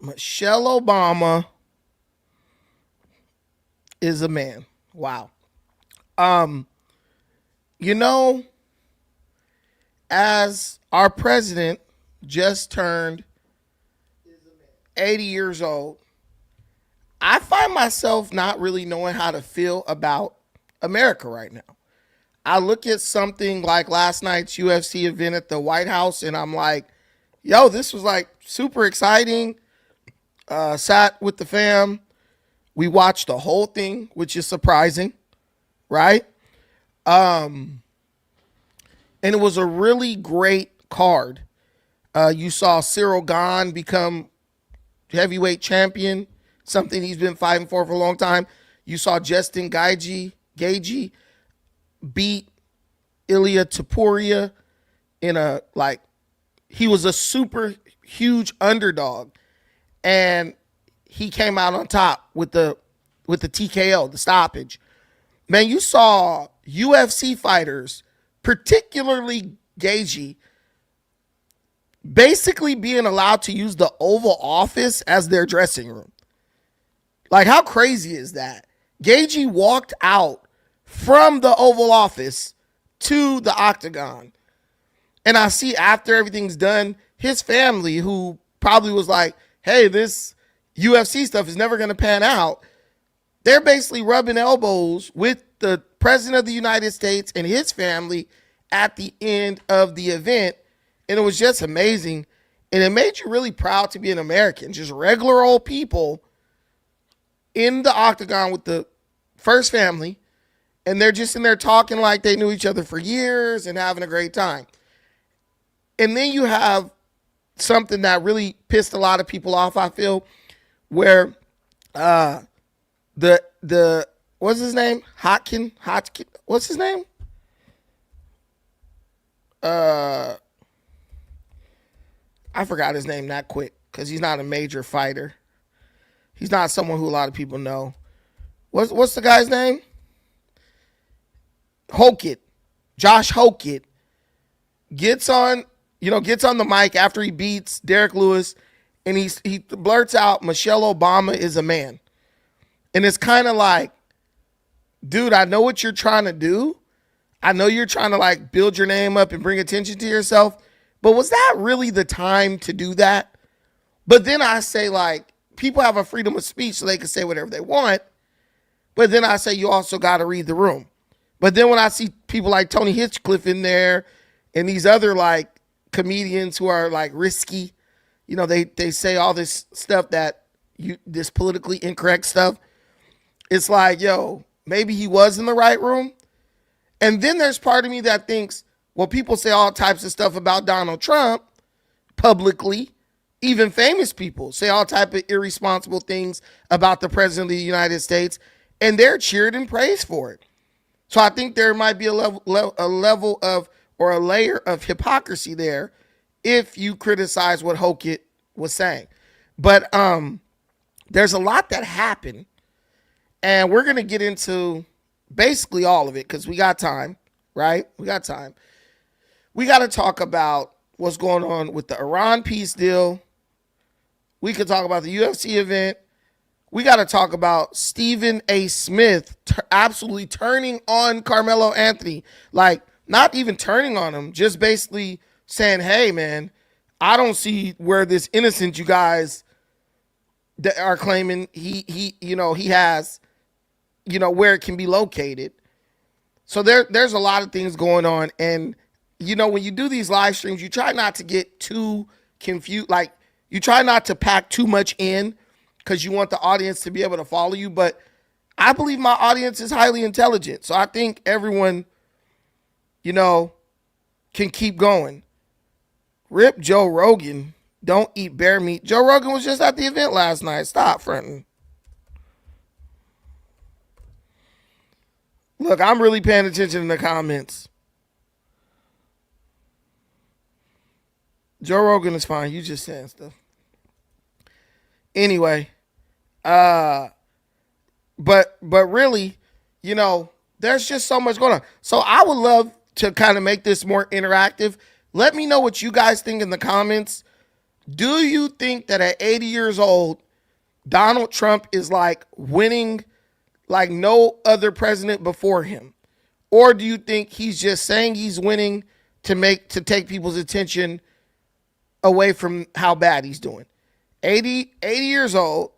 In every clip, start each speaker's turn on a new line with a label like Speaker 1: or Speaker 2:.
Speaker 1: Michelle Obama is a man. Wow. Um, you know, as our president just turned 80 years old, I find myself not really knowing how to feel about America right now. I look at something like last night's UFC event at the White House and I'm like, yo, this was like super exciting. Sat with the fam. We watched the whole thing, which is surprising, right? Um, and it was a really great card. You saw Cyril Gahn become heavyweight champion, something he's been fighting for a long time. You saw Justin Gaethje beat Ilya Tapuria in a like he was a super huge underdog, and he came out on top with the TKO, the stoppage. Man, you saw UFC fighters, particularly Gaethje, basically being allowed to use the Oval Office as their dressing room. Like, how crazy is that? Gaethje walked out from the Oval Office to the octagon. And I see after everything's done, his family, who probably was like, hey, this UFC stuff is never going to pan out, they're basically rubbing elbows with the president of the United States and his family at the end of the event. And it was just amazing. And it made you really proud to be an American, just regular old people in the octagon with the first family. And they're just in there talking like they knew each other for years and having a great time. And then you have something that really pissed a lot of people off, I feel, where the what's his name? Hodgkin? What's his name? Uh I forgot his name that quick because he's not a major fighter. He's not someone who a lot of people know. What's the guy's name? Hokett. Josh Hokett gets on the mic after he beats Derek Lewis, and he blurts out, Michelle Obama is a man. And it's kind of like, dude, I know what you're trying to do. I know you're trying to like build your name up and bring attention to yourself, but was that really the time to do that? But then I say, like, people have a freedom of speech so they can say whatever they want. But then I say you also got to read the room. But then when I see people like Tony Hinchcliffe in there and these other like comedians who are like risky, they say all this stuff this politically incorrect stuff. It's like, yo, maybe he was in the right room. And then there's part of me that thinks, well, people say all types of stuff about Donald Trump publicly. Even famous people say all type of irresponsible things about the president of the United States, and they're cheered and praised for it. So I think there might be a level of, or a layer of hypocrisy there if you criticize what Hokett was saying. But there's a lot that happened, and we're going to get into basically all of it because we got time, right? We got time. We got to talk about what's going on with the Iran peace deal. We could talk about the UFC event. We got to talk about Stephen A. Smith absolutely turning on Carmelo Anthony. Like, not even turning on him, just basically saying, hey, man, I don't see where this innocent you guys that are claiming he has, where it can be located. So there's a lot of things going on. And, when you do these live streams, you try not to get too confused. Like, you try not to pack too much in because you want the audience to be able to follow you. But I believe my audience is highly intelligent. So I think everyone, can keep going. Rip Joe Rogan. Don't eat bear meat. Joe Rogan was just at the event last night. Stop fronting. Look, I'm really paying attention in the comments. Joe Rogan is fine. You just saying stuff. Anyway, but really, there's just so much going on. So I would love to kind of make this more interactive. Let me know what you guys think in the comments. Do you think that at 80 years old, Donald Trump is like winning like no other president before him? Or do you think he's just saying he's winning to take people's attention away from how bad he's doing? 80 years old,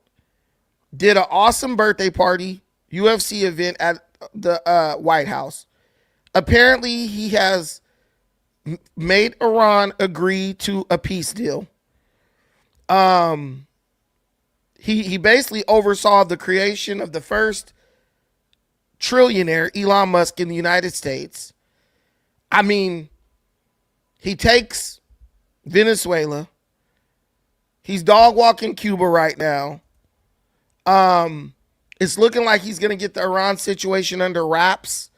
Speaker 1: did an awesome birthday party, UFC event at the White House. Apparently, he has made Iran agree to a peace deal. He basically oversaw the creation of the first trillionaire, Elon Musk, in the United States. I mean, he takes Venezuela. He's dog walking Cuba right now. It's looking like he's going to get the Iran situation under wraps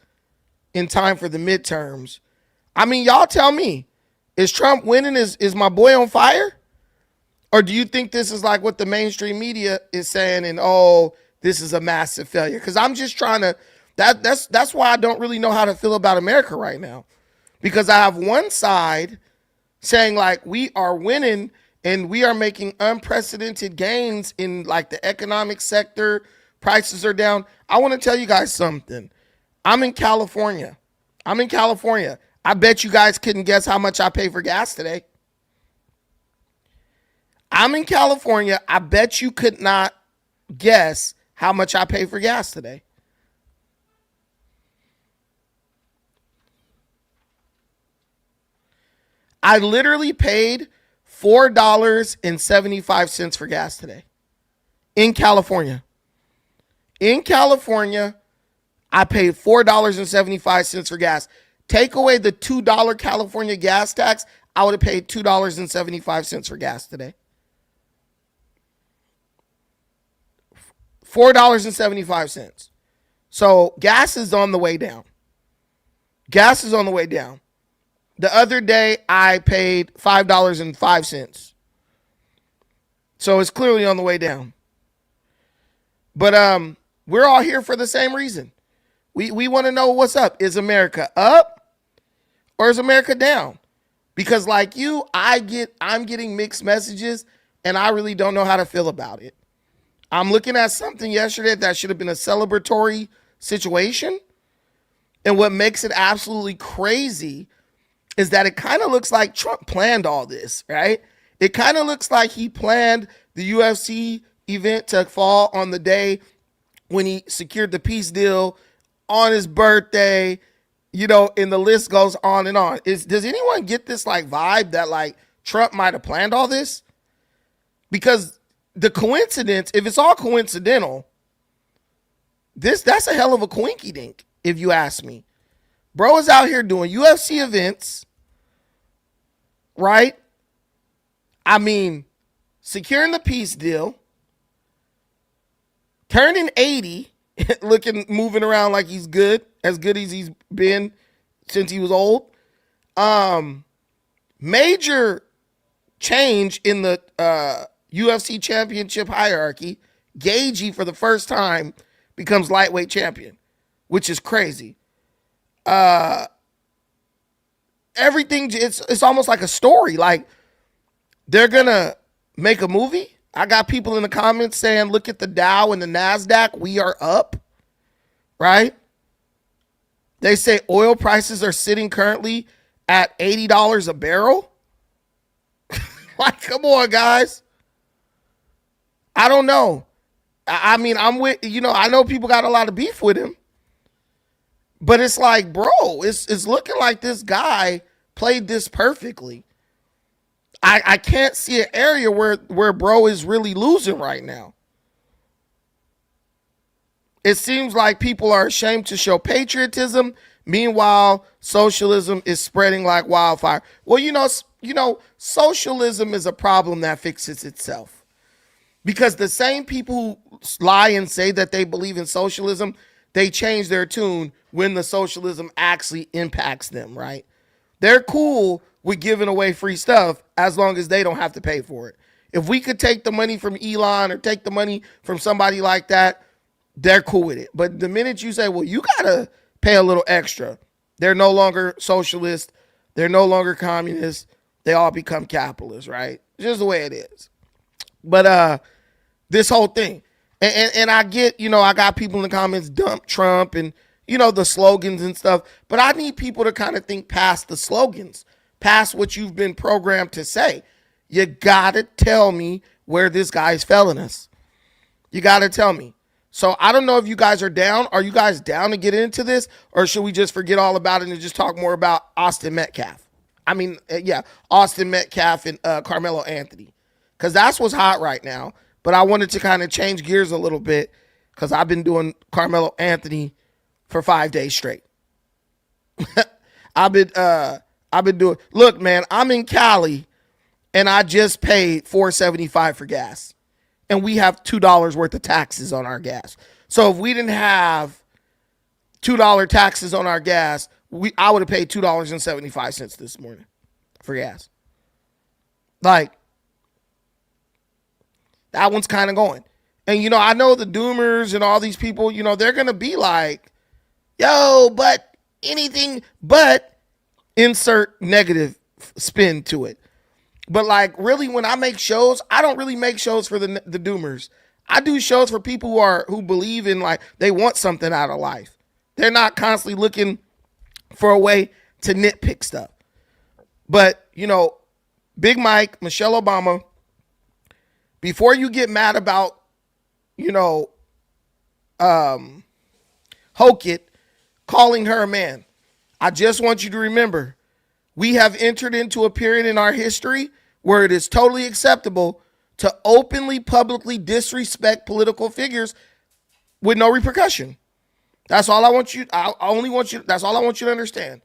Speaker 1: in time for the midterms. I mean, y'all tell me, is Trump winning? Is my boy on fire? Or do you think this is like what the mainstream media is saying and, oh, this is a massive failure? Because I'm just trying to, that's why I don't really know how to feel about America right now. Because I have one side saying like we are winning and we are making unprecedented gains in like the economic sector. Prices are down. I want to tell you guys something. I'm in California. I bet you guys couldn't guess how much I pay for gas today. I'm in California. I bet you could not guess how much I pay for gas today. I literally paid $4.75 for gas today in California. In California, I paid $4.75 for gas. Take away the $2 California gas tax, I would have paid $2.75 for gas today. $4.75. So gas is on the way down. The other day, I paid $5.05. So it's clearly on the way down. But we're all here for the same reason. We want to know what's up. Is America up or is America down? Because like you, I'm getting mixed messages and I really don't know how to feel about it. I'm looking at something yesterday that should have been a celebratory situation. And what makes it absolutely crazy is that it kind of looks like Trump planned all this, right? It kind of looks like he planned the UFC event to fall on the day when he secured the peace deal on his birthday, and the list goes on and on. Does anyone get this like vibe that like Trump might have planned all this? Because the coincidence, if it's all coincidental, that's a hell of a coinky dink, if you ask me. Bro is out here doing UFC events, right? I mean, securing the peace deal, turning 80, moving around like he's good as he's been since he was old. Major change in the UFC championship hierarchy. Gagey, for the first time, becomes lightweight champion, which is crazy. Everything, it's almost like a story. Like, they're going to make a movie. I got people in the comments saying, look at the Dow and the NASDAQ. We are up, right? They say oil prices are sitting currently at $80 a barrel. Like, come on, guys. I don't know. I mean, I'm with, I know people got a lot of beef with him. But it's like, bro, it's looking like this guy played this perfectly. I can't see an area where bro is really losing right now. It seems like people are ashamed to show patriotism. Meanwhile, socialism is spreading like wildfire. Well, socialism is a problem that fixes itself. Because the same people who lie and say that they believe in socialism, they change their tune when the socialism actually impacts them, right? They're cool with giving away free stuff as long as they don't have to pay for it. If we could take the money from Elon or take the money from somebody like that, they're cool with it. But the minute you say, well, you got to pay a little extra, they're no longer socialist. They're no longer communist. They all become capitalists, right? Just the way it is. But this whole thing. And I get, I got people in the comments dump Trump and, the slogans and stuff. But I need people to kind of think past the slogans, past what you've been programmed to say. You got to tell me where this guy's failing us. You got to tell me. So I don't know if you guys are down. Are you guys down to get into this? Or should we just forget all about it and just talk more about Austin Metcalf? Austin Metcalf and Carmelo Anthony. Because that's what's hot right now. But I wanted to kind of change gears a little bit because I've been doing Carmelo Anthony for 5 days straight. I've been doing. Look, man, I'm in Cali, and I just paid $4.75 for gas, and we have $2 worth of taxes on our gas. So if we didn't have $2 taxes on our gas, I would have paid $2.75 this morning for gas. Like, that one's kind of going. And, I know the doomers and all these people, they're going to be like, yo, but anything but insert negative spin to it. But, like, really, when I make shows, I don't really make shows for the doomers. I do shows for people who believe in, like, they want something out of life. They're not constantly looking for a way to nitpick stuff. But, Big Mike, Michelle Obama, before you get mad about, Hokit calling her a man, I just want you to remember, we have entered into a period in our history where it is totally acceptable to openly, publicly disrespect political figures with no repercussion. That's all I want you. That's all I want you to understand.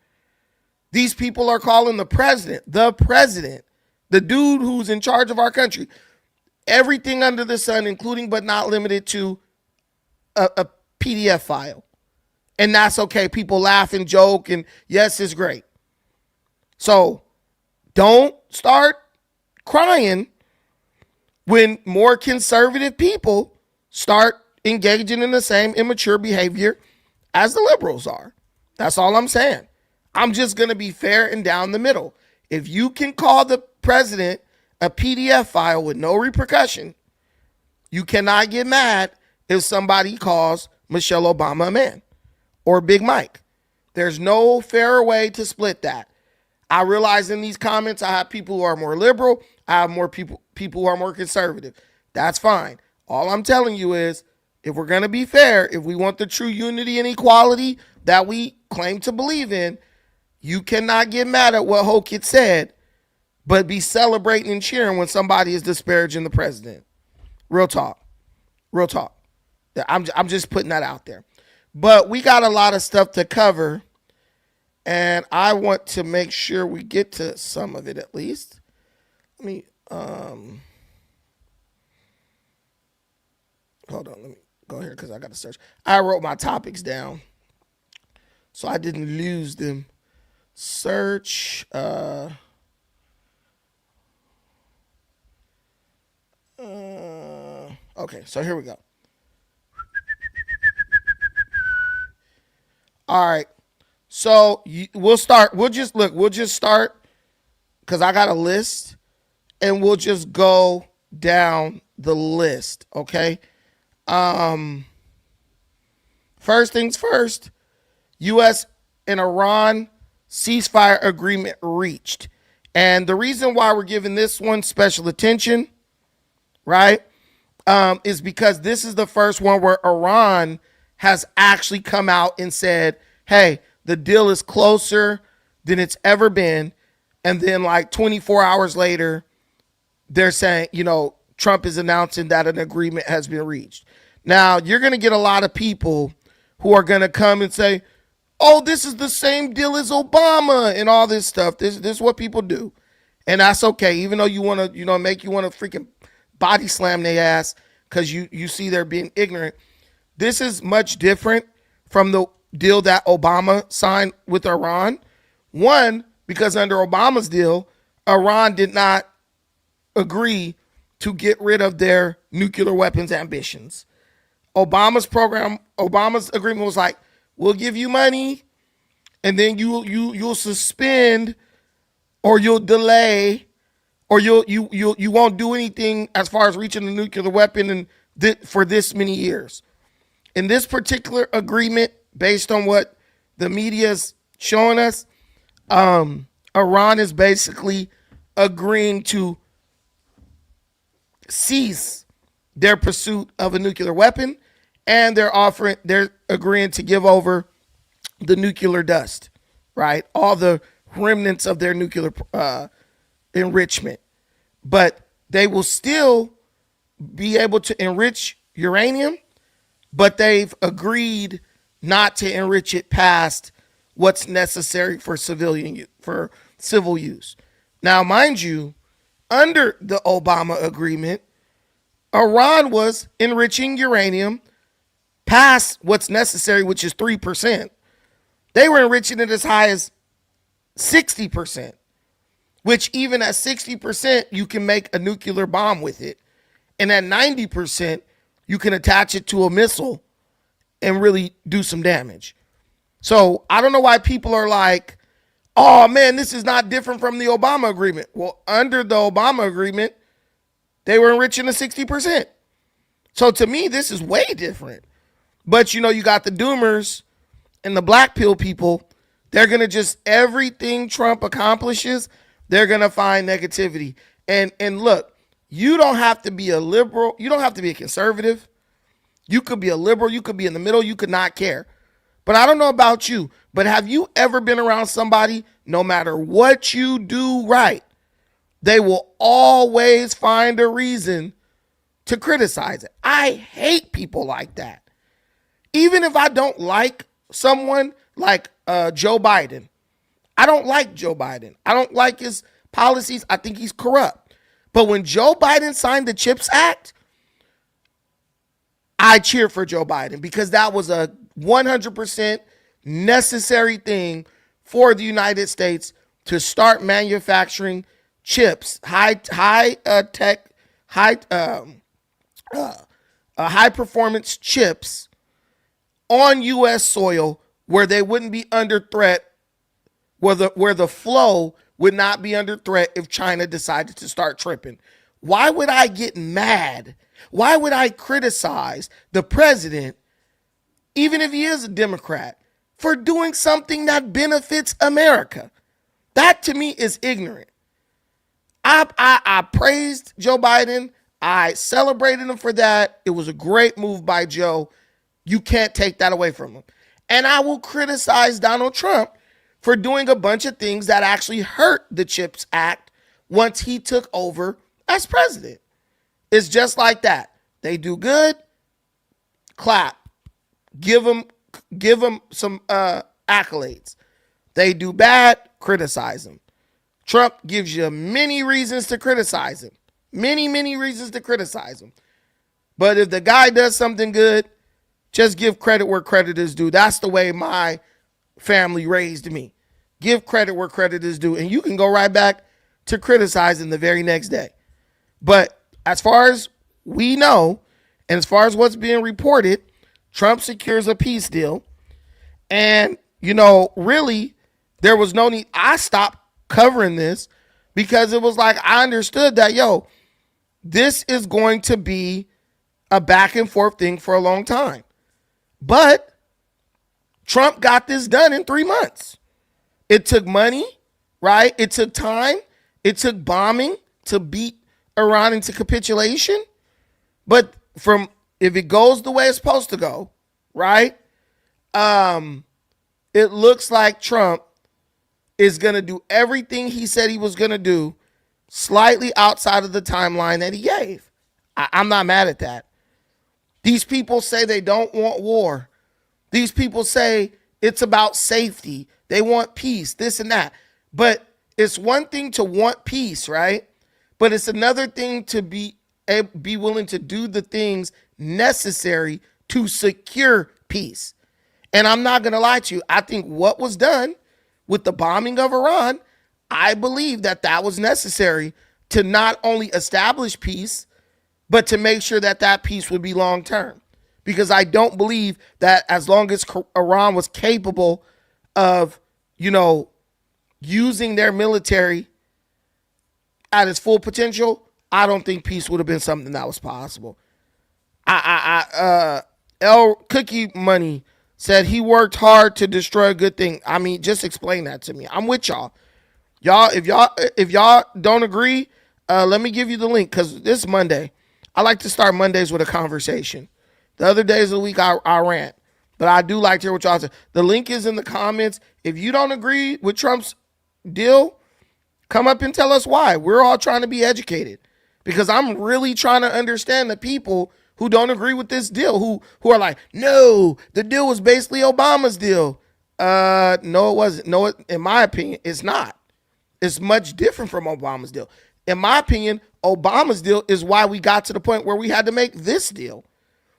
Speaker 1: These people are calling the president, the dude who's in charge of our country, everything under the sun, including but not limited to a PDF file. And that's okay. People laugh and joke, and yes, it's great. So don't start crying when more conservative people start engaging in the same immature behavior as the liberals are. That's all I'm saying. I'm just going to be fair and down the middle. If you can call the president a PDF file with no repercussion, you cannot get mad if somebody calls Michelle Obama a man or Big Mike. There's no fairer way to split that. I realize in these comments I have people who are more liberal. I have more people who are more conservative. That's fine. All I'm telling you is, if we're going to be fair, if we want the true unity and equality that we claim to believe in, you cannot get mad at what Hokit said, but be celebrating and cheering when somebody is disparaging the president. Real talk. Real talk. I'm just putting that out there. But we got a lot of stuff to cover, and I want to make sure we get to some of it at least. Let me hold on. Let me go here because I got to search. I wrote my topics down so I didn't lose them. Search. Okay, so here we go. All right. So we'll start. We'll just start because I got a list, and we'll just go down the list. Okay. First things first, U.S. and Iran ceasefire agreement reached. And the reason why we're giving this one special attention, right, is because this is the first one where Iran has actually come out and said, hey, the deal is closer than it's ever been. And then like 24 hours later, they're saying, Trump is announcing that an agreement has been reached. Now, you're going to get a lot of people who are going to come and say, oh, this is the same deal as Obama and all this stuff. This is what people do. And that's okay. Even though you want to, you want to freaking body slam their ass because you see they're being ignorant. This is much different from the deal that Obama signed with Iran. One, because under Obama's deal, Iran did not agree to get rid of their nuclear weapons ambitions. Obama's agreement was like, we'll give you money, and then you'll suspend or you'll delay or you won't do anything as far as reaching the nuclear weapon for this many years. In this particular agreement, based on what the media is showing us, Iran is basically agreeing to cease their pursuit of a nuclear weapon, and they're agreeing to give over the nuclear dust, right? All the remnants of their nuclear enrichment. But they will still be able to enrich uranium, but they've agreed not to enrich it past what's necessary for civil use. Now, mind you, under the Obama agreement, Iran was enriching uranium past what's necessary, which is 3%. They were enriching it as high as 60%, which even at 60%, you can make a nuclear bomb with it. And at 90%, you can attach it to a missile and really do some damage. So I don't know why people are like, oh man, this is not different from the Obama agreement. Well, under the Obama agreement, they were enriching to 60%. So to me, this is way different. But you got the doomers and the black pill people. They're going to just, everything Trump accomplishes, they're going to find negativity. And look, you don't have to be a liberal. You don't have to be a conservative. You could be a liberal. You could be in the middle. You could not care. But I don't know about you, but have you ever been around somebody, no matter what you do right, they will always find a reason to criticize it? I hate people like that. Even if I don't like someone like Joe Biden, I don't like Joe Biden. I don't like his policies. I think he's corrupt. But when Joe Biden signed the CHIPS Act, I cheered for Joe Biden because that was a 100% necessary thing for the United States to start manufacturing chips, high performance chips on U.S. soil where they wouldn't be under threat, where the flow would not be under threat if China decided to start tripping. Why would I get mad? Why would I criticize the president, even if he is a Democrat, for doing something that benefits America? That to me is ignorant. I praised Joe Biden. I celebrated him for that. It was a great move by Joe. You can't take that away from him. And I will criticize Donald Trump for doing a bunch of things that actually hurt the CHIPS Act once he took over as president. It's just like that. They do good, clap. Give them some accolades. They do bad, criticize them. Trump gives you many reasons to criticize him. Many reasons to criticize him. But if the guy does something good, just give credit where credit is due. That's the way my family raised me. Give credit where credit is due. And you can go right back to criticizing the very next day. But as far as we know, and as far as what's being reported, Trump secures a peace deal. And, really, there was no need. I stopped covering this because it was like I understood that, this is going to be a back and forth thing for a long time. But Trump got this done in 3 months. It took money, right? It took time. It took bombing to beat Iran into capitulation. But if it goes the way it's supposed to go, right? It looks like Trump is going to do everything he said he was going to do slightly outside of the timeline that he gave. I'm not mad at that. These people say they don't want war. These people say it's about safety. They want peace, this and that. But it's one thing to want peace, right? But it's another thing to be willing to do the things necessary to secure peace. And I'm not going to lie to you. I think what was done with the bombing of Iran, I believe that was necessary to not only establish peace, but to make sure that peace would be long term. Because I don't believe that as long as Iran was capable of, using their military at its full potential, I don't think peace would have been something that was possible. L Cookie Money said he worked hard to destroy a good thing. I mean, just explain that to me. I'm with y'all. If y'all don't agree, let me give you the link because this Monday. I like to start Mondays with a conversation. The other days of the week, I rant. But I do like to hear what y'all say. The link is in the comments. If you don't agree with Trump's deal, come up and tell us why. We're all trying to be educated because I'm really trying to understand the people who don't agree with this deal, who are like, no, the deal was basically Obama's deal. No, it wasn't. No, in my opinion, it's not. It's much different from Obama's deal. In my opinion, Obama's deal is why we got to the point where we had to make this deal.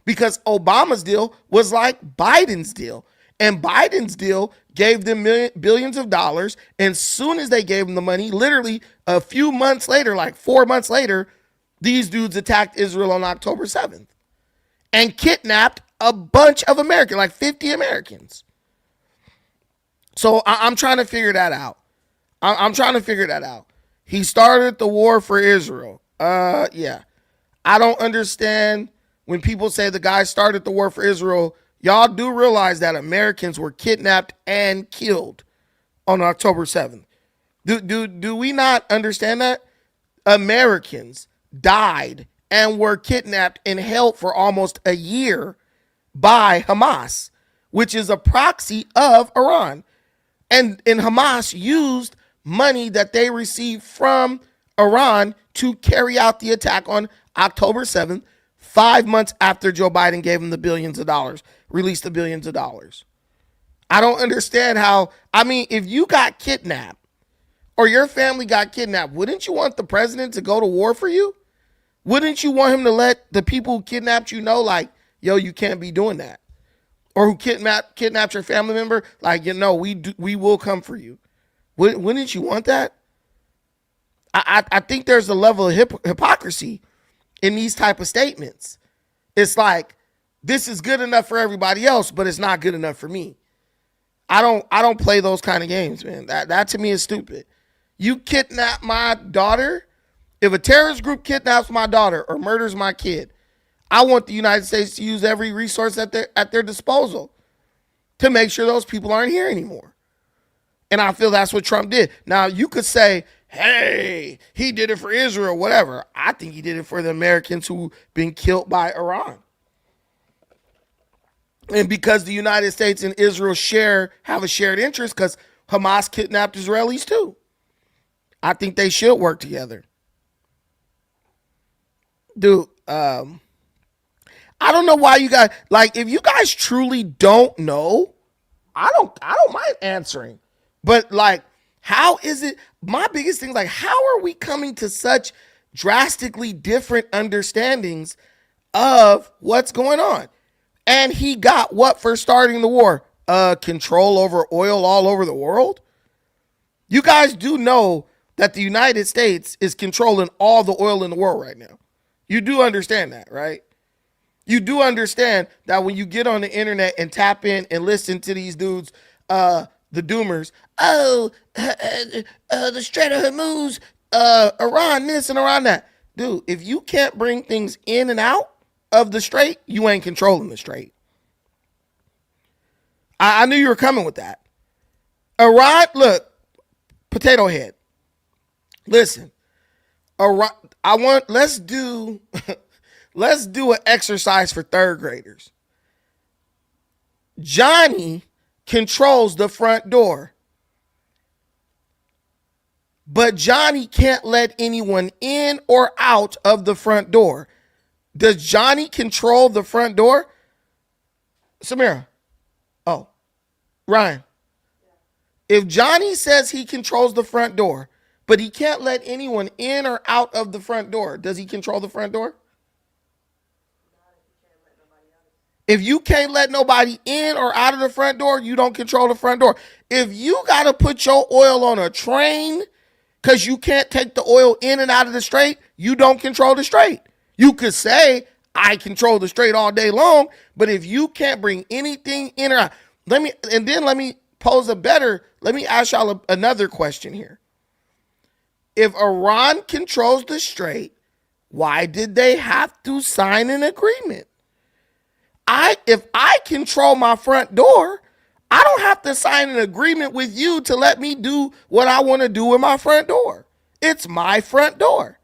Speaker 1: Because Obama's deal was like Biden's deal. And Biden's deal gave them billions of dollars. And soon as they gave them the money, literally a few months later, like 4 months later, these dudes attacked Israel on October 7th and kidnapped a bunch of Americans, like 50 Americans. So I'm trying to figure that out. I'm trying to figure that out. He started the war for Israel. Yeah. I don't understand when people say the guy started the war for Israel. Y'all do realize that Americans were kidnapped and killed on October 7th. Do we not understand that? Americans died and were kidnapped and held for almost a year by Hamas, which is a proxy of Iran. And Hamas used money that they received from Iran to carry out the attack on October 7th, 5 months after Joe Biden gave them the billions of dollars, released the billions of dollars. I don't understand how, I mean, if you got kidnapped or your family got kidnapped, wouldn't you want the president to go to war for you? Wouldn't you want him to let the people who kidnapped you know, like, yo, you can't be doing that? Or who kidnapped your family member, like, you know, we will come for you. Wouldn't you want that? I think there's a level of hypocrisy in these type of statements. It's like, this is good enough for everybody else, but it's not good enough for me. I don't play those kind of games, man. That to me is stupid. You kidnap my daughter. If a terrorist group kidnaps my daughter or murders my kid, I want the United States to use every resource at their disposal to make sure those people aren't here anymore. And I feel that's what Trump did. Now, you could say, hey, he did it for Israel, whatever. I think he did it for the Americans who've been killed by Iran. And because the United States and Israel have a shared interest, because Hamas kidnapped Israelis too. I think they should work together. Dude, I don't know why you guys, like, if you guys truly don't know, I don't mind answering. But like, how is it, my biggest thing is like, how are we coming to such drastically different understandings of what's going on? And he got what for starting the war? Control over oil all over the world? You guys do know that the United States is controlling all the oil in the world right now. You do understand that, right? You do understand that when you get on the internet and tap in and listen to these dudes, the doomers, the Strait of Hormuz, Iran this and Iran that. Dude, if you can't bring things in and out of the strait, you ain't controlling the strait. I knew you were coming with that. Iran, look, potato head. Listen, Iran, let's do an exercise for third graders. Johnny controls the front door, but Johnny can't let anyone in or out of the front door. Does Johnny control the front door? Samira. Oh, Ryan. If Johnny says he controls the front door, but he can't let anyone in or out of the front door, does he control the front door? If you can't let nobody in or out of the front door, you don't control the front door. If you got to put your oil on a train because you can't take the oil in and out of the strait, you don't control the strait. You could say, I control the strait all day long, but if you can't bring anything in or out, let me ask y'all another question here. If Iran controls the Strait, why did they have to sign an agreement? If I control my front door, I don't have to sign an agreement with you to let me do what I want to do with my front door. It's my front door.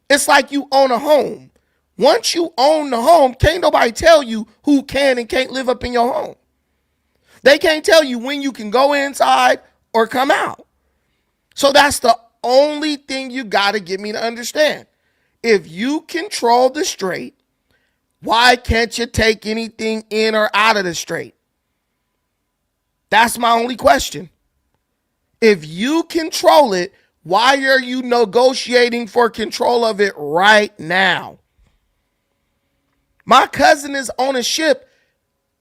Speaker 1: It's like you own a home. Once you own the home, can't nobody tell you who can and can't live up in your home. They can't tell you when you can go inside or come out. So that's the only thing you got to get me to understand. If you control the Strait, why can't you take anything in or out of the Strait? That's my only question. If you control it, why are you negotiating for control of it right now? My cousin is on a ship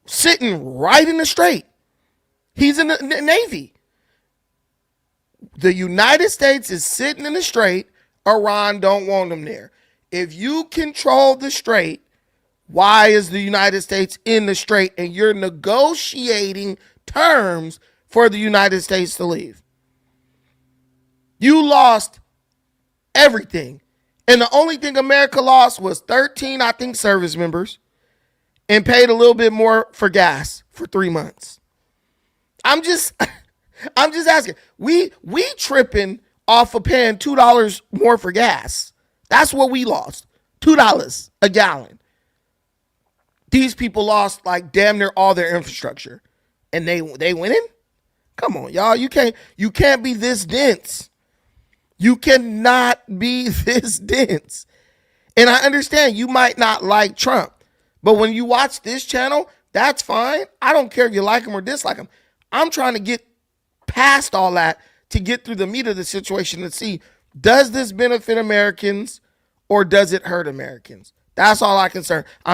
Speaker 1: sitting right in the Strait. He's in the Navy. The United States is sitting in the Strait. Iran don't want him there. If you control the Strait, why is the United States in the Strait and you're negotiating terms for the United States to leave? You lost everything. And the only thing America lost was 13, I think, service members and paid a little bit more for gas for 3 months. I'm just asking. We tripping off of paying $2 more for gas. That's what we lost. $2 a gallon. These people lost like damn near all their infrastructure. And they winning? Come on, y'all. You can't be this dense. You cannot be this dense. And I understand you might not like Trump. But when you watch this channel, that's fine. I don't care if you like him or dislike him. I'm trying to get past all that to get through the meat of the situation and see, does this benefit Americans or does it hurt Americans? That's all I'm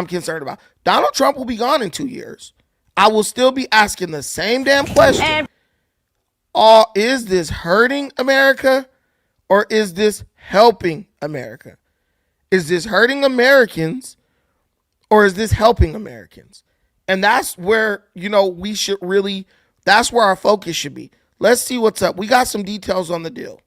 Speaker 1: concerned about. Donald Trump will be gone in 2 years. I will still be asking the same damn question. Is this hurting America or is this helping America? Is this hurting Americans or is this helping Americans? And that's where, we should really, that's where our focus should be. Let's see what's up. We got some details on the deal.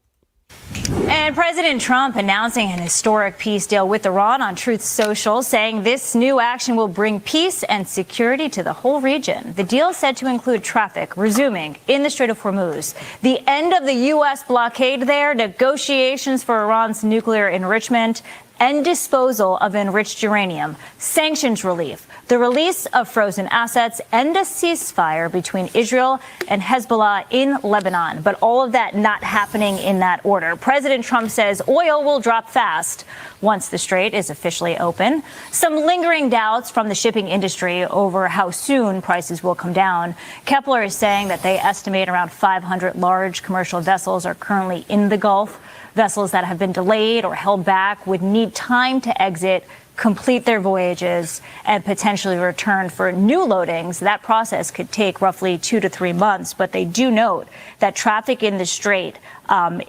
Speaker 2: And President Trump announcing an historic peace deal with Iran on Truth Social, saying this new action will bring peace and security to the whole region. The deal is said to include traffic resuming in the Strait of Hormuz, the end of the U.S. blockade there, negotiations for Iran's nuclear enrichment and disposal of enriched uranium, sanctions relief, the release of frozen assets, and a ceasefire between Israel and Hezbollah in Lebanon. But all of that not happening in that order. President Trump says oil will drop fast once the strait is officially open. Some lingering doubts from the shipping industry over how soon prices will come down. Kepler is saying that they estimate around 500 large commercial vessels are currently in the Gulf. Vessels that have been delayed or held back would need time to exit, complete their voyages, and potentially return for new loadings. That process could take roughly 2 to 3 months. But they do note that traffic in the strait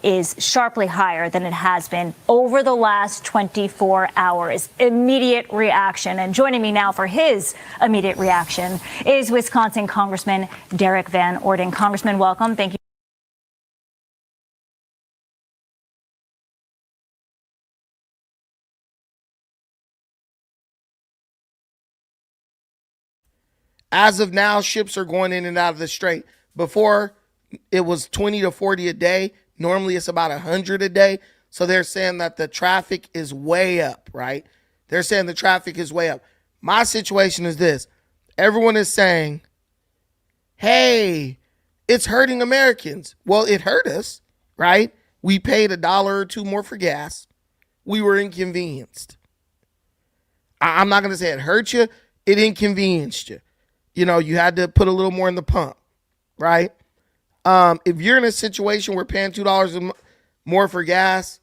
Speaker 2: is sharply higher than it has been over the last 24 hours. Immediate reaction. And joining me now for his immediate reaction is Wisconsin Congressman Derek Van Orden. Congressman, welcome. Thank you.
Speaker 1: As of now, ships are going in and out of the strait. Before, it was 20 to 40 a day. Normally, it's about 100 a day. So they're saying that the traffic is way up, right? They're saying the traffic is way up. My situation is this. Everyone is saying, hey, it's hurting Americans. Well, it hurt us, right? We paid $1 or $2 more for gas. We were inconvenienced. I'm not going to say it hurt you. It inconvenienced you. You had to put a little more in the pump, right? If you're in a situation where paying $2 more for gas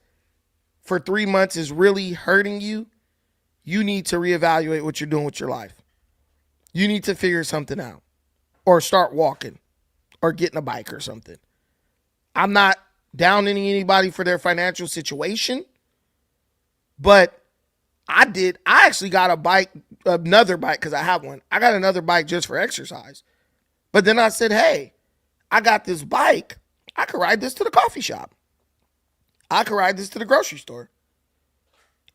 Speaker 1: for 3 months is really hurting you, you need to reevaluate what you're doing with your life. You need to figure something out or start walking or getting a bike or something. I'm not downing anybody for their financial situation, but I actually got another bike because I have one. I got another bike just for exercise. But then I said, hey, I got this bike. I could ride this to the coffee shop. I could ride this to the grocery store.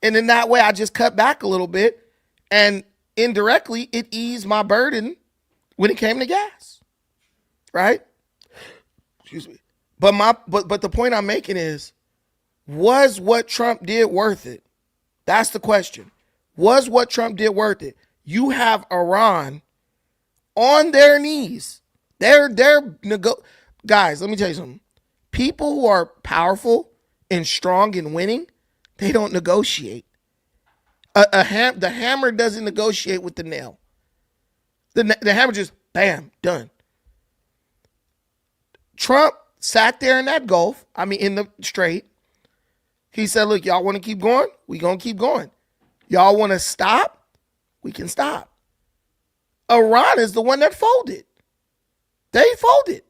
Speaker 1: And in that way, I just cut back a little bit, and indirectly, it eased my burden when it came to gas, right? Excuse me. But the point I'm making is, was what Trump did worth it? That's the question. Was what Trump did worth it? You have Iran on their knees. Guys, let me tell you something. People who are powerful and strong and winning, they don't negotiate. The hammer doesn't negotiate with the nail. The hammer just, bam, done. Trump sat there in that Gulf, in the Strait. He said, look, y'all want to keep going? We going to keep going. Y'all want to stop? We can stop. Iran is the one that folded. They folded.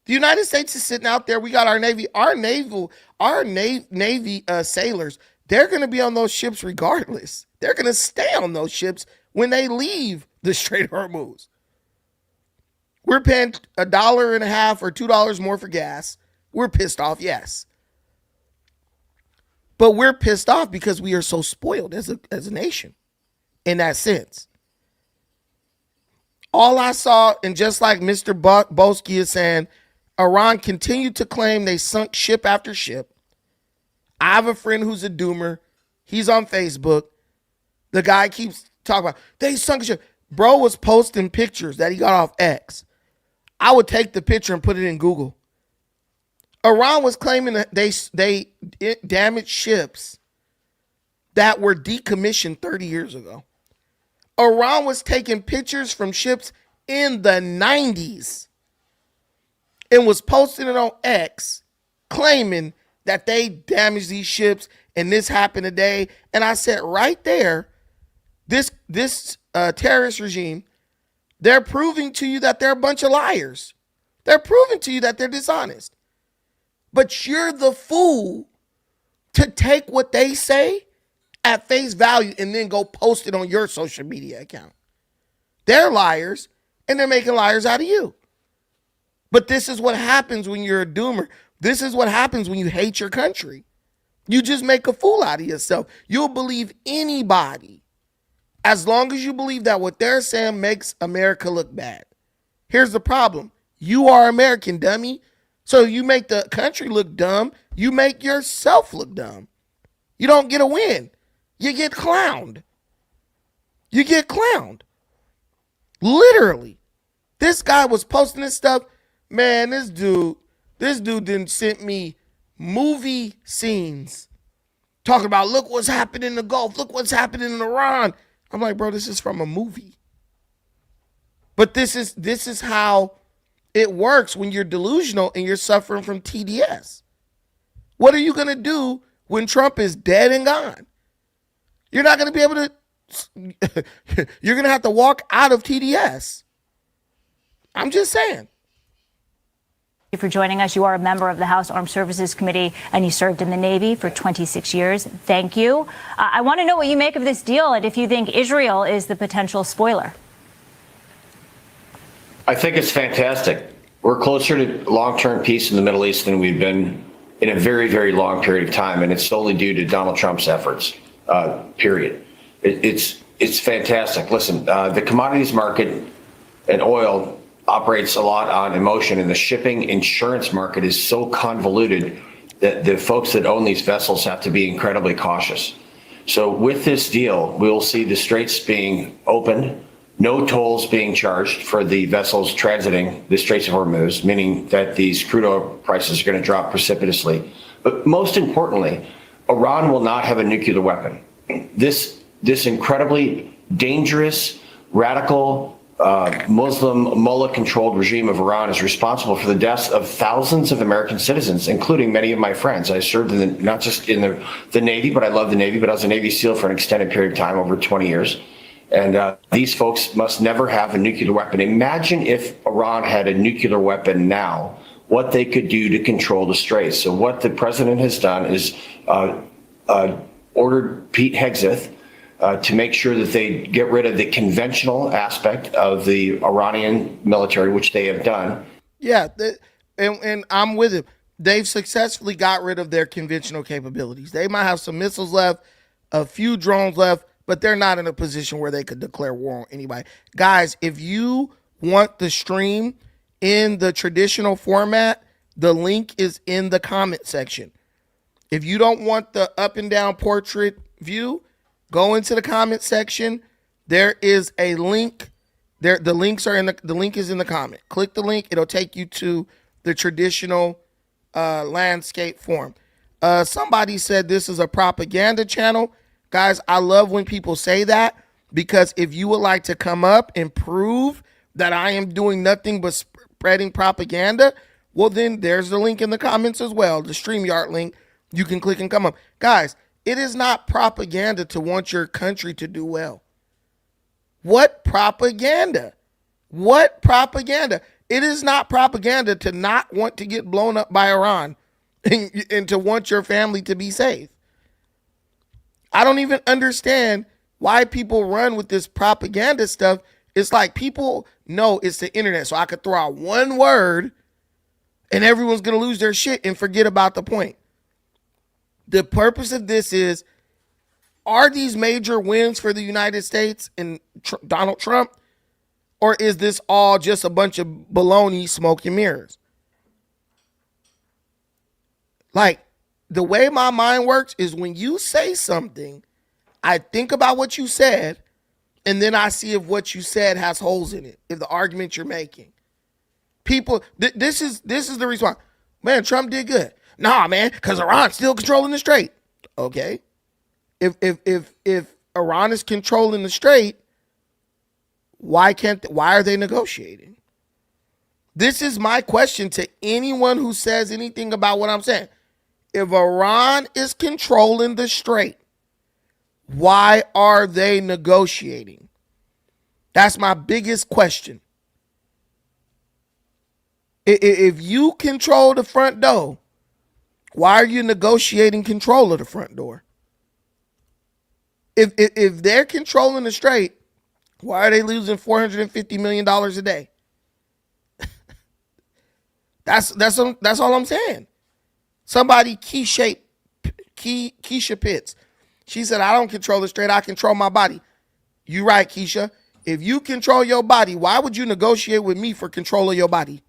Speaker 1: The United States is sitting out there. We got our Navy, Navy sailors. They're going to be on those ships regardless. They're going to stay on those ships when they leave the Strait of Hormuz. We're paying $1.50 or $2 more for gas. We're pissed off, yes. But we're pissed off because we are so spoiled as a nation in that sense. All I saw, and just like Mr. Boski is saying, Iran continued to claim they sunk ship after ship. I have a friend who's a doomer. He's on Facebook. The guy keeps talking about, they sunk a ship. Bro was posting pictures that he got off X. I would take the picture and put it in Google. Iran was claiming that they damaged ships that were decommissioned 30 years ago. Iran was taking pictures from ships in the 90s and was posting it on X, claiming that they damaged these ships and this happened today. And I said right there, this terrorist regime, they're proving to you that they're a bunch of liars. They're proving to you that they're dishonest. But you're the fool to take what they say at face value and then go post it on your social media account. They're liars, and they're making liars out of you. But this is what happens when you're a doomer. This is what happens when you hate your country. You just make a fool out of yourself. You'll believe anybody as long as you believe that what they're saying makes America look bad. Here's the problem. You are American, dummy. So you make the country look dumb. You make yourself look dumb. You don't get a win. You get clowned. You get clowned. Literally. This guy was posting this stuff. Man, this dude didn't send me movie scenes talking about, look what's happening in the Gulf. Look what's happening in Iran. I'm like, bro, this is from a movie. But this is how it works when you're delusional and you're suffering from TDS. What are you going to do when Trump is dead and gone? You're not going to be able to, you're going to have to walk out of TDS. I'm just saying.
Speaker 2: Thank you for joining us. You are a member of the House Armed Services Committee, and you served in the Navy for 26 years. Thank you. I want to know what you make of this deal and if you think Israel is the potential spoiler.
Speaker 3: I think it's fantastic. We're closer to long-term peace in the Middle East than we've been in a very, very long period of time, and it's solely due to Donald Trump's efforts, period. It's fantastic. Listen, the commodities market and oil operates a lot on emotion, and the shipping insurance market is so convoluted that the folks that own these vessels have to be incredibly cautious. So with this deal, we'll see the straits being opened, no tolls being charged for the vessels transiting the Straits of Hormuz, meaning that these crude oil prices are going to drop precipitously. But most importantly, Iran will not have a nuclear weapon. This incredibly dangerous, radical, Muslim mullah-controlled regime of Iran is responsible for the deaths of thousands of American citizens, including many of my friends. I served not just in the Navy, but I love the Navy, but I was a Navy SEAL for an extended period of time, over 20 years. And these folks must never have a nuclear weapon. Imagine if Iran had a nuclear weapon now, what they could do to control the Straits. So what the president has done is ordered Pete Hegseth to make sure that they get rid of the conventional aspect of the Iranian military, which they have done.
Speaker 1: Yeah, and I'm with him. they've successfully got rid of their conventional capabilities. They might have some missiles left, a few drones left, but they're not in a position where they could declare war on anybody. Guys, if you want the stream in the traditional format, the link is in the comment section. If you don't want the up and down portrait view, go into the comment section. There is a link. There, the links are in the link is in the comment. Click the link. It'll take you to the traditional landscape form. Somebody said this is a propaganda channel. Guys, I love when people say that, because if you would like to come up and prove that I am doing nothing but spreading propaganda, well, then there's the link in the comments as well, the StreamYard link. You can click and come up. Guys, it is not propaganda to want your country to do well. What propaganda? What propaganda? It is not propaganda to not want to get blown up by Iran and to want your family to be safe. I don't even understand why people run with this propaganda stuff. It's like people know it's the internet, so I could throw out one word and everyone's going to lose their shit and forget about the point. The purpose of this is, are these major wins for the United States and Donald Trump, or is this all just a bunch of baloney, smoke and mirrors? Like, the way my mind works is when you say something, I think about what you said, and then I see if what you said has holes in it, if the argument you're making. People, this is the response. Man, Trump did good. Nah, man, because Iran's still controlling the strait. Okay. If Iran is controlling the strait, why are they negotiating? This is my question to anyone who says anything about what I'm saying. If Iran is controlling the strait, why are they negotiating? That's my biggest question. If you control the front door, why are you negotiating control of the front door? If they're controlling the strait, why are they losing $450 million a day? That's all I'm saying. Somebody Keisha Pitts. She said, I don't control the strait, I control my body. You right, Keisha. If you control your body, why would you negotiate with me for control of your body?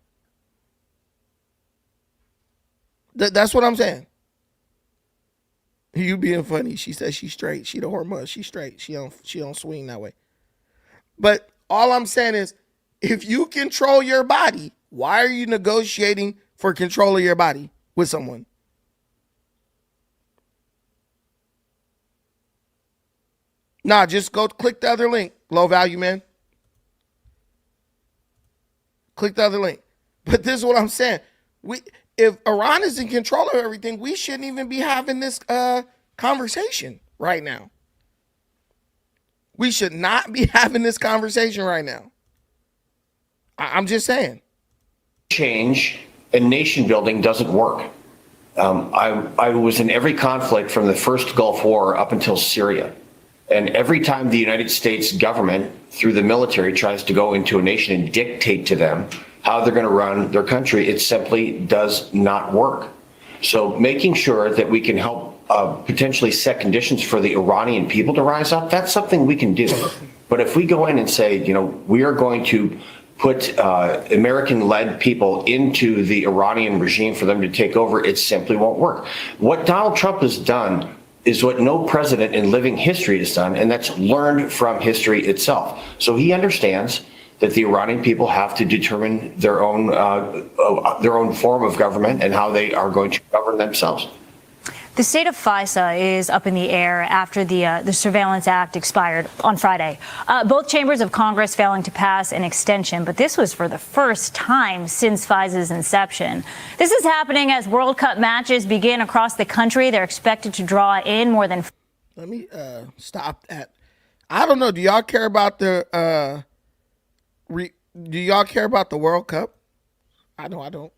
Speaker 1: That's what I'm saying. You being funny. She says she's straight. She the hormone. She's straight. She don't swing that way. But all I'm saying is, if you control your body, why are you negotiating for control of your body with someone? Nah, just go click the other link. Low value, man. Click the other link. But this is what I'm saying. If Iran is in control of everything, we shouldn't even be having this conversation right now. We should not be having this conversation right now. I'm just saying.
Speaker 3: Change and nation building doesn't work. I was in every conflict from the first Gulf War up until Syria. And every time the United States government, through the military, tries to go into a nation and dictate to them how they're going to run their country, it simply does not work. So making sure that we can help potentially set conditions for the Iranian people to rise up, that's something we can do. But if we go in and say, we are going to put American-led people into the Iranian regime for them to take over, it simply won't work. What Donald Trump has done is what no president in living history has done, and that's learned from history itself. So he understands that the Iranian people have to determine their own form of government and how they are going to govern themselves.
Speaker 2: The state of FISA is up in the air after the Surveillance Act expired on Friday. Both chambers of Congress failing to pass an extension, but this was for the first time since FISA's inception. This is happening as World Cup matches begin across the country. They're expected to draw in more than...
Speaker 1: Let me stop that. I don't know. Do y'all care about the... do y'all care about the World Cup? I know I don't.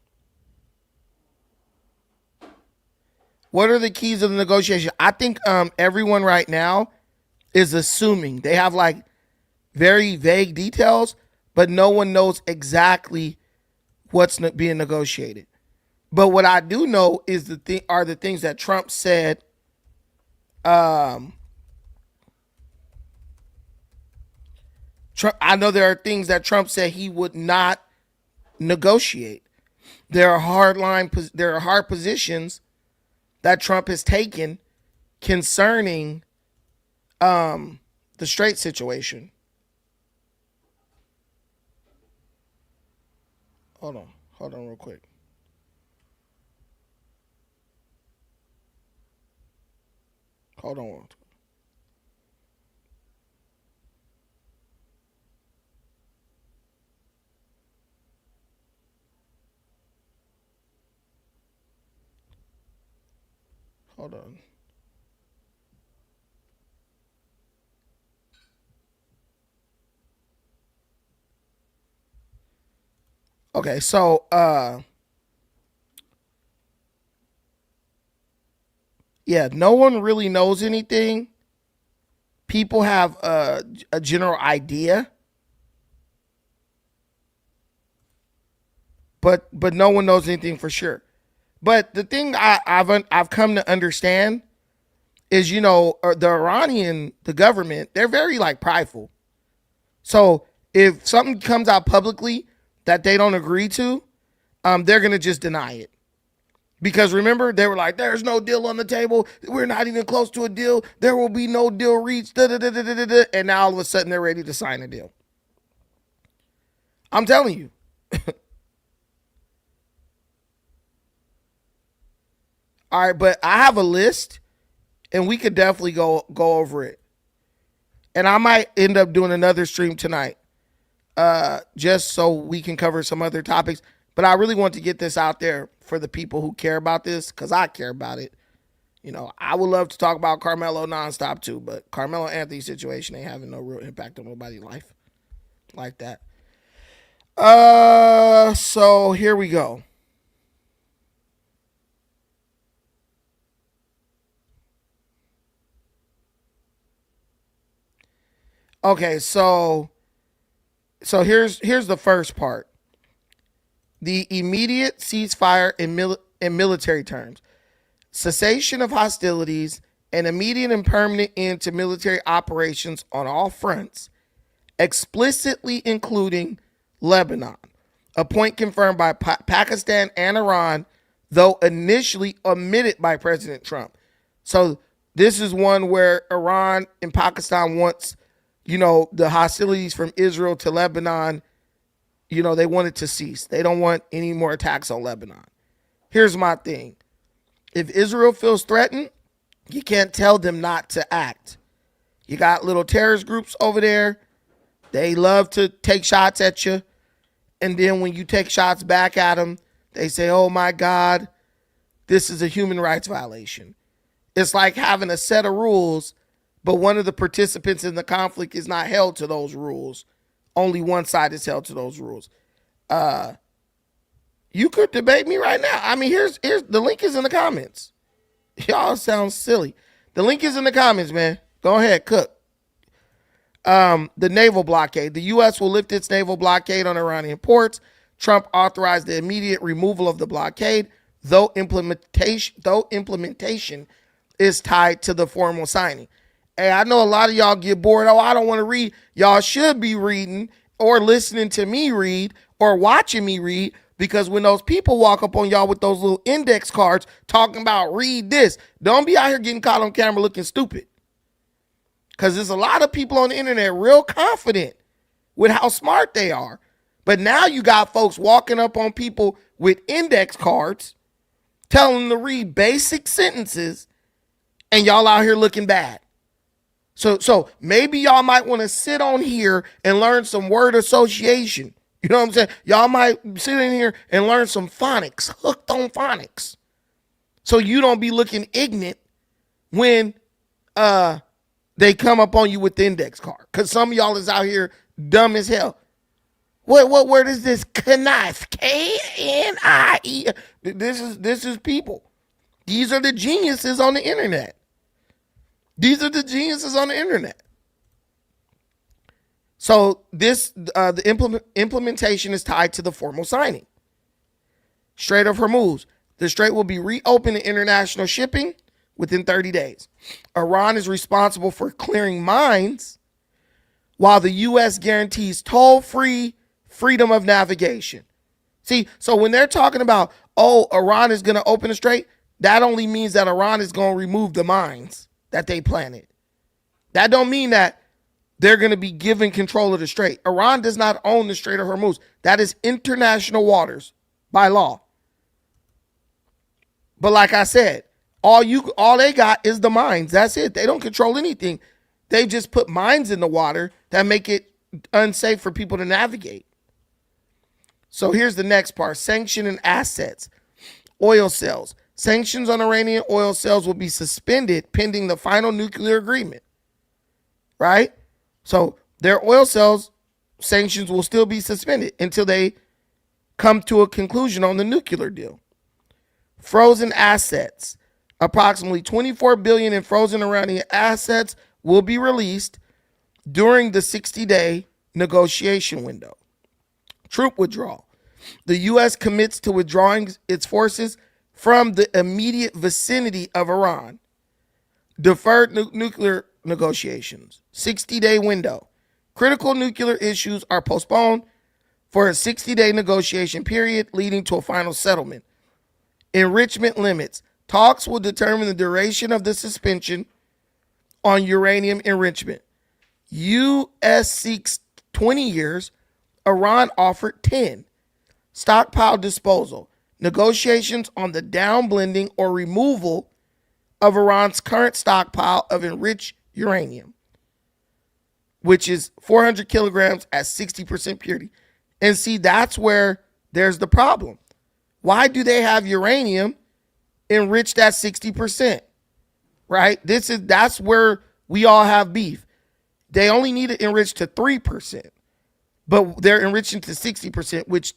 Speaker 1: What are the keys of the negotiation? I think everyone right now is assuming. They have like very vague details, but no one knows exactly what's being negotiated. But what I do know is the things that Trump said. Trump, I know there are things that Trump said he would not negotiate. There are hard positions that Trump has taken concerning the Strait situation. Hold on real quick. Hold on. Hold on. Okay, so yeah, no one really knows anything. People have a general idea, but no one knows anything for sure. But the thing I've come to understand is, the government, they're very like prideful. So if something comes out publicly that they don't agree to, they're gonna just deny it. Because remember, they were like, "There's no deal on the table. We're not even close to a deal. There will be no deal reached." Da, da, da, da, da, da. And now all of a sudden they're ready to sign a deal. I'm telling you. All right, but I have a list, and we could definitely go over it. And I might end up doing another stream tonight, just so we can cover some other topics. But I really want to get this out there for the people who care about this, because I care about it. I would love to talk about Carmelo nonstop too, but Carmelo Anthony's situation ain't having no real impact on nobody's life like that. So here we go. Okay, so here's the first part. The immediate ceasefire in military terms, cessation of hostilities, and immediate and permanent end to military operations on all fronts, explicitly including Lebanon, a point confirmed by Pakistan and Iran, though initially omitted by President Trump. So this is one where Iran and Pakistan wants, the hostilities from Israel to Lebanon, they want it to cease. They don't want any more attacks on Lebanon. Here's my thing. If Israel feels threatened, you can't tell them not to act. You got little terrorist groups over there. They love to take shots at you. And then when you take shots back at them, they say, "Oh my God, this is a human rights violation." It's like having a set of rules, but one of the participants in the conflict is not held to those rules. Only one side is held to those rules. You could debate me right now. I mean, here's the link is in the comments. Y'all sound silly. The link is in the comments, man. Go ahead, cook. The naval blockade. The U.S. will lift its naval blockade on Iranian ports. Trump authorized the immediate removal of the blockade, though implementation is tied to the formal signing. Hey, I know a lot of y'all get bored. Oh, I don't want to read. Y'all should be reading or listening to me read or watching me read, because when those people walk up on y'all with those little index cards talking about read this, don't be out here getting caught on camera looking stupid. Because there's a lot of people on the internet real confident with how smart they are. But now you got folks walking up on people with index cards telling them to read basic sentences, and y'all out here looking bad. So maybe y'all might want to sit on here and learn some word association. You know what I'm saying? Y'all might sit in here and learn some phonics, hooked on phonics. So you don't be looking ignorant when they come up on you with the index card. Because some of y'all is out here dumb as hell. What word is this? Knife. K-N-I-E. This is people. These are the geniuses on the internet. These are the geniuses on the internet. So the implementation is tied to the formal signing. Strait of Hormuz. The strait will be reopened to international shipping within 30 days. Iran is responsible for clearing mines while the U.S. guarantees toll-free freedom of navigation. See, so when they're talking about, oh, Iran is going to open the strait, that only means that Iran is going to remove the mines that they planted. That don't mean that they're going to be given control of the strait. Iran does not own the Strait of Hormuz. That is international waters by law. But like I said, all they got is the mines. That's it. They don't control anything. They just put mines in the water that make it unsafe for people to navigate. So here's the next part. Sanction and assets. Oil sales. Sanctions on Iranian oil sales will be suspended pending the final nuclear agreement. Right? So their oil sales sanctions will still be suspended until they come to a conclusion on the nuclear deal. Frozen assets. Approximately $24 billion in frozen Iranian assets will be released during the 60-day negotiation window. Troop withdrawal. The U.S. commits to withdrawing its forces from the immediate vicinity of Iran. Deferred nuclear negotiations. 60-day window. Critical nuclear issues are postponed for a 60-day negotiation period leading to a final settlement. Enrichment limits. Talks will determine the duration of the suspension on uranium enrichment. U.S. seeks 20 years. Iran offered 10. Stockpile disposal. Negotiations on the downblending or removal of Iran's current stockpile of enriched uranium, which is 400 kilograms at 60% purity. And see, that's where there's the problem. Why do they have uranium enriched at 60%? Right? That's where we all have beef. They only need it enriched to 3%, but they're enriching to 60%, which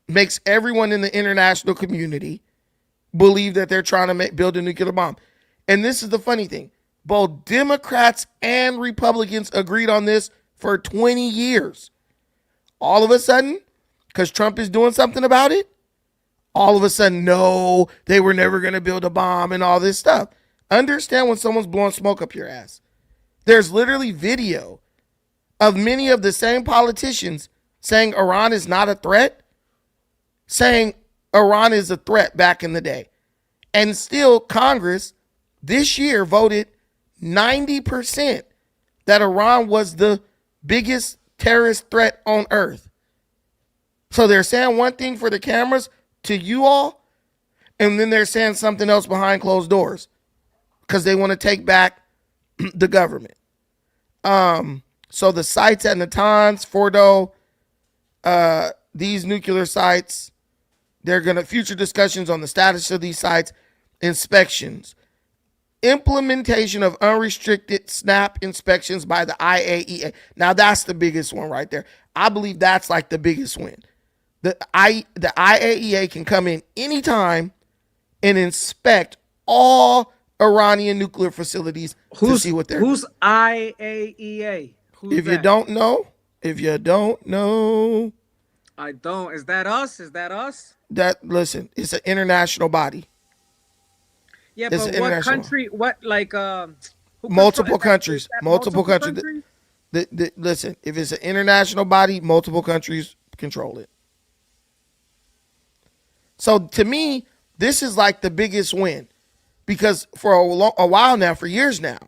Speaker 1: makes everyone in the international community believe that they're trying to build a nuclear bomb. And this is the funny thing. Both Democrats and Republicans agreed on this for 20 years. All of a sudden, because Trump is doing something about it, all of a sudden, no, they were never going to build a bomb and all this stuff. Understand when someone's blowing smoke up your ass. There's literally video of many of the same politicians saying Iran is not a threat, saying Iran is a threat back in the day. And still, Congress this year voted 90% that Iran was the biggest terrorist threat on earth. So they're saying one thing for the cameras to you all, and then they're saying something else behind closed doors because they want to take back the government. So the sites at Natanz, Fordo, these nuclear sites, they're going to future discussions on the status of these sites, inspections, implementation of unrestricted SNAP inspections by the IAEA. Now that's the biggest one right there. I believe that's like the biggest win. The IAEA can come in anytime and inspect all Iranian nuclear facilities to see what they're doing.
Speaker 4: Who's IAEA?
Speaker 1: If you don't know,
Speaker 4: I don't. Is that us?
Speaker 1: Listen, it's an international body.
Speaker 4: Yeah,
Speaker 1: It's
Speaker 4: but
Speaker 1: an
Speaker 4: what
Speaker 1: international
Speaker 4: country? What like
Speaker 1: multiple countries. Multiple countries.
Speaker 4: countries?
Speaker 1: Listen, if it's an international body, multiple countries control it. So to me, this is like the biggest win because for a while now, for years now,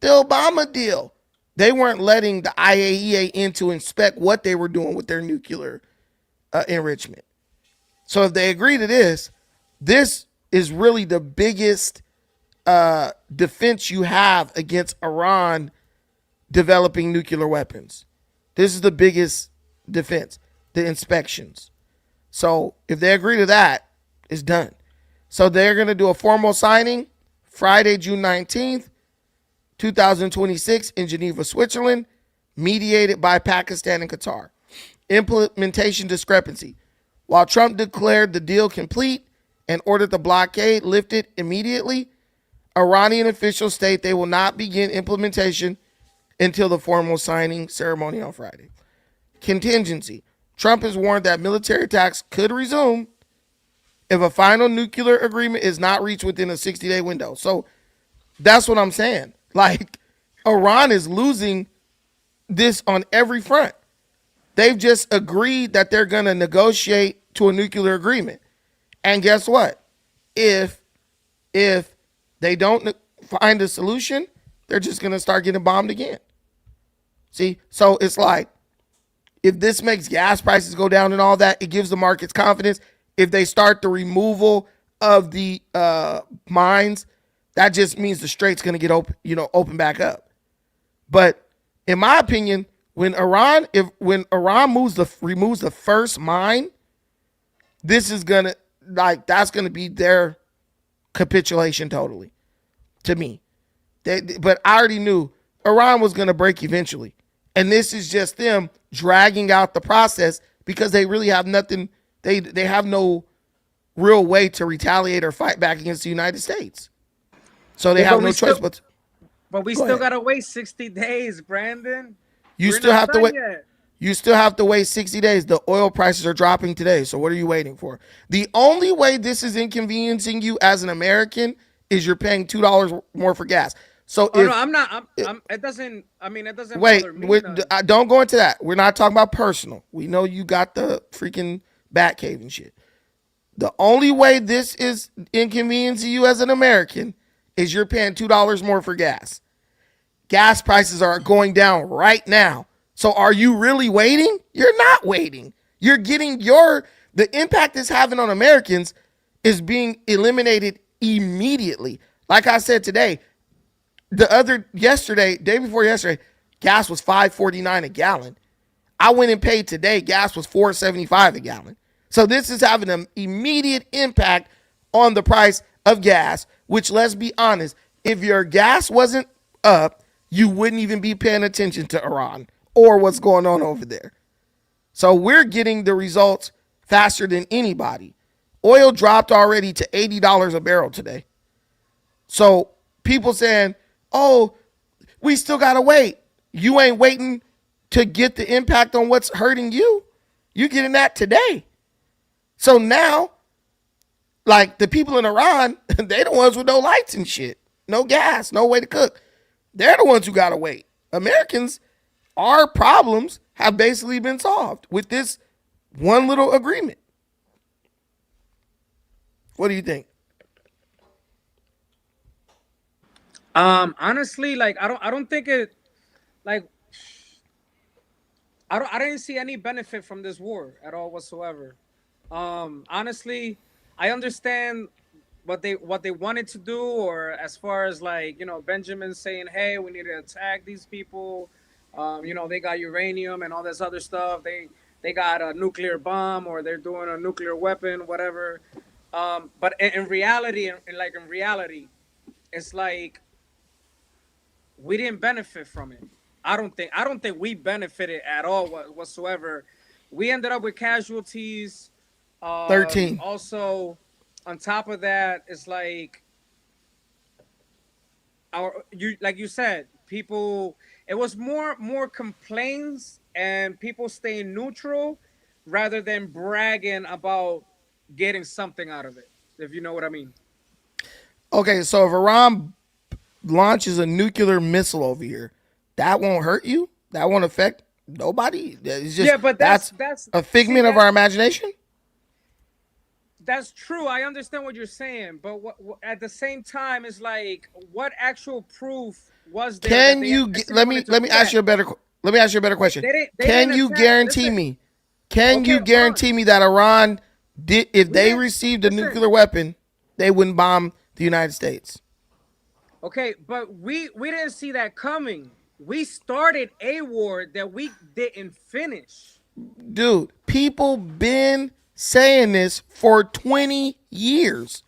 Speaker 1: the Obama deal, they weren't letting the IAEA in to inspect what they were doing with their nuclear enrichment. So if they agree to this is really the biggest defense you have against Iran developing nuclear weapons. This is the biggest defense, the inspections. So if they agree to that, it's done. So they're going to do a formal signing Friday, June 19th, 2026 in Geneva, Switzerland, mediated by Pakistan and Qatar. Implementation discrepancy. While Trump declared the deal complete and ordered the blockade lifted immediately, Iranian officials state they will not begin implementation until the formal signing ceremony on Friday. Contingency. Trump has warned that military attacks could resume if a final nuclear agreement is not reached within a 60-day window. So that's what I'm saying. Like, Iran is losing this on every front. They've just agreed that they're going to negotiate to a nuclear agreement. And guess what? If they don't find a solution, they're just going to start getting bombed again. See? So it's like, if this makes gas prices go down and all that, it gives the markets confidence. If they start the removal of the mines, that just means the strait's going to get open back up. But in my opinion, when Iran removes the first mine, this is gonna that's gonna be their capitulation totally. To me, but I already knew Iran was gonna break eventually, and this is just them dragging out the process because they really have nothing. They have no real way to retaliate or fight back against the United States, so they have no choice but.
Speaker 4: But we still gotta wait 60 days, Brandon.
Speaker 1: You still have to wait. You still have to wait 60 days. The oil prices are dropping today. So what are you waiting for? The only way this is inconveniencing you as an American is you're paying $2 more for gas. So
Speaker 4: no, I'm not. It doesn't. I mean, it doesn't.
Speaker 1: Wait,
Speaker 4: bother me
Speaker 1: don't go into that. We're not talking about personal. We know you got the freaking bat cave and shit. The only way this is inconveniencing you as an American is you're paying $2 more for gas. Gas prices are going down right now. So are you really waiting? You're not waiting. You're getting the impact it's having on Americans is being eliminated immediately. Like I said today, day before yesterday, gas was $5.49 a gallon. I went and paid today, gas was $4.75 a gallon. So this is having an immediate impact on the price of gas, which, let's be honest, if your gas wasn't up, you wouldn't even be paying attention to Iran or what's going on over there. So we're getting the results faster than anybody. Oil dropped already to $80 a barrel today. So people saying, oh, we still got to wait. You ain't waiting to get the impact on what's hurting you. You're getting that today. So now, like, the people in Iran, they the ones with no lights and shit. No gas, no way to cook. They're the ones who got to wait. Americans, our problems have basically been solved with this one little agreement. What do you think?
Speaker 4: Honestly, like I don't think it, like I didn't see any benefit from this war at all whatsoever. Honestly, I understand what they wanted to do, or as far as, like, Benjamin saying, hey, we need to attack these people. They got uranium and all this other stuff. They got a nuclear bomb, or they're doing a nuclear weapon, whatever. But in reality, it's like we didn't benefit from it. I don't think we benefited at all whatsoever. We ended up with casualties.
Speaker 1: 13.
Speaker 4: Also, on top of that, it's like like you said, people. It was more complaints and people staying neutral rather than bragging about getting something out of it, if you know what I mean.
Speaker 1: Okay, so if Iran launches a nuclear missile over here, that won't hurt you? That won't affect nobody? It's just,
Speaker 4: but that's
Speaker 1: a figment of our imagination?
Speaker 4: That's true. I understand what you're saying, but at the same time, it's like, what actual proof was there?
Speaker 1: Can you let me ask you a better question? Can you guarantee me? Can you guarantee me that Iran did, if they received a nuclear weapon, they wouldn't bomb the United States?
Speaker 4: Okay, but we didn't see that coming. We started a war that we didn't finish.
Speaker 1: Dude, people been saying this for 20 years.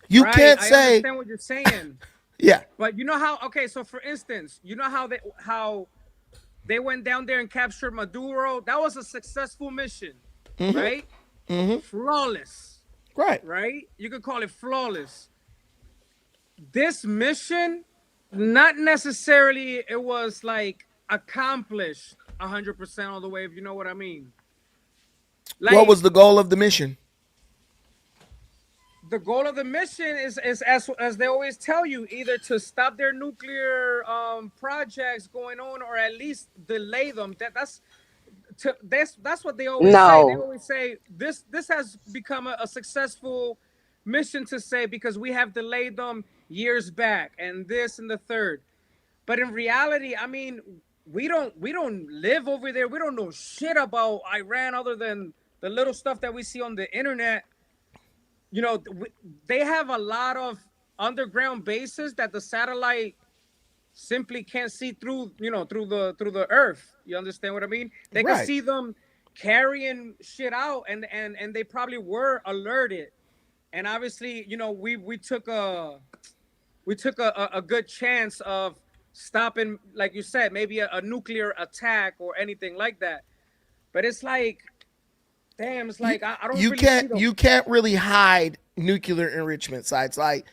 Speaker 1: You can't say.
Speaker 4: I understand what you're saying.
Speaker 1: Yeah.
Speaker 4: But you know how? Okay, so for instance, you know how they went down there and captured Maduro? That was a successful mission, right? Mm-hmm. Flawless. Right? You could call it flawless. This mission, not necessarily it was like accomplished 100% all the way, if you know what I mean. Like,
Speaker 1: what was the goal of the mission?
Speaker 4: the goal of the mission is as they always tell you, either to stop their nuclear projects going on, or at least delay them. That's what they always say. They
Speaker 5: No,
Speaker 4: always say this has become a successful mission to say because we have delayed them years back and this and the third. But in reality, I mean, we don't live over there. We don't know shit about Iran other than the little stuff that we see on the internet. You know, they have a lot of underground bases that the satellite simply can't see through, you know, through the earth. You understand what I mean? They can
Speaker 1: Right.
Speaker 4: see them carrying shit out, and they probably were alerted. And obviously, you know, we took a good chance of stopping, like you said, maybe a nuclear attack or anything like that. But it's like, damn, it's like I don't
Speaker 1: You
Speaker 4: really see them.
Speaker 1: you can't really hide nuclear enrichment sites. Like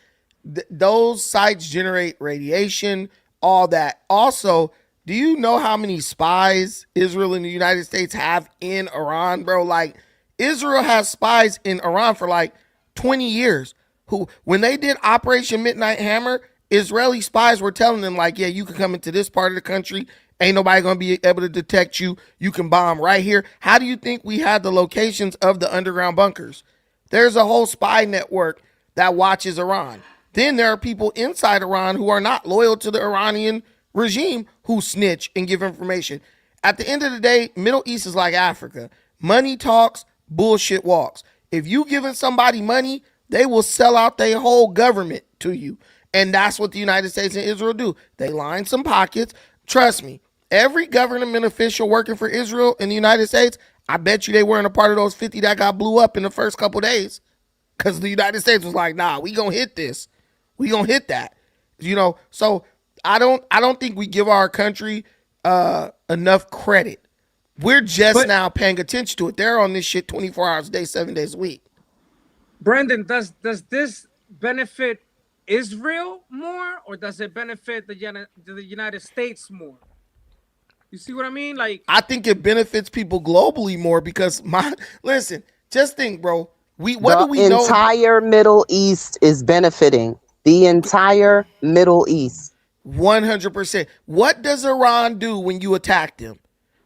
Speaker 1: those sites generate radiation, all that. Also, do you know how many spies Israel and the United States have in Iran, bro? Like Israel has spies in Iran for like 20 years. Who, when they did Operation Midnight Hammer, Israeli spies were telling them like, yeah, you can come into this part of the country. Ain't nobody gonna be able to detect you. You can bomb right here. How do you think we had the locations of the underground bunkers? There's a whole spy network that watches Iran. Then there are people inside Iran who are not loyal to the Iranian regime who snitch and give information. At the end of the day, Middle East is like Africa. Money talks, bullshit walks. If you giving somebody money, they will sell out their whole government to you. And that's what the United States and Israel do. They line some pockets. Trust me, every government official working for Israel in the United States, I bet you they weren't a part of those 50 that got blew up in the first couple days. Because the United States was like, nah, we gonna hit this. We gonna hit that. You know, so I don't think we give our country enough credit. We're just
Speaker 4: But
Speaker 1: now paying attention to it. They're on this shit 24 hours a day, 7 days a week.
Speaker 4: Brendan, does this benefit Israel more, or does it benefit the United States more? You see what I mean? Like,
Speaker 1: I think it benefits people globally more because listen, just think, bro. What do
Speaker 5: the
Speaker 1: we know?
Speaker 5: entire Middle East is benefiting. The entire Middle East.
Speaker 1: 100%. What does Iran do when you attack them?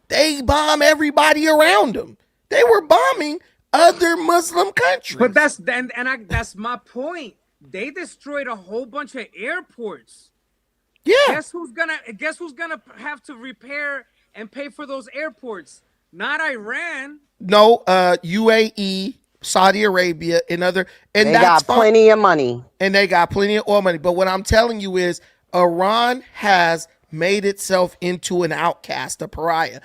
Speaker 1: They bomb everybody around them. They were bombing other Muslim countries.
Speaker 4: but that's my point. They destroyed a whole bunch of airports.
Speaker 1: Yeah.
Speaker 4: Guess who's gonna have to repair and pay for those airports? Not Iran.
Speaker 1: No, UAE, Saudi Arabia, and
Speaker 5: They
Speaker 1: that's
Speaker 5: got
Speaker 1: fine.
Speaker 5: plenty of money.
Speaker 1: And they got plenty of oil money. But what I'm telling you is Iran has made itself into an outcast, a pariah.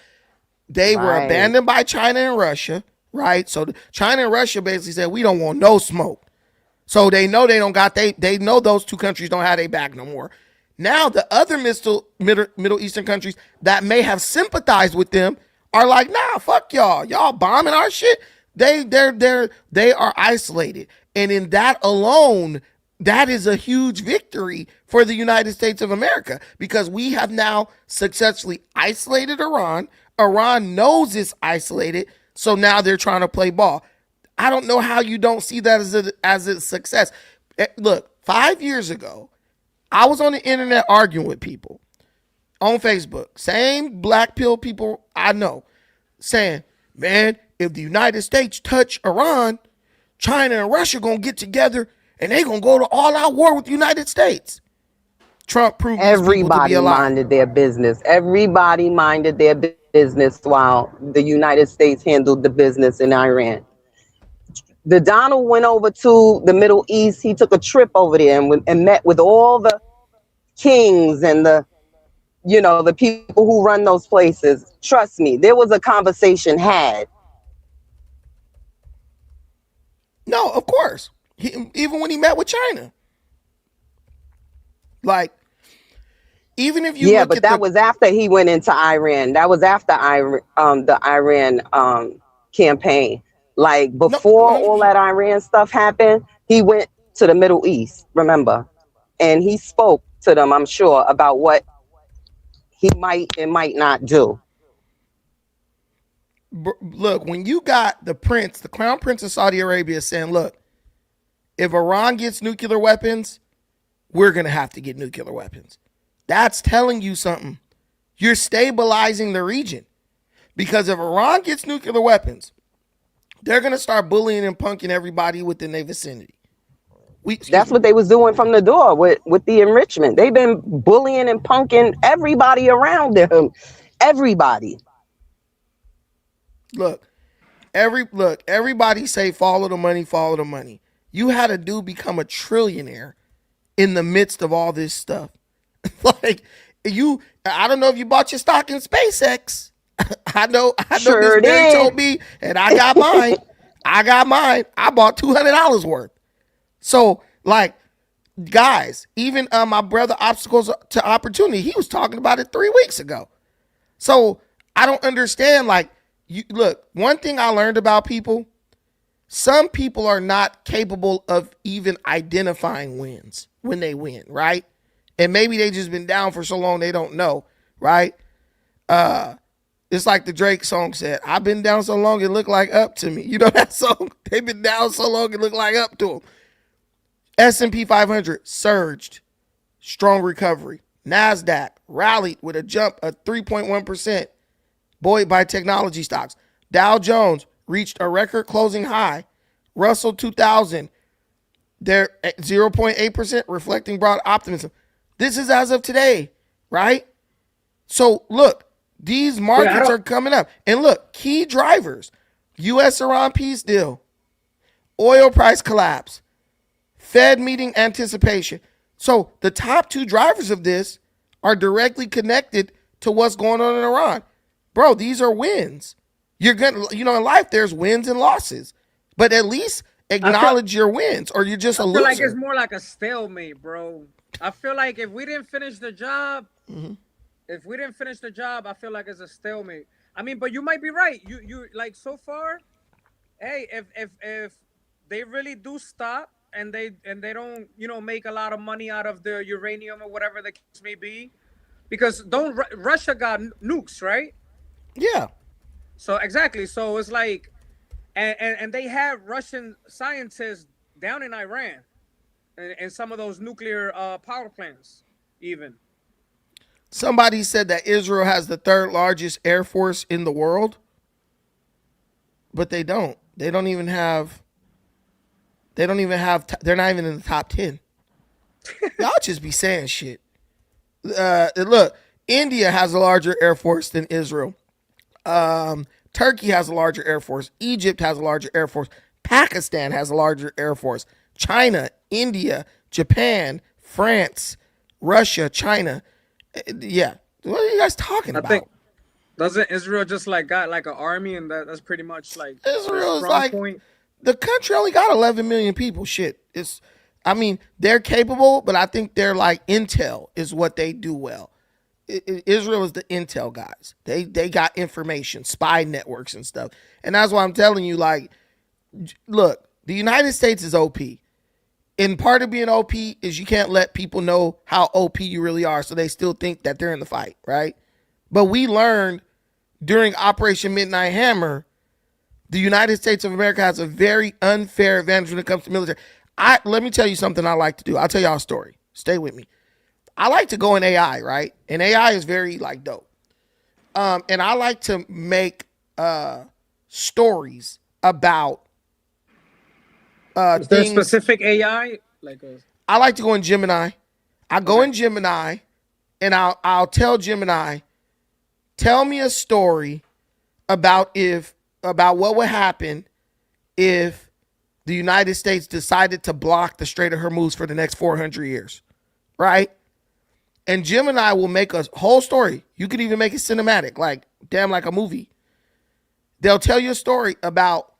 Speaker 1: They were
Speaker 5: Right.
Speaker 1: abandoned by China and Russia, right? So China and Russia basically said, we don't want no smoke. So they know they don't got they know those two countries don't have their back no more. Now the other Middle Eastern countries that may have sympathized with them are like, nah, fuck y'all. Y'all bombing our shit. They are isolated. And in that alone, that is a huge victory for the United States of America because we have now successfully isolated Iran. Iran knows it's isolated, so now they're trying to play ball. I don't know how you don't see that as a success. Look, 5 years ago, I was on the internet arguing with people on Facebook, same black pill people I know, saying, man, if the United States touch Iran, China and Russia gonna get together and they gonna go to all-out war with the United States. Trump proved these people to be
Speaker 5: Everybody
Speaker 1: a lie.
Speaker 5: minded their business. Everybody minded their business while the United States handled the business in Iran. The Donald went over to the Middle East. He took a trip over there and met with all the kings and the people who run those places. Trust me, there was a conversation had.
Speaker 1: No, of course. Even when he met with China. Like, even if you
Speaker 5: Yeah,
Speaker 1: look
Speaker 5: but
Speaker 1: at
Speaker 5: that was after he went into Iran. That was after the Iran campaign. Like before all that Iran stuff happened, he went to the Middle East, remember? And he spoke to them, I'm sure, about what he might and might not do.
Speaker 1: look, when you got the crown prince of Saudi Arabia saying, look, if Iran gets nuclear weapons, we're going to have to get nuclear weapons. That's telling you something. You're stabilizing the region. Because if Iran gets nuclear weapons, they're going to start bullying and punking everybody within their vicinity.
Speaker 5: That's what they was doing from the door with the enrichment. They've been bullying and punking everybody around them. Everybody.
Speaker 1: Look, everybody say follow the money, follow the money. You had a dude become a trillionaire in the midst of all this stuff. Like I don't know if you bought your stock in SpaceX. I know
Speaker 5: Sure
Speaker 1: this man
Speaker 5: did.
Speaker 1: told me, and I got mine. I bought $200 worth. So, like, guys, even my brother Obstacles to Opportunity, he was talking about it 3 weeks ago. So I don't understand. Like, look, one thing I learned about people, some people are not capable of even identifying wins when they win, right? And maybe they just been down for so long they don't know, right? It's like the Drake song said, I've been down so long it looked like up to me. You know that song? They've been down so long it looked like up to them. S&P 500 surged, strong recovery. NASDAQ rallied with a jump of 3.1%, buoyed by technology stocks. Dow Jones reached a record closing high. Russell 2000, they're at 0.8%, reflecting broad optimism. This is as of today, right? So look, these markets are coming up. And look, key drivers, U.S.-Iran peace deal, oil price collapse, Fed meeting anticipation. So the top two drivers of this are directly connected to what's going on in Iran. Bro, these are wins. You're gonna, in life there's wins and losses, but at least acknowledge your wins, or you're just a loser.
Speaker 4: I feel like it's more like a stalemate, bro. I feel like if we didn't finish the job, I feel like it's a stalemate. I mean, but you might be right. You like so far, hey, if they really do stop and they don't make a lot of money out of the uranium or whatever the case may be, because Russia got nukes, right?
Speaker 1: Yeah.
Speaker 4: So exactly. So it's like, and they have Russian scientists down in Iran, and some of those nuclear power plants, even.
Speaker 1: Somebody said that Israel has the third largest air force in the world, but they don't. They're not even in the top 10. Y'all just be saying shit. Look, India has a larger air force than Israel. Turkey has a larger air force. Egypt has a larger air force. Pakistan has a larger air force. China, India, Japan, France, Russia, China. Yeah. What are you guys talking about?
Speaker 4: Doesn't Israel just got an army, and that's pretty much like
Speaker 1: Israel is like point? The country only got 11 million people. Shit. They're capable, but I think they're like Intel is what they do well. Israel is the intel guys. They got information, spy networks and stuff. And that's why I'm telling you, like, look, the United States is OP. And part of being OP is you can't let people know how OP you really are, so they still think that they're in the fight, right? But we learned during Operation Midnight Hammer, the United States of America has a very unfair advantage when it comes to military. Let me tell you something I like to do. I'll tell y'all a story. Stay with me. I like to go in AI, right? And AI is very dope. And I like to make stories about
Speaker 4: is there things. A specific AI?
Speaker 1: I like to go in Gemini. I go in Gemini and I'll tell Gemini, tell me a story about what would happen if the United States decided to block the Strait of Hormuz for the next 400 years, right? And Gemini will make a whole story. You could even make it cinematic, like a movie. They'll tell you a story about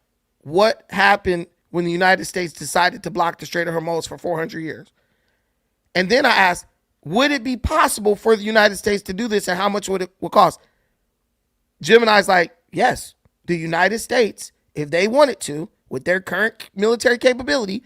Speaker 1: what happened when the United States decided to block the Strait of Hormuz for 400 years. And then I asked, would it be possible for the United States to do this, and how much would it cost? Gemini's like, yes, the United States, if they wanted to, with their current military capability,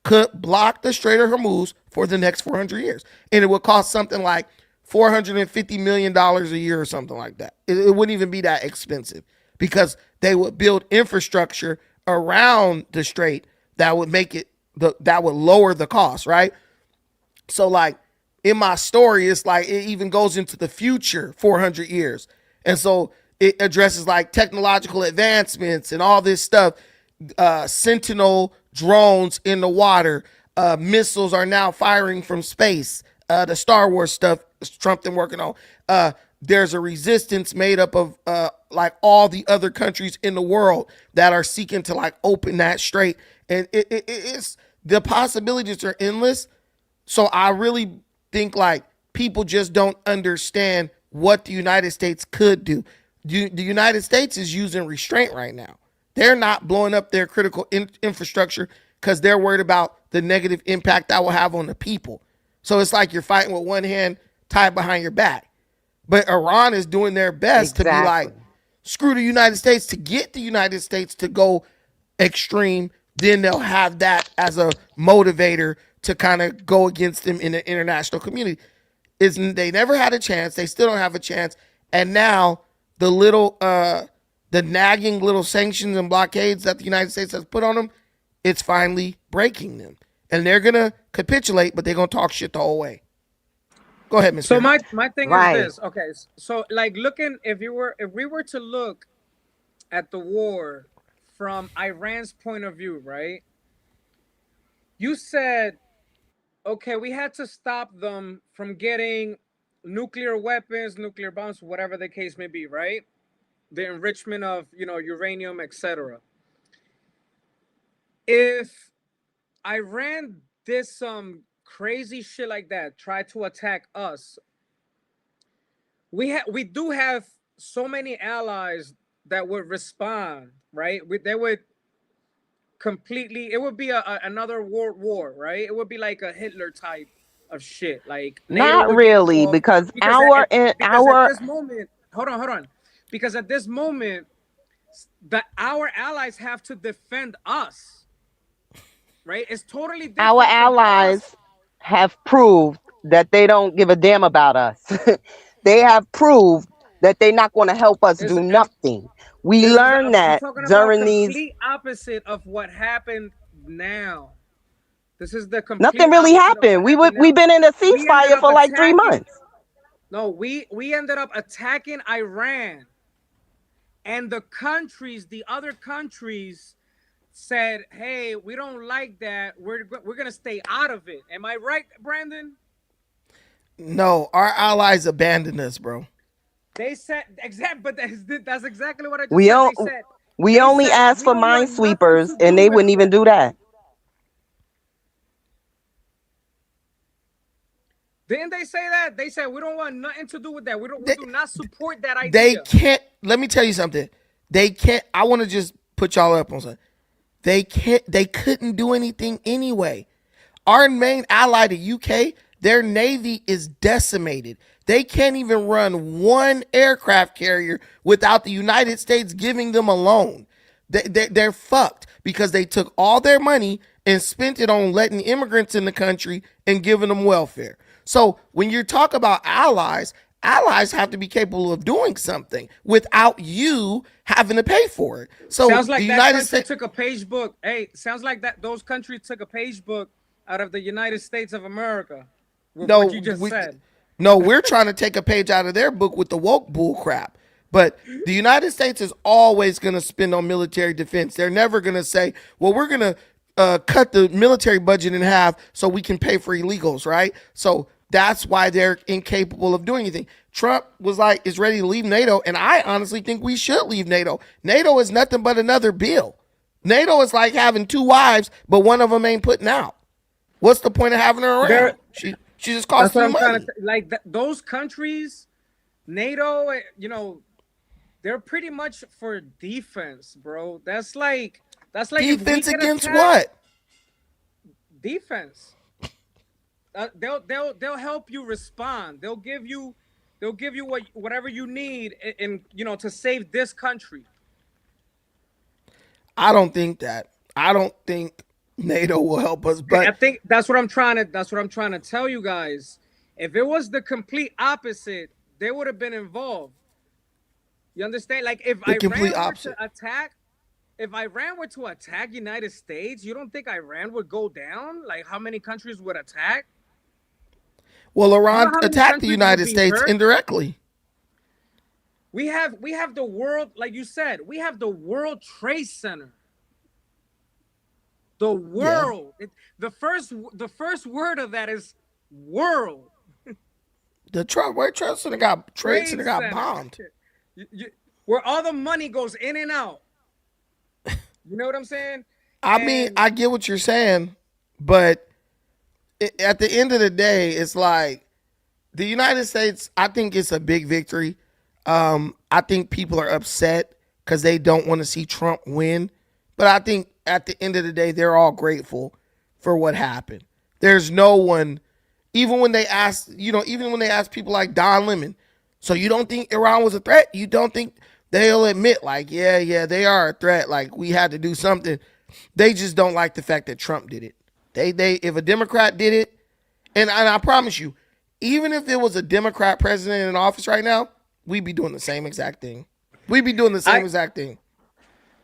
Speaker 1: could block the Strait of Hormuz for the next 400 years. And it would cost something like $450 million a year or something like that. It wouldn't even be that expensive, because they would build infrastructure around the strait that would make it that would lower the cost, right? So like in my story, it's like it even goes into the future 400 years. And so it addresses like technological advancements and all this stuff. Sentinel drones in the water. Missiles are now firing from space. The Star Wars stuff Trump been working on. There's a resistance made up of like all the other countries in the world that are seeking to like open that strait. And it's the possibilities are endless. So I really think like people just don't understand what the United States could do. The United States is using restraint right now. They're not blowing up their critical infrastructure because they're worried about the negative impact that will have on the people. So it's like you're fighting with one hand tied behind your back. But Iran is doing their best to be like, screw the United States, to get the United States to go extreme. Then they'll have that as a motivator to kind of go against them in the international community. They never had a chance. They still don't have a chance. And now the nagging little sanctions and blockades that the United States has put on them, it's finally breaking them. And they're going to capitulate, but they're going to talk shit the whole way. Go ahead, Mr.
Speaker 4: So my thing
Speaker 5: Right.
Speaker 4: is this. Okay, so like if we were to look at the war from Iran's point of view, right? You said, okay, we had to stop them from getting nuclear weapons, nuclear bombs, whatever the case may be, right? The enrichment of, uranium, etc. If Iran did some crazy shit like that, try to attack us, we do have so many allies that would respond, right? They would completely, it would be another world war, right? It would be like a Hitler type of shit. Like
Speaker 5: Not really, because
Speaker 4: at this moment, hold on. Because at this moment, our allies have to defend us, right? It's totally different.
Speaker 5: our allies have proved that they don't give a damn about us. They have proved that they're not going to help us do nothing. We learned that during these.
Speaker 4: Complete opposite of what happened now. This is the complete.
Speaker 5: Nothing really happened. We've been in a ceasefire for like 3 months.
Speaker 4: No, we ended up attacking Iran, and the other countries said, "Hey, we don't like that. We're gonna stay out of it." Am I right, Brandon?
Speaker 1: No, our allies abandoned us, bro.
Speaker 4: They said but that's exactly what I just
Speaker 5: We
Speaker 4: said.
Speaker 5: don't.
Speaker 4: They said,
Speaker 5: We only
Speaker 4: said,
Speaker 5: asked
Speaker 4: "We
Speaker 5: for
Speaker 4: don't want nothing
Speaker 5: minesweepers,
Speaker 4: to do
Speaker 5: and they
Speaker 4: with
Speaker 5: wouldn't even do that.
Speaker 4: Didn't they say that? They said we don't want nothing to do with that. We do not support that idea.
Speaker 1: They can't. Let me tell you something. They can't. I want to just put y'all up on something. They can't. They couldn't do anything anyway. Our main ally, the UK, their navy is decimated. They can't even run one aircraft carrier without the United States giving them a loan. They're fucked because they took all their money and spent it on letting immigrants in the country and giving them welfare. So when you talk about allies have to be capable of doing something without you having to pay for it. So
Speaker 4: sounds like
Speaker 1: the
Speaker 4: that
Speaker 1: United
Speaker 4: country
Speaker 1: States
Speaker 4: took a page book. Hey, sounds like those countries took a page book out of the United States of America.
Speaker 1: No,
Speaker 4: what you just said.
Speaker 1: No, we're trying to take a page out of their book with the woke bull crap. But the United States is always going to spend on military defense. They're never going to say, well, we're going to cut the military budget in half so we can pay for illegals, right? So that's why they're incapable of doing anything. Trump is ready to leave NATO, and I honestly think we should leave NATO. NATO is nothing but another bill. NATO is like having 2 wives, but one of them ain't putting out. What's the point of having her around? She just costs you money.
Speaker 4: Like those countries, NATO, they're pretty much for defense, bro. That's like
Speaker 1: defense against what?
Speaker 4: Defense. They'll help you respond. They'll give you whatever you need in to save this country.
Speaker 1: I don't think that. I don't think NATO will help us, but
Speaker 4: I think that's what I'm trying to tell you guys. If it was the complete opposite, they would have been involved. You understand? Like if
Speaker 1: the complete
Speaker 4: Iran were
Speaker 1: opposite.
Speaker 4: to attack, if Iran were to attack United States, you don't think Iran would go down? Like how many countries would attack?
Speaker 1: Well,
Speaker 4: You know
Speaker 1: Iran
Speaker 4: how many
Speaker 1: attacked the
Speaker 4: countries would
Speaker 1: United
Speaker 4: be
Speaker 1: States
Speaker 4: hurt?
Speaker 1: indirectly.
Speaker 4: We have the world, like you said, we have the World Trade Center. The
Speaker 1: Yeah.
Speaker 4: world. The first word of that is world.
Speaker 1: The Trade Center got
Speaker 4: Center.
Speaker 1: bombed.
Speaker 4: Where all the money goes in and out. You know what I'm saying?
Speaker 1: I mean,
Speaker 4: And
Speaker 1: I get what you're saying, but at the end of the day, it's like the United States. I think it's a big victory. I think people are upset because they don't want to see Trump win, but I think at the end of the day, they're all grateful for what happened. There's no one, even when they ask, even when they ask people like Don Lemon, so you don't think Iran was a threat? You don't think they'll admit, like, yeah, they are a threat. Like, we had to do something. They just don't like the fact that Trump did it. They if a Democrat did it, and I promise you, even if there was a Democrat president in office right now, we'd be doing the same exact thing. We'd be doing the same
Speaker 4: I
Speaker 1: exact thing.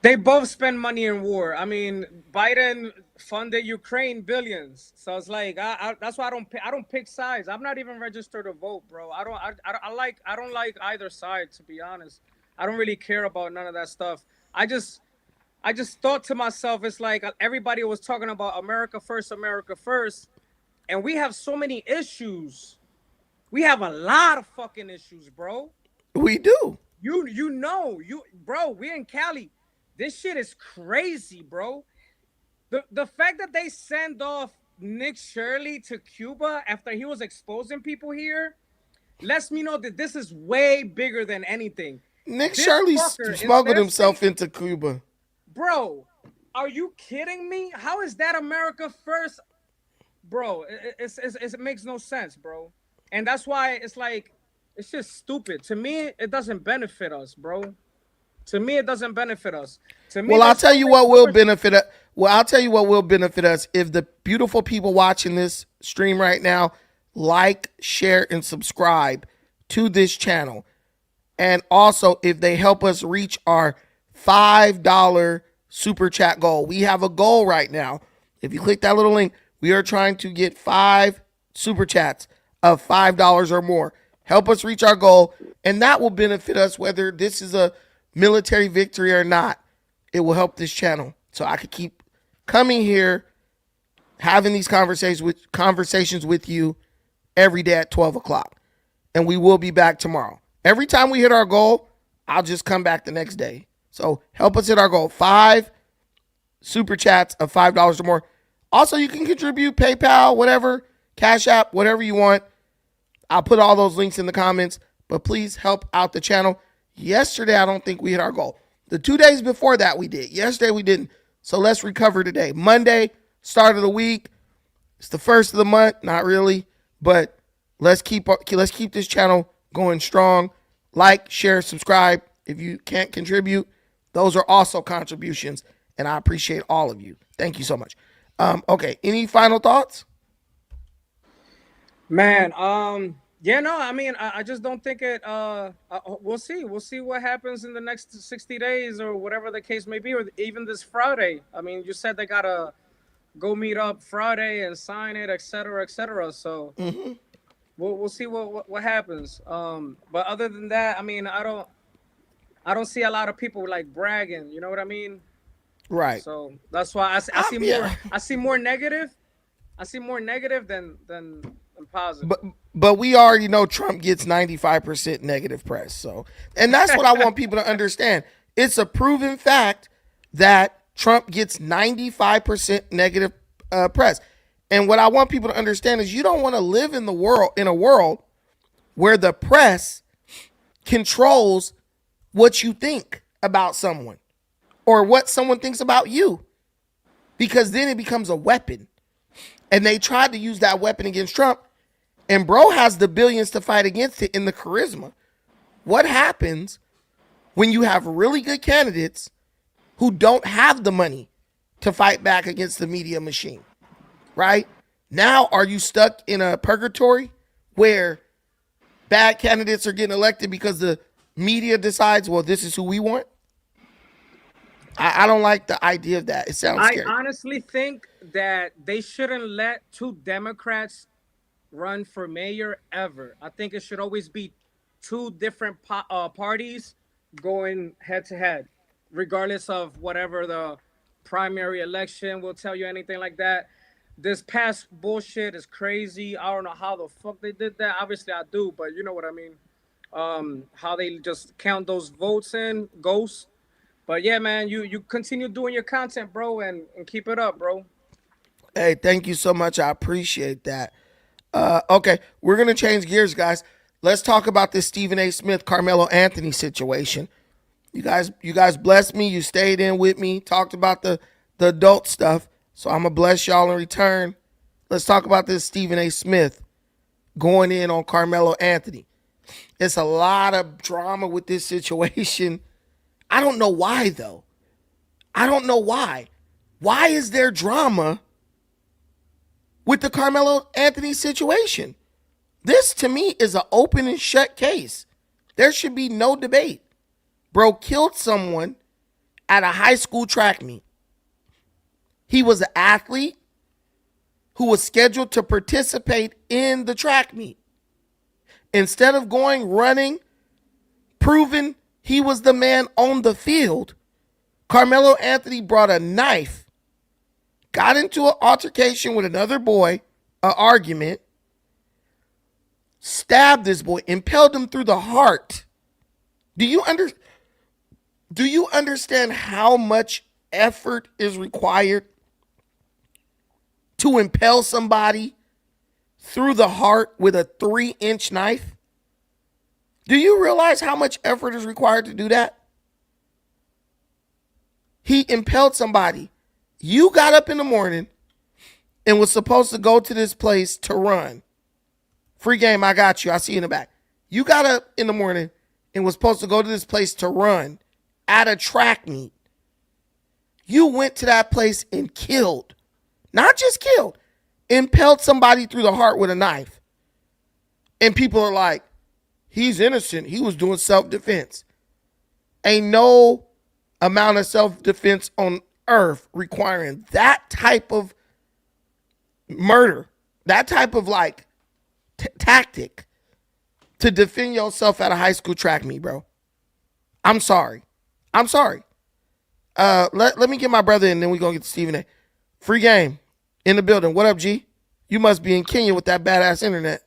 Speaker 4: they both spend money in war. I mean, Biden funded Ukraine billions, so it's like that's why I don't pick sides. I'm not even registered to vote, bro. I don't like either side, to be honest. I don't really care about none of that stuff. I just thought to myself, it's like everybody was talking about America first, and we have so many issues. We have a lot of fucking issues, bro.
Speaker 1: We do.
Speaker 4: Bro, we're in Cali. This shit is crazy, bro. The fact that they send off Nick Shirley to Cuba after he was exposing people here lets me know that this is way bigger than anything.
Speaker 1: Nick
Speaker 4: This
Speaker 1: Shirley
Speaker 4: fucker,
Speaker 1: smuggled
Speaker 4: instead of
Speaker 1: himself
Speaker 4: saying,
Speaker 1: into Cuba.
Speaker 4: bro, are you kidding me? How is that America first? Bro, it makes no sense, bro. And that's why it's like, it's just stupid. To me, it doesn't benefit us, bro. To me, it doesn't benefit us. To me,
Speaker 1: Well, I'll
Speaker 4: there's
Speaker 1: tell
Speaker 4: so
Speaker 1: you
Speaker 4: many
Speaker 1: what will
Speaker 4: wars-
Speaker 1: benefit us. Well, I'll tell you what will benefit us if the beautiful people watching this stream right now like, share, and subscribe to this channel. And also, if they help us reach our $5 super chat goal. We have a goal right now. If you click that little link, we are trying to get 5 super chats of $5 or more. Help us reach our goal, and that will benefit us whether this is a military victory or not. It will help this channel so I could keep coming here, having these conversations with you every day at 12 o'clock. And we will be back tomorrow. Every time we hit our goal, I'll just come back the next day. So help us hit our goal. 5 super chats of $5 or more. Also, you can contribute PayPal, whatever, Cash App, whatever you want. I'll put all those links in the comments, but please help out the channel. Yesterday, I don't think we hit our goal. The 2 days before that, we did. Yesterday, we didn't. So let's recover today. Monday, start of the week. It's the first of the month. Not really, but let's keep this channel going strong. Like, share, subscribe. If you can't contribute, those are also contributions, and I appreciate all of you. Thank you so much. Okay, any final thoughts?
Speaker 4: Man, yeah, no, I mean, I just don't think it. We'll see. We'll see what happens in the next 60 days or whatever the case may be, or even this Friday. I mean, you said they gotta go meet up Friday and sign it, et cetera, et cetera. So we'll see what happens. But other than that, I mean, I don't see a lot of people like bragging. You know what I mean?
Speaker 1: Right.
Speaker 4: So that's why I see more.
Speaker 1: Yeah.
Speaker 4: I see more negative. I see more negative than positive.
Speaker 1: But we already know Trump gets 95% negative press. So, and that's what I want people to understand. It's a proven fact that Trump gets 95% negative press. And what I want people to understand is you don't want to live in a world where the press controls what you think about someone or what someone thinks about you, because then it becomes a weapon. And they tried to use that weapon against Trump, and bro has the billions to fight against it in the charisma. What happens when you have really good candidates who don't have the money to fight back against the media machine, right? Now, are you stuck in a purgatory where bad candidates are getting elected because the media decides, well, this is who we want? I don't like the idea of that. It sounds
Speaker 4: I
Speaker 1: scary.
Speaker 4: honestly think that they shouldn't let two Democrats run for mayor ever. I think it should always be two different parties going head to head, regardless of whatever the primary election will tell you, anything like that. This past bullshit is crazy. I don't know how the fuck they did that. Obviously, I do, but you know what I mean. How they just count those votes in ghosts. But yeah, man, you continue doing your content, bro, and keep it up, bro.
Speaker 1: Hey, thank you so much. I appreciate that. Okay, we're gonna change gears, guys. Let's talk about this Stephen A. Smith, Carmelo Anthony situation. You guys blessed me. You stayed in with me. Talked about the adult stuff. So I'm gonna bless y'all in return. Let's talk about this Stephen A. Smith going in on Carmelo Anthony. It's a lot of drama with this situation. I don't know why though. I don't know why. Why is there drama with the Carmelo Anthony situation? This to me is an open and shut case. There should be no debate. Bro killed someone at a high school track meet. He was an athlete who was scheduled to participate in the track meet. Instead of going running, proving he was the man on the field, Carmelo Anthony brought a knife, got into an altercation with another boy, an argument, stabbed this boy, impaled him through the heart. Do you understand how much effort is required to impale somebody through the heart with a 3-inch knife? Do you realize how much effort is required to do that? He impaled somebody. You got up in the morning and was supposed to go to this place to run. Free game, I got you. I see you in the back. You got up in the morning and was supposed to go to this place to run at a track meet. You went to that place and killed, not just killed, impaled somebody through the heart with a knife. And people are like, he's innocent. He was doing self-defense. Ain't no amount of self-defense on earth requiring that type of murder, that type of like tactic to defend yourself at a high school track meet, bro. I'm sorry. Let me get my brother in, then we gonna get to Stephen A. Free game in the building. What up, G? You must be in Kenya with that badass internet.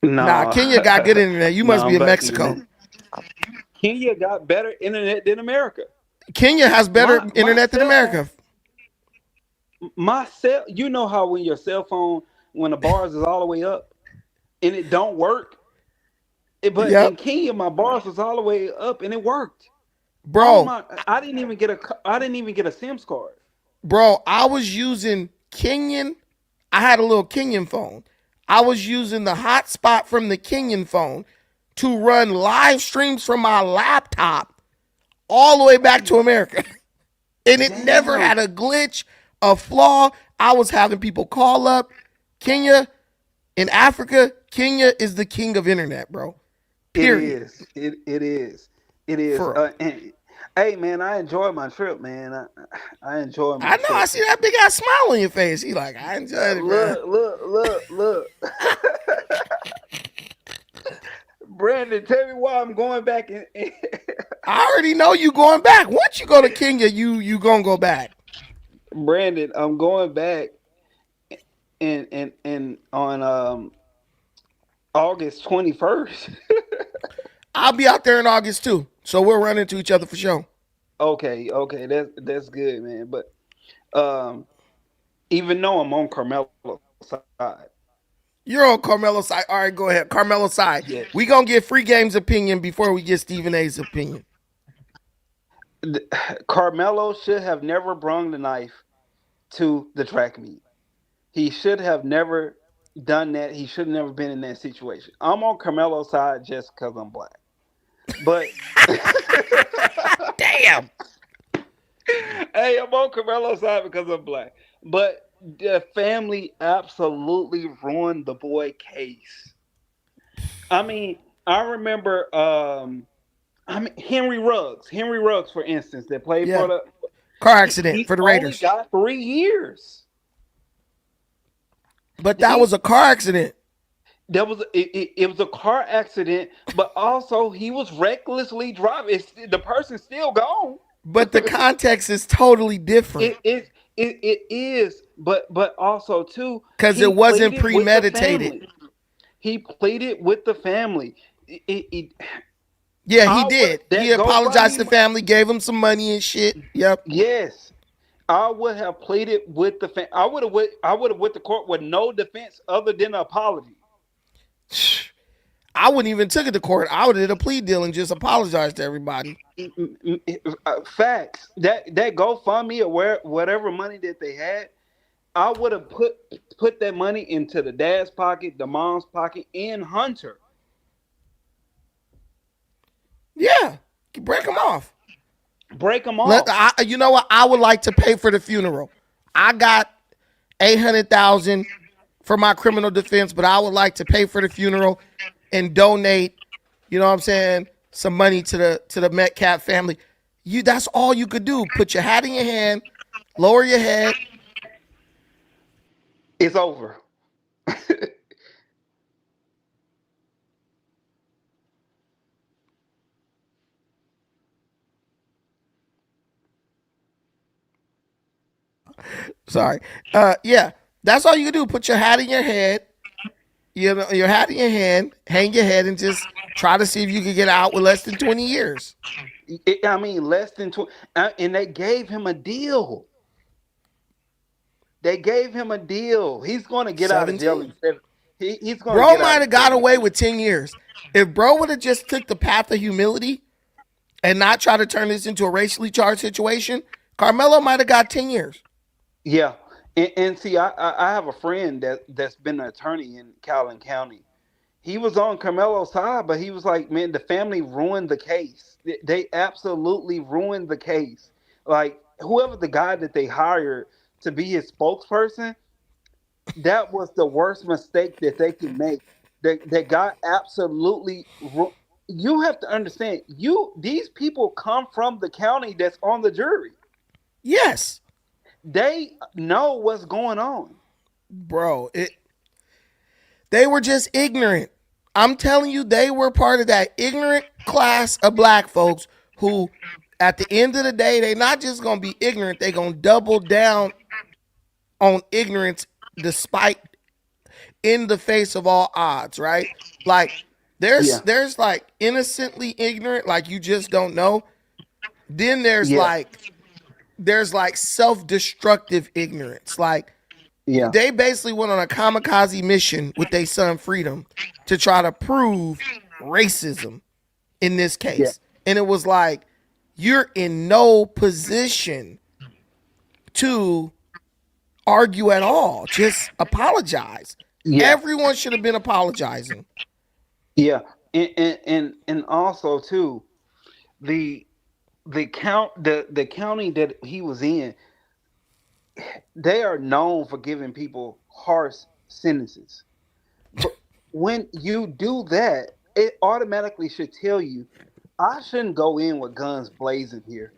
Speaker 1: Nah, Kenya got good internet. You must be in Mexico.
Speaker 6: Kenya got better internet than America.
Speaker 1: Kenya has better internet than America.
Speaker 6: You know how when your cell phone, when the bars is all the way up and it don't work? But in Kenya, my bars was all the way up and it worked.
Speaker 1: Bro,
Speaker 6: I didn't even get a SIM card.
Speaker 1: Bro, I was using Kenyan. I had a little Kenyan phone. I was using the hotspot from the Kenyan phone to run live streams from my laptop all the way back to America. And it never had a glitch, a flaw. I was having people call up. Kenya, in Africa, Kenya is the king of internet, bro. Period.
Speaker 6: It is. Hey, man, I enjoyed my trip, man. I enjoyed my trip.
Speaker 1: I see that big ass smile on your face. He like, I enjoyed it,
Speaker 6: Look. Brandon, tell me why I'm going back.
Speaker 1: I already know you going back. Once you go to Kenya, you gonna go back.
Speaker 6: Brandon, I'm going back and on August 21st.
Speaker 1: I'll be out there in August too. So we'll run into each other for sure.
Speaker 6: Okay, that's good, man. But even though I'm on Carmelo's side.
Speaker 1: You're on Carmelo's side. All right, go ahead. Carmelo's side.
Speaker 6: Yes.
Speaker 1: We gonna get Free Game's opinion before we get Stephen A's opinion.
Speaker 6: Carmelo should have never brung the knife to the track meet. He should have never done that. He should have never been in that situation. I'm on Carmelo's side just because I'm black. But
Speaker 1: damn.
Speaker 6: Hey, I'm on Carmelo's side because I'm black. But the family absolutely ruined the boy case. I mean, I remember I mean, Henry Ruggs, for instance, that played
Speaker 1: Yeah.
Speaker 6: for the
Speaker 1: Car accident
Speaker 6: he
Speaker 1: for the
Speaker 6: only
Speaker 1: Raiders.
Speaker 6: got 3 years.
Speaker 1: But that was a car accident.
Speaker 6: It was a car accident, but also he was recklessly driving. The person's still gone.
Speaker 1: But the context is totally different
Speaker 6: It is, but also too,
Speaker 1: because
Speaker 6: he
Speaker 1: it wasn't
Speaker 6: pleaded with the
Speaker 1: premeditated.
Speaker 6: family. He pleaded with the family.
Speaker 1: Yeah, he
Speaker 6: How
Speaker 1: did.
Speaker 6: would that
Speaker 1: He apologized to
Speaker 6: GoFundMe
Speaker 1: the family, gave him some money and shit. Yep.
Speaker 6: Yes, I would have pleaded with the I would have went to court with no defense other than an apology.
Speaker 1: I wouldn't even took it to court. I would have did a plea deal and just apologized to everybody.
Speaker 6: Facts. That GoFundMe or whatever money that they had, I would have put that money into the dad's pocket, the mom's pocket, and Hunter.
Speaker 1: Yeah, break them off.
Speaker 6: Break them off.
Speaker 1: You know what? I would like to pay for the funeral. I got $800,000 for my criminal defense, but I would like to pay for the funeral and donate. You know what I'm saying? Some money to the Metcalf family. That's all you could do. Put your hat in your hand, lower your head.
Speaker 6: It's over.
Speaker 1: Sorry. Yeah, that's all you can do. Put your hat in your head, your hat in your hand, hang your head, and just try to see if you can get out with less than 20 years.
Speaker 6: Less than 20, and they gave him a deal. He's going to get out of jail. He's going.
Speaker 1: Bro might have got away with 10 years if bro would have just took the path of humility and not try to turn this into a racially charged situation. Carmelo might have got 10 years.
Speaker 6: Yeah, and see, I have a friend that's been an attorney in Calhoun County. He was on Carmelo's side, but he was like, man, the family ruined the case. They absolutely ruined the case. Like, whoever the guy that they hired to be his spokesperson, that was the worst mistake that they could make. That guy absolutely. You have to understand, these people come from the county that's on the jury.
Speaker 1: Yes.
Speaker 6: They know what's going on.
Speaker 1: Bro, they were just ignorant. I'm telling you, they were part of that ignorant class of black folks who, at the end of the day, they're not just going to be ignorant. They're going to double down on ignorance despite in the face of all odds, right? Like, there's like innocently ignorant, like you just don't know. Then there's like self-destructive ignorance. Like, they basically went on a kamikaze mission with their son Freedom to try to prove racism in this case. Yeah. And it was like, you're in no position to argue at all. Just apologize. Yeah. Everyone should have been apologizing.
Speaker 6: Yeah. And also too, the county that he was in, they are known for giving people harsh sentences. But when you do that, it automatically should tell you, I shouldn't go in with guns blazing here.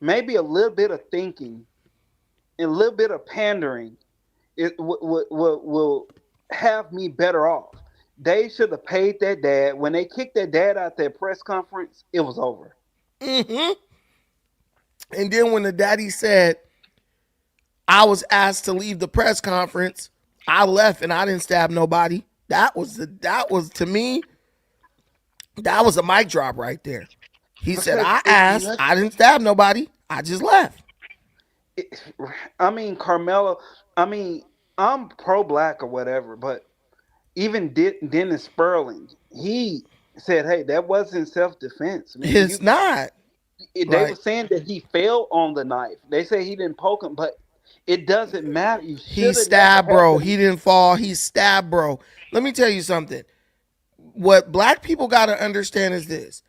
Speaker 6: Maybe a little bit of thinking and a little bit of pandering will have me better off. They should have paid that dad. When they kicked that dad out their press conference, it was over.
Speaker 1: Mm-hmm. And then when the daddy said, I was asked to leave the press conference, I left and I didn't stab nobody. That was to me, that was a mic drop right there. He said, I asked, I didn't stab nobody. I just left.
Speaker 6: Carmelo, I'm pro-black or whatever, but even Dennis Sperling, he said, hey, that wasn't self-defense.
Speaker 1: It's not.
Speaker 6: They were saying that he fell on the knife. They say he didn't poke him, but it doesn't matter.
Speaker 1: He stabbed, bro. He didn't fall. He stabbed, bro. Let me tell you something. What black people got to understand is this.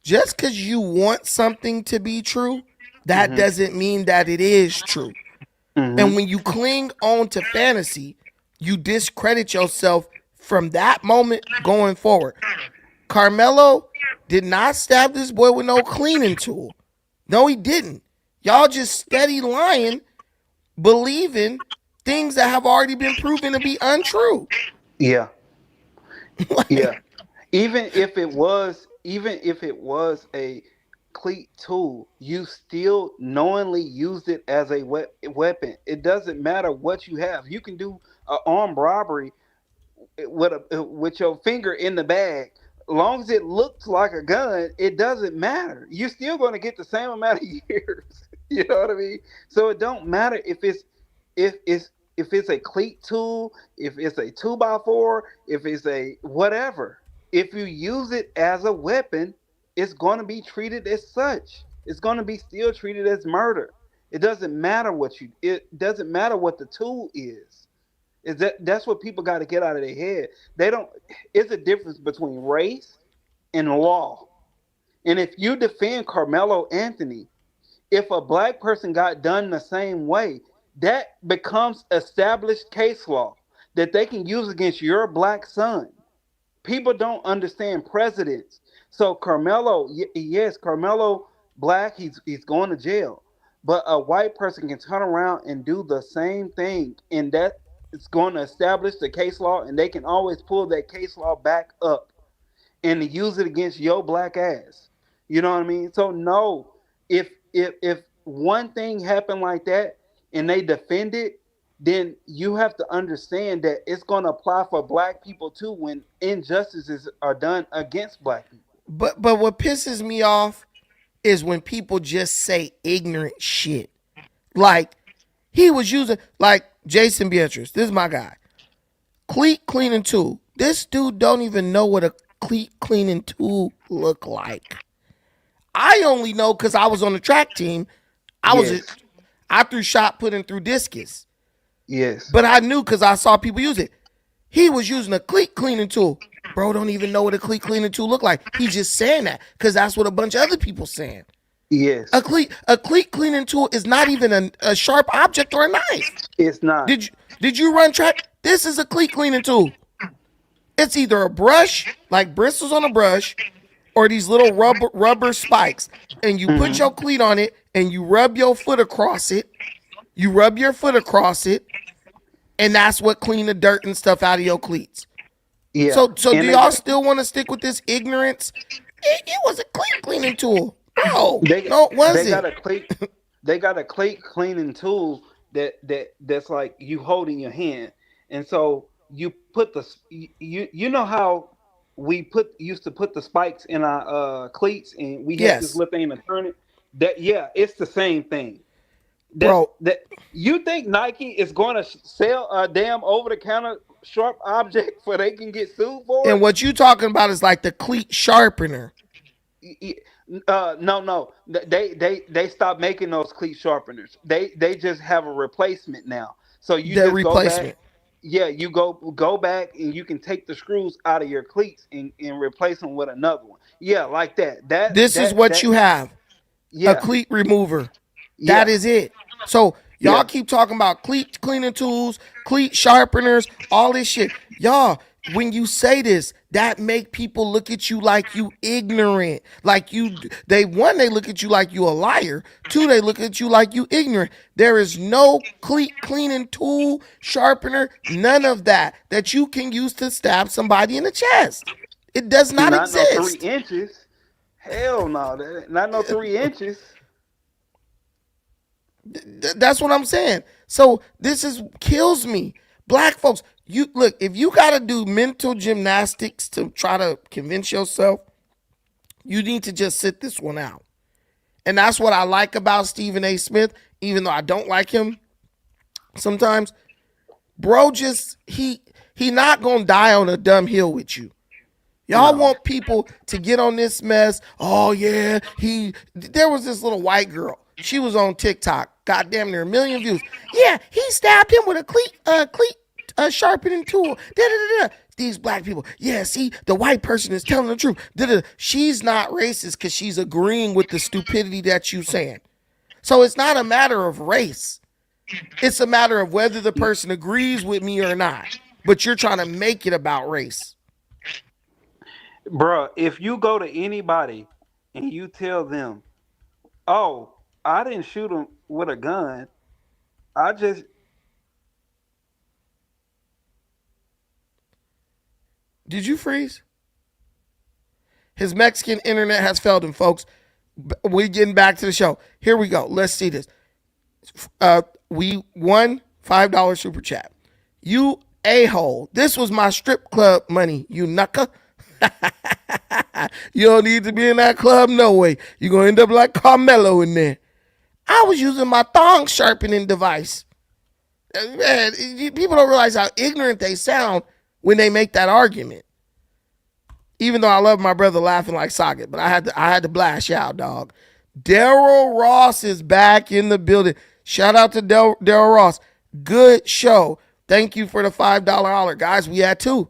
Speaker 1: Just because you want something to be true, that doesn't mean that it is true. Mm-hmm. And when you cling on to fantasy, you discredit yourself from that moment going forward. Carmelo did not stab this boy with no cleaning tool. No, he didn't. Y'all just steady lying, believing things that have already been proven to be untrue.
Speaker 6: Yeah. Yeah. Even if it was a cleat tool, you still knowingly used it as a weapon. It doesn't matter what you have. You can do an armed robbery with your finger in the bag. Long as it looks like a gun, it doesn't matter. You're still going to get the same amount of years. You know what I mean? So it don't matter if it's a cleat tool, if it's a 2x4, if it's a whatever. If you use it as a weapon, it's going to be treated as such. It's going to be still treated as murder. It doesn't matter it doesn't matter what the tool is. That's what people got to get out of their head. It's a difference between race and law. And if you defend Carmelo Anthony, if a black person got done the same way, that becomes established case law that they can use against your black son. People don't understand precedents. So Carmelo, yes, Carmelo black, he's going to jail. But a white person can turn around and do the same thing, and that is going to establish the case law, and they can always pull that case law back up and use it against your black ass. You know what I mean? So no, if one thing happened like that and they defend it, then you have to understand that it's going to apply for black people too when injustices are done against black people.
Speaker 1: But what pisses me off is when people just say ignorant shit. Like he was using, like Jason Beatrice, this is my guy. Cleat cleaning tool. This dude don't even know what a cleat cleaning tool look like. I only know because I was on the track team. I threw shot put and threw discus.
Speaker 6: Yes.
Speaker 1: But I knew because I saw people use it. He was using a cleat cleaning tool. Bro don't even know what a cleat cleaning tool look like. He's just saying that because that's what a bunch of other people saying.
Speaker 6: Yes.
Speaker 1: A cleat cleaning tool is not even a sharp object or a knife.
Speaker 6: It's not.
Speaker 1: Did you run track? This is a cleat cleaning tool. It's either a brush, like bristles on a brush, or these little rubber spikes. And you put your cleat on it and you rub your foot across it. You rub your foot across it. And that's what clean the dirt and stuff out of your cleats.
Speaker 6: Yeah.
Speaker 1: So do y'all still want to stick with this ignorance? It was a cleat cleaning tool. No, it wasn't.
Speaker 6: They got a cleat cleaning tool that's like you hold in your hand, and so you put you know how we used to put the spikes in our cleats, and we had this little thing to turn it. It's the same thing.
Speaker 1: Bro,
Speaker 6: You think Nike is going to sell a damn over-the-counter sharp object for they can get sued for it?
Speaker 1: And what you talking about is like the cleat sharpener.
Speaker 6: No. They stopped making those cleat sharpeners. They just have a replacement now. So you just
Speaker 1: replacement.
Speaker 6: Go back. Yeah, you go back and you can take the screws out of your cleats and replace them with another one. Yeah, like that.
Speaker 1: This is what you have.
Speaker 6: Yeah.
Speaker 1: A cleat remover. That is it. So y'all keep talking about cleat cleaning tools, cleat sharpeners, all this shit. Y'all, when you say this, that make people look at you like you ignorant. Like they look at you like you a liar. Two, they look at you like you ignorant. There is no cleat cleaning tool, sharpener, none of that you can use to stab somebody in the chest. It does not exist.
Speaker 6: No 3 inches. Hell no, not no 3 inches.
Speaker 1: That's what I'm saying. So this kills me. Black folks, if you got to do mental gymnastics to try to convince yourself, you need to just sit this one out. And that's what I like about Stephen A. Smith, even though I don't like him sometimes. Bro, he not going to die on a dumb hill with you. Y'all want people to get on this mess. Oh yeah, there was this little white girl. She was on TikTok. Goddamn near 1 million views. Yeah, he stabbed him with a cleat sharpening tool. These black people. Yeah, see, the white person is telling the truth. She's not racist because she's agreeing with the stupidity that you saying. So it's not a matter of race. It's a matter of whether the person agrees with me or not. But you're trying to make it about race.
Speaker 6: Bruh, if you go to anybody and you tell them, "Oh, I didn't shoot him with a gun. I just
Speaker 1: Did you freeze? His Mexican internet has failed him, folks. We getting back to the show. Here we go. Let's see this. We won $5 super chat. You a-hole. This was my strip club money, you knucker. You don't need to be in that club, no way. You're going to end up like Carmelo in there. I was using my thong sharpening device. Man, people don't realize how ignorant they sound when they make that argument. Even though I love my brother laughing like socket, but I had to blast you out, dog. Daryl Ross is back in the building. Shout out to Daryl Ross. Good show. Thank you for the $5 holler. Guys, we had 2.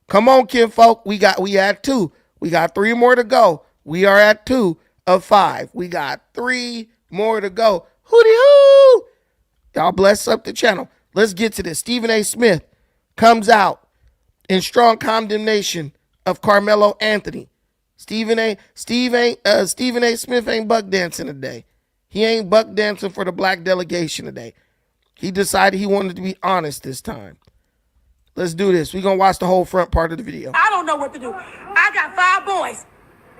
Speaker 1: Come on, kinfolk. We had 2. We got 3 more to go. We are at 2 of 5. We got 3 more to go. Hootie hoo! Y'all bless up the channel. Let's get to this. Stephen A. Smith comes out in strong condemnation of Carmelo Anthony. Stephen A. Smith ain't buck dancing today. He ain't buck dancing for the black delegation today. He decided he wanted to be honest this time. Let's do this. We're going to watch the whole front part of the video.
Speaker 7: I don't know what to do. I got 5 boys.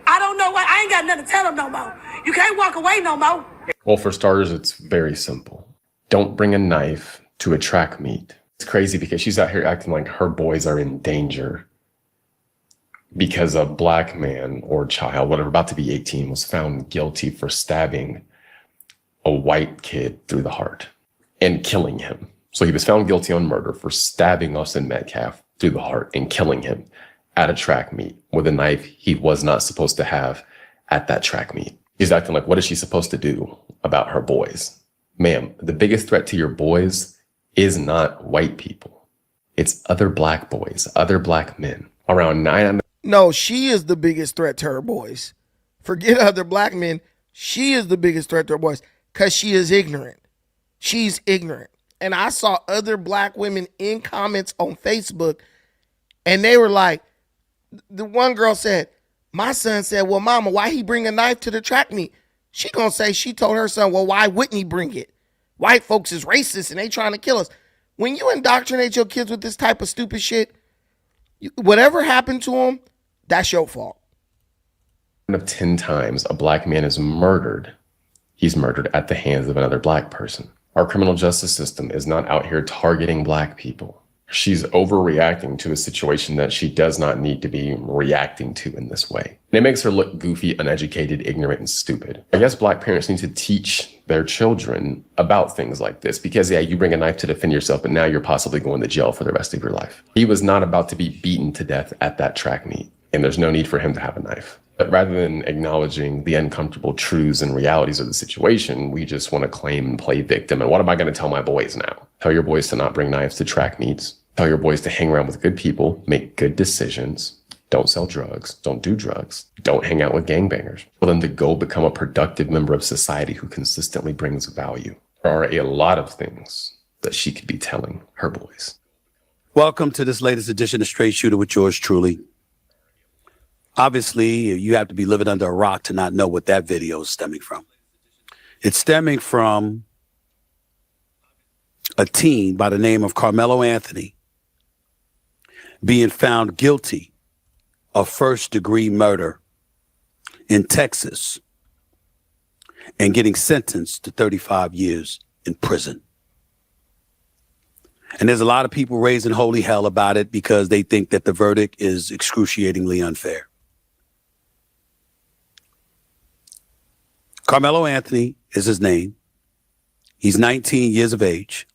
Speaker 7: I don't know what. I ain't got nothing to tell them no more. You can't walk away no more.
Speaker 8: Well, for starters, it's very simple. Don't bring a knife to a track meet. It's crazy because she's out here acting like her boys are in danger because a black man or child, whatever, about to be 18, was found guilty for stabbing a white kid through the heart and killing him. So he was found guilty on murder for stabbing Austin Metcalf through the heart and killing him at a track meet with a knife he was not supposed to have at that track meet. He's acting like, what is she supposed to do about her boys? Ma'am, the biggest threat to your boys is not white people. It's other black boys, other black men. Around 9
Speaker 1: No, she is the biggest threat to her boys. Forget other black men. She is the biggest threat to her boys because she is ignorant. She's ignorant. And I saw other black women in comments on Facebook, and they were like, the one girl said, my son said, well, mama, why he bring a knife to the track meet? She gonna say she told her son, well, why wouldn't he bring it? White folks is racist and they trying to kill us. When you indoctrinate your kids with this type of stupid shit, whatever happened to them, that's your fault.
Speaker 8: of 10 times a black man is murdered, he's murdered at the hands of another black person. Our criminal justice system is not out here targeting black people. She's overreacting to a situation that she does not need to be reacting to in this way. And it makes her look goofy, uneducated, ignorant, and stupid. I guess black parents need to teach their children about things like this because, yeah, you bring a knife to defend yourself, but now you're possibly going to jail for the rest of your life. He was not about to be beaten to death at that track meet, and there's no need for him to have a knife. But rather than acknowledging the uncomfortable truths and realities of the situation, we just want to claim and play victim. And what am I going to tell my boys now? Tell your boys to not bring knives to track meets. Tell your boys to hang around with good people, make good decisions, don't sell drugs, don't do drugs, don't hang out with gangbangers. For them to go become a productive member of society who consistently brings value. There are a lot of things that she could be telling her boys.
Speaker 9: Welcome to this latest edition of Straight Shooter with yours truly. Obviously, you have to be living under a rock to not know what that video is stemming from. It's stemming from a teen by the name of Carmelo Anthony being found guilty of first-degree murder in Texas and getting sentenced to 35 years in prison. And there's a lot of people raising holy hell about it because they think that the verdict is excruciatingly unfair. Carmelo Anthony is his name. He's 19 years of age.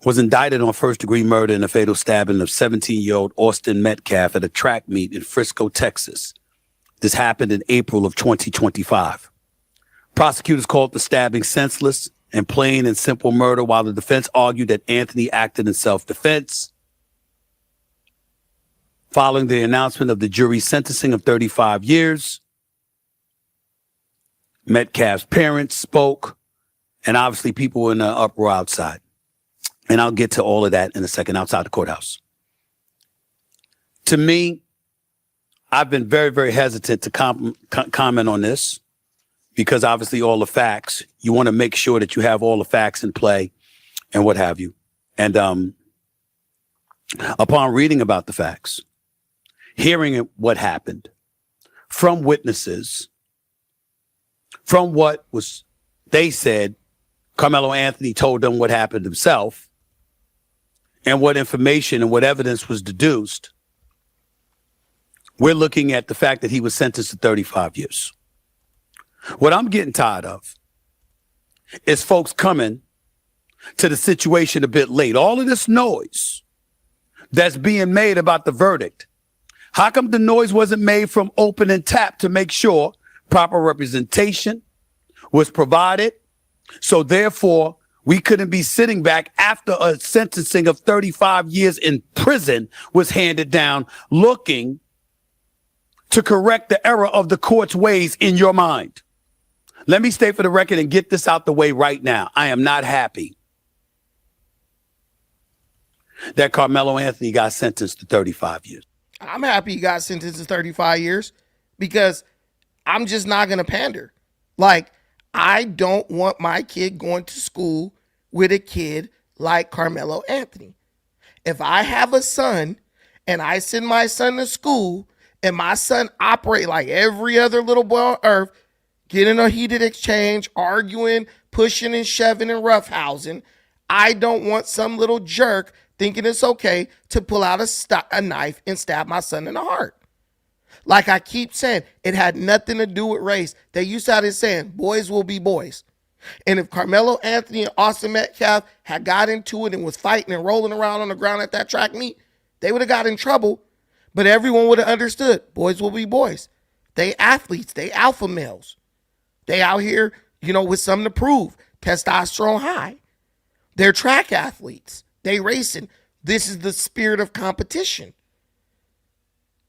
Speaker 9: Was indicted on first-degree murder in a fatal stabbing of 17-year-old Austin Metcalf at a track meet in Frisco, Texas. This happened in April of 2025. Prosecutors called the stabbing senseless and plain and simple murder, while the defense argued that Anthony acted in self-defense. Following the announcement of the jury's sentencing of 35 years, Metcalf's parents spoke, and obviously people were in an uproar outside. And I'll get to all of that in a second outside the courthouse. To me, I've been very, very hesitant to comment on this because obviously all the facts, you want to make sure that you have all the facts in play and what have you. And upon reading about the facts, hearing what happened from witnesses, from what was they said, Carmelo Anthony told them what happened himself, and what information and what evidence was deduced, we're looking at the fact that he was sentenced to 35 years. What I'm getting tired of is folks coming to the situation a bit late. All of this noise that's being made about the verdict. How come the noise wasn't made from open and tap to make sure proper representation was provided? So therefore, we couldn't be sitting back after a sentencing of 35 years in prison was handed down, looking to correct the error of the court's ways in your mind. Let me state for the record and get this out the way right now. I am not happy that Carmelo Anthony got sentenced to 35 years.
Speaker 1: I'm happy he got sentenced to 35 years because I'm just not going to pander. Like, I don't want my kid going to school with a kid like Carmelo Anthony. If I have a son and I send my son to school and my son operate like every other little boy on earth, getting a heated exchange, arguing, pushing and shoving and roughhousing, I don't want some little jerk thinking it's okay to pull out a knife and stab my son in the heart. Like I keep saying, it had nothing to do with race. They used to have this saying, boys will be boys. And if Carmelo Anthony and Austin Metcalf had got into it and was fighting and rolling around on the ground at that track meet, they would have got in trouble. But everyone would have understood, boys will be boys. They athletes, they alpha males. They out here, with something to prove, testosterone high. They're track athletes. They racing. This is the spirit of competition.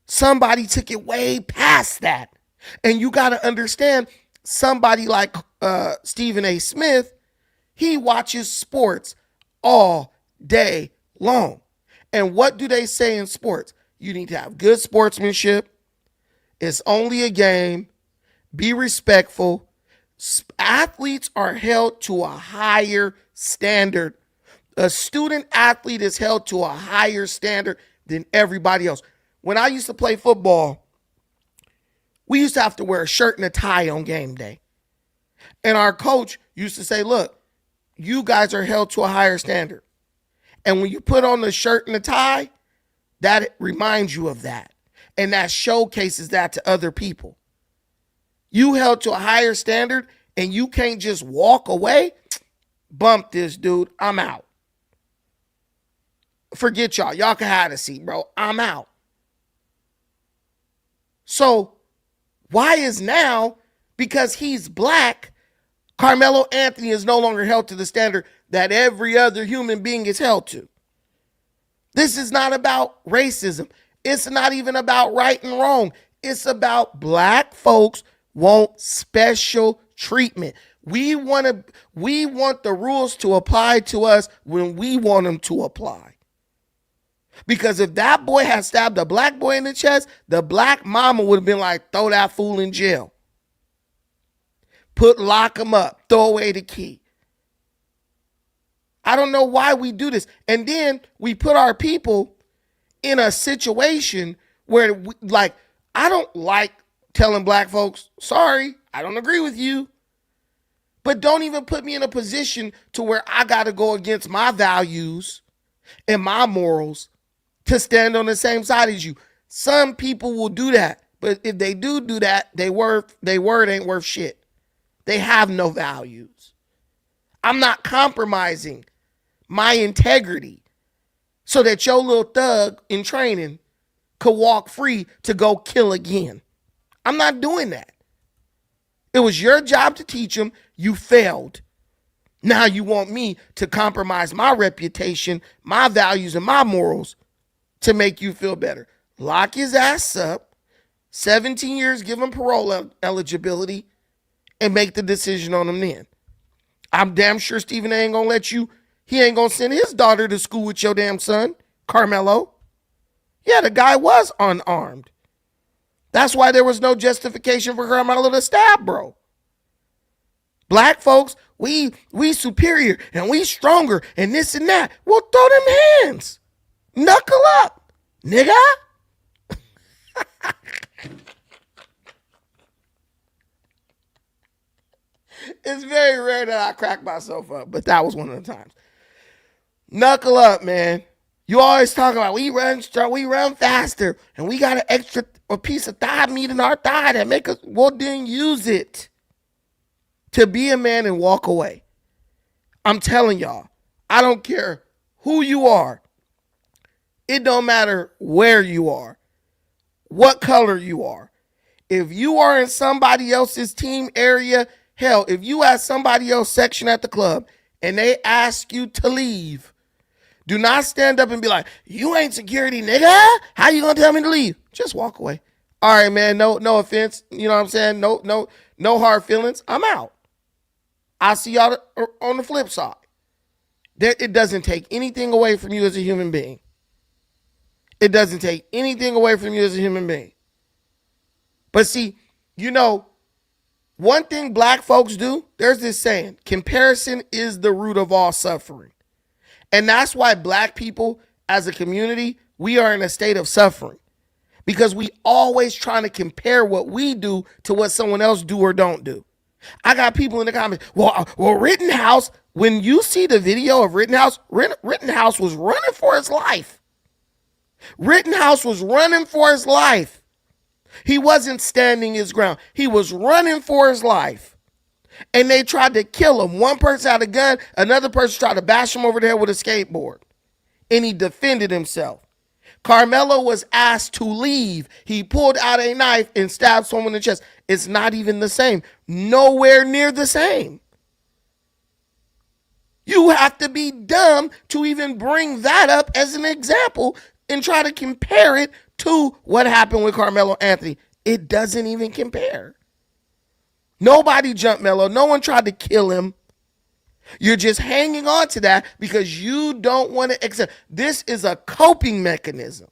Speaker 1: Somebody took it way past that. And you got to understand, somebody like Stephen A. Smith, he watches sports all day long. And what do they say in sports? You need to have good sportsmanship. It's only a game. Be respectful. Athletes are held to a higher standard. A student athlete is held to a higher standard than everybody else. When I used to play football, we used to have to wear a shirt and a tie on game day. And our coach used to say, look, you guys are held to a higher standard. And when you put on the shirt and the tie, that reminds you of that. And that showcases that to other people. You held to a higher standard and you can't just walk away. Bump this, dude. I'm out. Forget y'all. Y'all can have a seat, bro. I'm out. So why is now, because he's black, Carmelo Anthony is no longer held to the standard that every other human being is held to? This is not about racism. It's not even about right and wrong. It's about black folks want special treatment. We want the rules to apply to us when we want them to apply. Because if that boy had stabbed a black boy in the chest, the black mama would have been like, throw that fool in jail. Lock him up. Throw away the key. I don't know why we do this. And then we put our people in a situation where, I don't like telling black folks, sorry, I don't agree with you. But don't even put me in a position to where I got to go against my values and my morals to stand on the same side as you. Some people will do that. But if they do that, they word ain't worth shit. They have no values. I'm not compromising my integrity so that your little thug in training could walk free to go kill again. I'm not doing that. It was your job to teach him. You failed. Now you want me to compromise my reputation, my values, and my morals to make you feel better. Lock his ass up, 17 years, give him parole eligibility, and make the decision on him then. I'm damn sure Stephen A. ain't gonna let you, he ain't gonna send his daughter to school with your damn son, Carmelo. Yeah, the guy was unarmed. That's why there was no justification for Carmelo to stab, bro. Black folks, we superior and we stronger and this and that. Well, throw them hands. Knuckle up, nigga. It's very rare that I crack myself up, but that was one of the times. Knuckle up, man. You always talk about we run faster, and we got a piece of thigh meat in our thigh that make us. Well, then use it to be a man and walk away. I'm telling y'all, I don't care who you are. It don't matter where you are, what color you are. If you are in somebody else's team area, hell, if you at somebody else's section at the club and they ask you to leave, do not stand up and be like, you ain't security, nigga. How you gonna tell me to leave? Just walk away. All right, man. No offense. You know what I'm saying? No hard feelings. I'm out. I'll see y'all on the flip side. It doesn't take anything away from you as a human being. It doesn't take anything away from you as a human being. But see, you know, one thing black folks do, there's this saying, comparison is the root of all suffering. And that's why black people as a community, we are in a state of suffering. Because we always trying to compare what we do to what someone else do or don't do. I got people in the comments, well, Rittenhouse, when you see the video of Rittenhouse, Rittenhouse was running for his life. Rittenhouse was running for his life. He wasn't standing his ground. He was running for his life. And they tried to kill him. One person had a gun. Another person tried to bash him over the head with a skateboard. And he defended himself. Carmelo was asked to leave. He pulled out a knife and stabbed someone in the chest. It's not even the same. Nowhere near the same. You have to be dumb to even bring that up as an example and try to compare it to what happened with Carmelo Anthony. It doesn't even compare. Nobody jumped Melo. No one tried to kill him. You're just hanging on to that because you don't want to accept. This is a coping mechanism.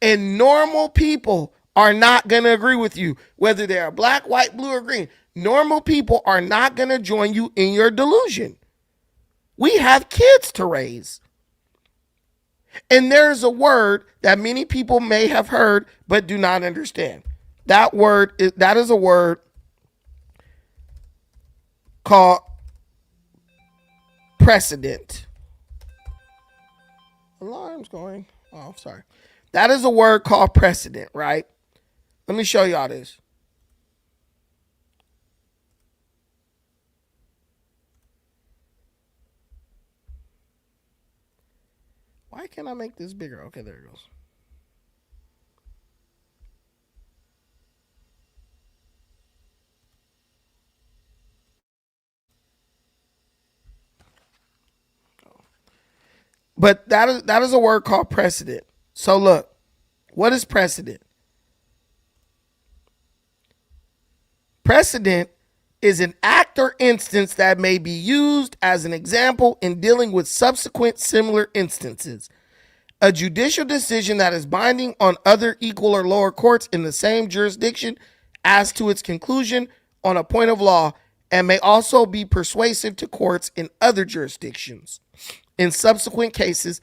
Speaker 1: And normal people are not going to agree with you, whether they're black, white, blue, or green. Normal people are not going to join you in your delusion. We have kids to raise. And there's a word that many people may have heard but do not understand. That is a word called precedent. Alarm's going. Oh, sorry. That is a word called precedent, right? Let me show y'all this. Why can't I make this bigger? Okay, there it goes. But that is a word called precedent. So look, what is precedent? Precedent is an act or instance that may be used as an example in dealing with subsequent similar instances. A judicial decision that is binding on other equal or lower courts in the same jurisdiction as to its conclusion on a point of law, and may also be persuasive to courts in other jurisdictions in subsequent cases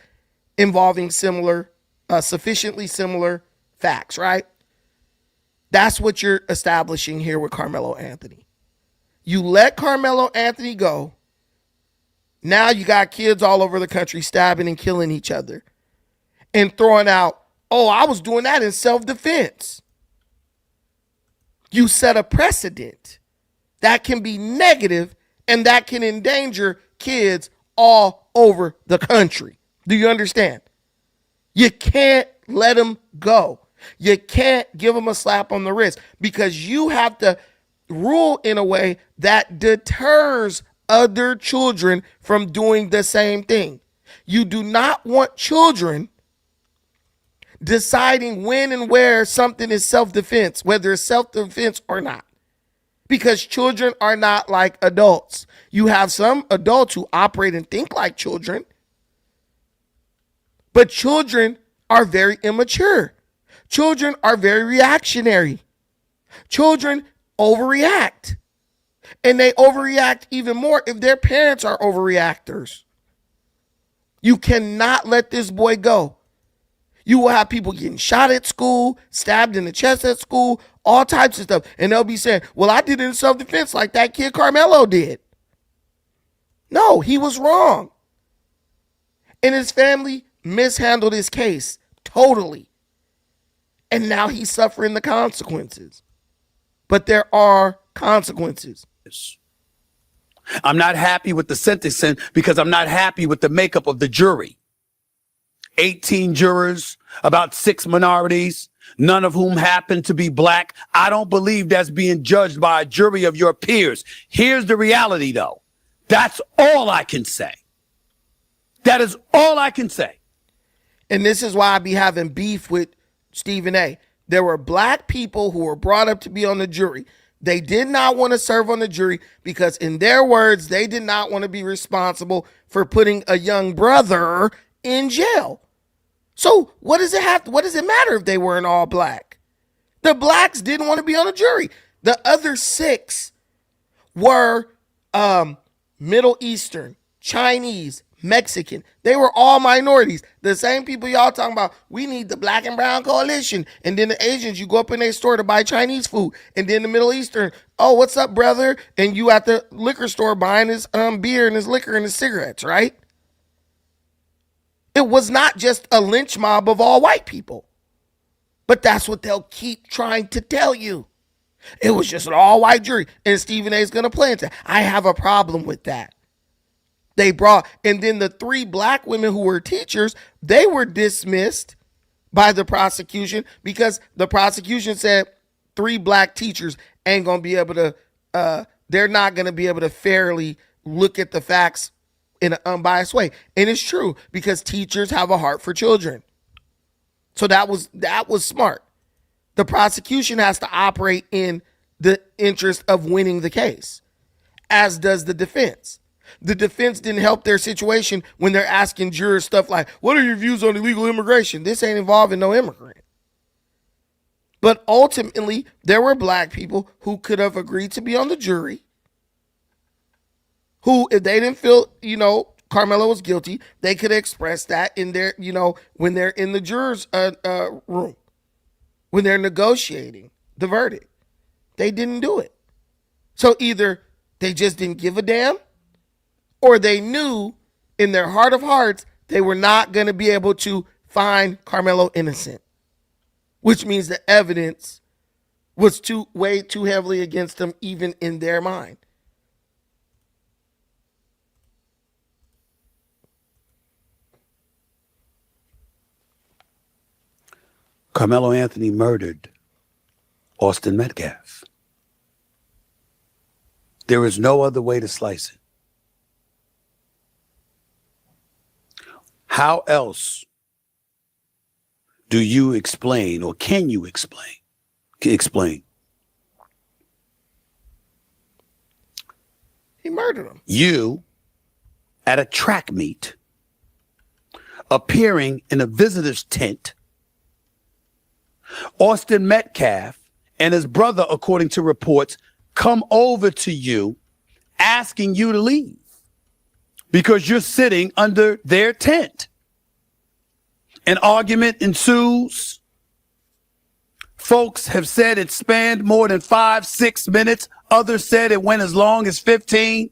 Speaker 1: involving sufficiently similar facts, right? That's what you're establishing here with Carmelo Anthony. You let Carmelo Anthony go. Now you got kids all over the country stabbing and killing each other and throwing out, oh, I was doing that in self-defense. You set a precedent that can be negative and that can endanger kids all over the country. Do you understand? You can't let them go. You can't give them a slap on the wrist because you have to rule in a way that deters other children from doing the same thing. You do not want children deciding when and where something is self-defense, whether it's self-defense or not. Because children are not like adults. You have some adults who operate and think like children, but children are very immature. Children are very reactionary. Children overreact. And they overreact even more if their parents are overreactors. You cannot let this boy go. You will have people getting shot at school, stabbed in the chest at school, all types of stuff. And they'll be saying, well, I did it in self-defense like that kid Carmelo did. No, he was wrong. And his family mishandled his case totally. And now he's suffering the consequences. But there are consequences.
Speaker 9: I'm not happy with the sentencing because I'm not happy with the makeup of the jury. 18 jurors, about 6 minorities, none of whom happen to be black. I don't believe that's being judged by a jury of your peers. Here's the reality, though. That's all I can say. That is all I can say.
Speaker 1: And this is why I be having beef with Stephen A. There were black people who were brought up to be on the jury. They did not want to serve on the jury because, in their words, they did not want to be responsible for putting a young brother in jail. So what does it matter if they weren't all black? The blacks didn't want to be on the jury. The other 6 were Middle Eastern, Chinese, Mexican. They were all minorities. The same people y'all talking about, we need the black and brown coalition. And then the Asians, you go up in their store to buy Chinese food. And then the Middle Eastern, oh, what's up, brother? And you at the liquor store buying his beer and his liquor and his cigarettes, right? It was not just a lynch mob of all white people. But that's what they'll keep trying to tell you. It was just an all-white jury. And Stephen A. is going to play into that. I have a problem with that. And then the 3 black women who were teachers, they were dismissed by the prosecution because the prosecution said 3 black teachers ain't going to be able to, they're not going to be able to fairly look at the facts in an unbiased way. And it's true because teachers have a heart for children. So that was smart. The prosecution has to operate in the interest of winning the case, as does the defense. The defense didn't help their situation when they're asking jurors stuff like, what are your views on illegal immigration? This ain't involving no immigrant. But ultimately, there were black people who could have agreed to be on the jury, who, if they didn't feel, Carmelo was guilty, they could express that in their, when they're in the jurors' room, when they're negotiating the verdict. They didn't do it. So either they just didn't give a damn, or they knew in their heart of hearts they were not going to be able to find Carmelo innocent, which means the evidence was way too heavily against them, even in their mind.
Speaker 9: Carmelo Anthony murdered Austin Metcalf. There is no other way to slice it. How else do you explain, or can you explain?
Speaker 1: He murdered him.
Speaker 9: You at a track meet, appearing in a visitor's tent, Austin Metcalf and his brother, according to reports, come over to you asking you to leave because you're sitting under their tent. An argument ensues. Folks have said it spanned more than 5-6 minutes. Others said it went as long as 15.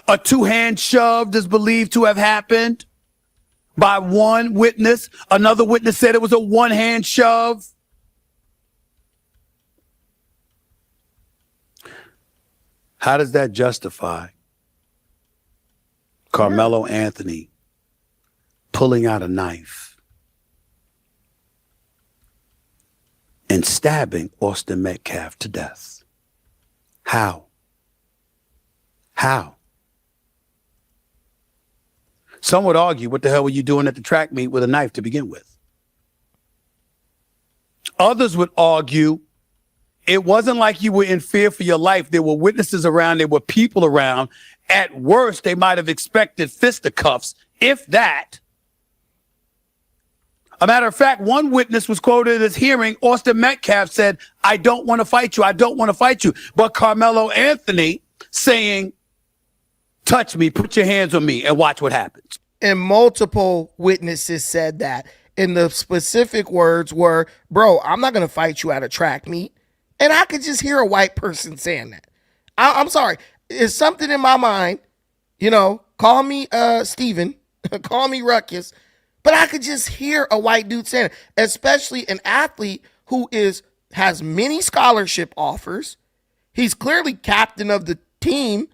Speaker 9: A 2-hand shove is believed to have happened by one witness. Another witness said it was a 1-hand shove. How does that justify Carmelo Anthony pulling out a knife and stabbing Austin Metcalf to death? How? Some would argue, what the hell were you doing at the track meet with a knife to begin with? Others would argue, it wasn't like you were in fear for your life. There were witnesses around. There were people around. At worst, they might have expected fisticuffs, if that. A matter of fact, one witness was quoted as hearing Austin Metcalf said, "I don't want to fight you. I don't want to fight you." But Carmelo Anthony saying, "Touch me, put your hands on me, and watch what happens."
Speaker 1: And multiple witnesses said that. And the specific words were, bro, I'm not going to fight you at a track meet. And I could just hear a white person saying that. I'm sorry. It's something in my mind, you know, call me Steven, call me Ruckus, but I could just hear a white dude saying it, especially an athlete who has many scholarship offers. He's clearly captain of the team.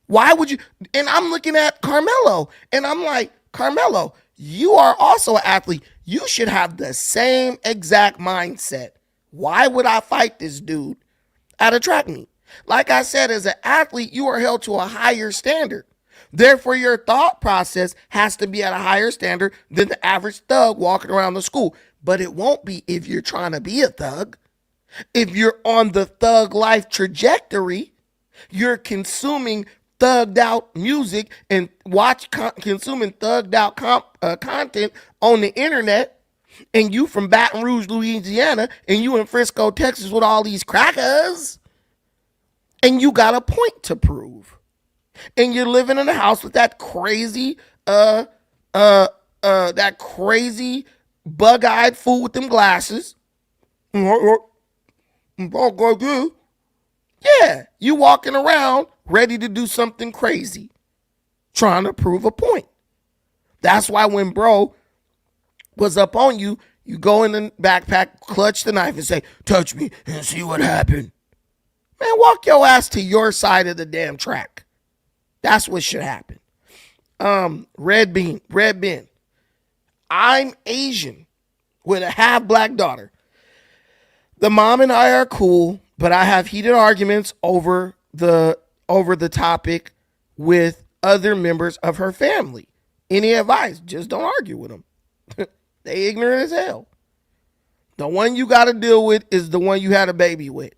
Speaker 1: Why would you? And I'm looking at Carmelo, and I'm like, Carmelo, you are also an athlete. You should have the same exact mindset. Why would I fight this dude at a track meet? Like I said, as an athlete, you are held to a higher standard. Therefore, your thought process has to be at a higher standard than the average thug walking around the school. But it won't be if you're trying to be a thug. If you're on the thug life trajectory, you're consuming thugged out music and consuming thugged out content on the internet, and you from Baton Rouge, Louisiana, and you in Frisco, Texas with all these crackers, and you got a point to prove. And you're living in a house with that crazy, that crazy bug-eyed fool with them glasses. Yeah, you walking around ready to do something crazy, trying to prove a point. That's why when bro was up on you, you go in the backpack, clutch the knife, and say, "Touch me and see what happened." Man, walk your ass to your side of the damn track. That's what should happen. Red Ben. I'm Asian with a half black daughter. The mom and I are cool, but I have heated arguments over the topic with other members of her family. Any advice? Just don't argue with them. They ignorant as hell. The one you got to deal with is the one you had a baby with.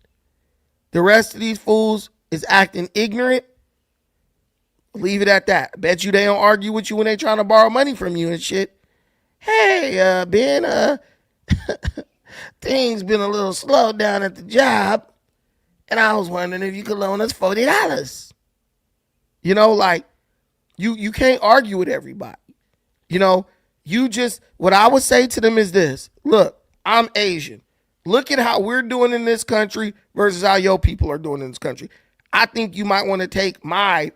Speaker 1: The rest of these fools is acting ignorant. Leave it at that. I bet you they don't argue with you when they trying to borrow money from you and shit. Hey, Ben, things been a little slow down at the job, and I was wondering if you could loan us $40. You know, like, you can't argue with everybody. You know, what I would say to them is this. Look, I'm Asian. Look at how we're doing in this country versus how your people are doing in this country. I think you might want to take my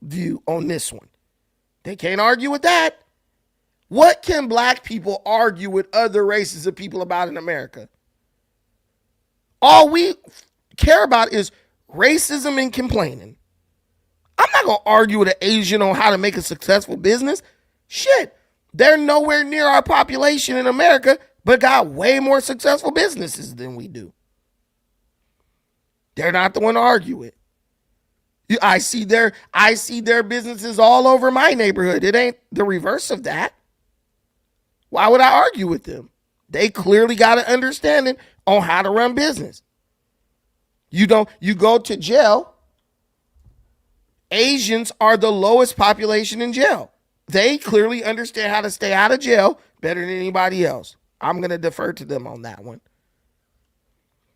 Speaker 1: view on this one. They can't argue with that. What can black people argue with other races of people about in America? All we care about is racism and complaining. I'm not going to argue with an Asian on how to make a successful business. Shit, they're nowhere near our population in America, but got way more successful businesses than we do. They're not the one to argue with. I see their businesses all over my neighborhood. It ain't the reverse of that. Why would I argue with them? They clearly got an understanding on how to run business. You go to jail. Asians are the lowest population in jail. They clearly understand how to stay out of jail better than anybody else. I'm going to defer to them on that one.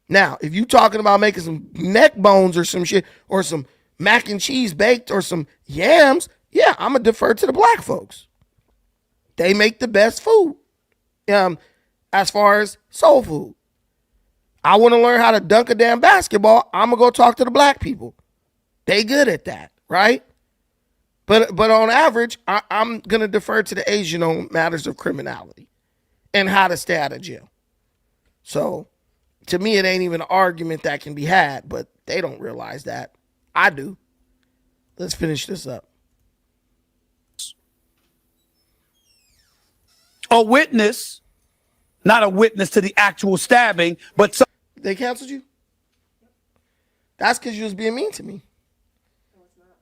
Speaker 1: Now, if you talking about making some neck bones or some shit or some mac and cheese baked or some yams, yeah, I'm going to defer to the black folks. They make the best food as far as soul food. I want to learn how to dunk a damn basketball. I'm going to go talk to the black people. They good at that, right? But on average, I'm going to defer to the Asian on matters of criminality and how to stay out of jail. So to me, it ain't even an argument that can be had, but they don't realize that. I do. Let's finish this up.
Speaker 9: A witness, not a witness to the actual stabbing, but
Speaker 1: They canceled you? That's because you was being mean to me.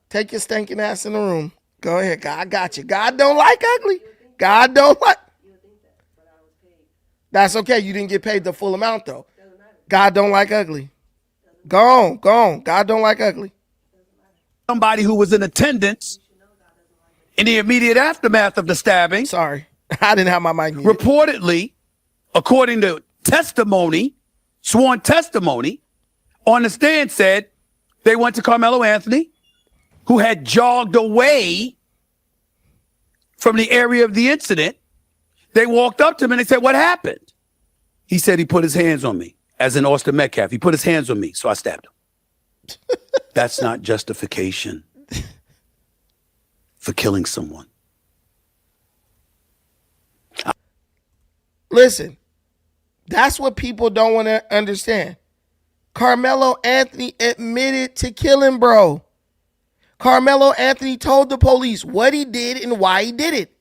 Speaker 1: Take your stinking ass in the room. Go ahead. God got you. God don't like ugly. God don't like. That's okay. You didn't get paid the full amount, though. God don't like ugly. Go on. God don't like ugly.
Speaker 9: somebody who was in attendance in the immediate aftermath of the stabbing.
Speaker 1: Sorry. I didn't have my mic muted.
Speaker 9: reportedly, according to testimony, sworn testimony, on the stand said they went to Carmelo Anthony, who had jogged away from the area of the incident. They walked up to him and they said, "What happened?" He said he put his hands on me, as in Austin Metcalf. He put his hands on me, so I stabbed him. That's not justification for killing someone.
Speaker 1: Listen, that's what people don't want to understand. Carmelo Anthony admitted to killing bro. Carmelo Anthony told the police what he did and why he did it.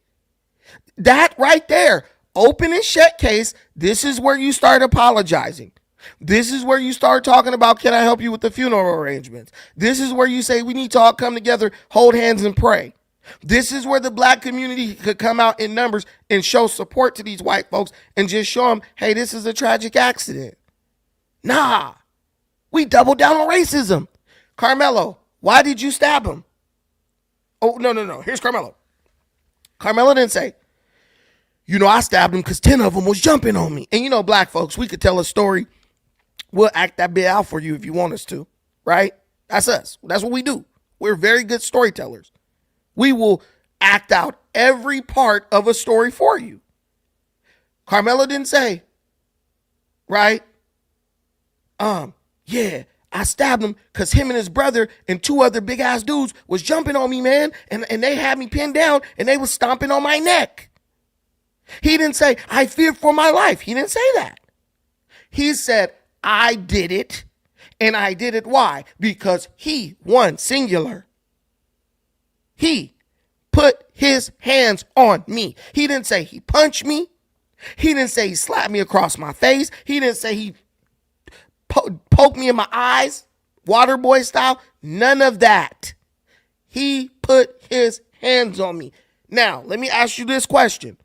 Speaker 1: That right there, open and shut case, this is where you start apologizing. This is where you start talking about, can I help you with the funeral arrangements? This is where you say we need to all come together, hold hands and pray. This is where the black community could come out in numbers and show support to these white folks and just show them, hey, this is a tragic accident. Nah, we doubled down on racism. Carmelo, why did you stab him? Oh, no. Here's Carmelo. Carmelo didn't say, I stabbed him because 10 of them was jumping on me. And black folks, we could tell a story. We'll act that bit out for you if you want us to, right? That's us. That's what we do. We're very good storytellers. We will act out every part of a story for you. Carmelo didn't say, right? Yeah, I stabbed him because him and his brother and 2 other big ass dudes was jumping on me, man. And they had me pinned down and they was stomping on my neck. He didn't say, I feared for my life. He didn't say that. He said, I did it. And I did it why? Because he, one, singular. He put his hands on me. He didn't say he punched me. He didn't say he slapped me across my face. He didn't say he poked me in my eyes, Waterboy style. None of that. He put his hands on me. Now, let me ask you this question.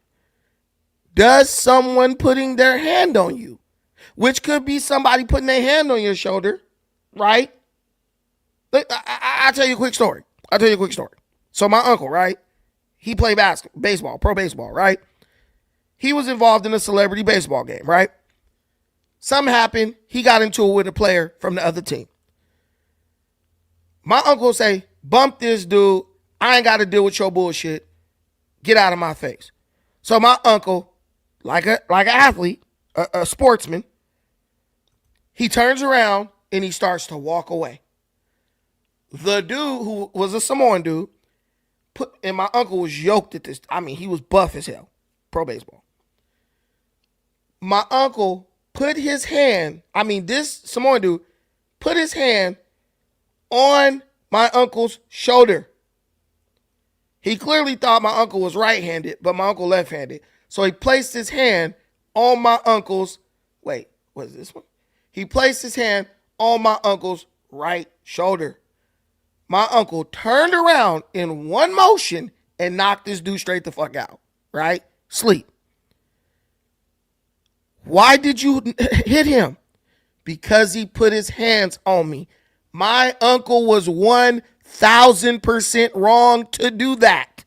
Speaker 1: Does someone putting their hand on you, which could be somebody putting their hand on your shoulder, right? I'll tell you a quick story. So my uncle, right? He played baseball, pro baseball, right? He was involved in a celebrity baseball game, right? Something happened. He got into it with a player from the other team. My uncle say, bump this dude. I ain't got to deal with your bullshit. Get out of my face. So my uncle, like an athlete, a sportsman, he turns around and he starts to walk away. The dude who was a Samoan dude, and my uncle was yoked at this. I mean, he was buff as hell, pro baseball. My uncle put his hand, this Samoan dude put his hand on my uncle's shoulder. He clearly thought my uncle was right-handed, but my uncle left-handed. So he placed his hand on my uncle's, what is this one? He placed his hand on my uncle's right shoulder. My uncle turned around in one motion and knocked this dude straight the fuck out, right? Sleep. Why did you hit him? Because he put his hands on me. My uncle was 1,000% wrong to do that.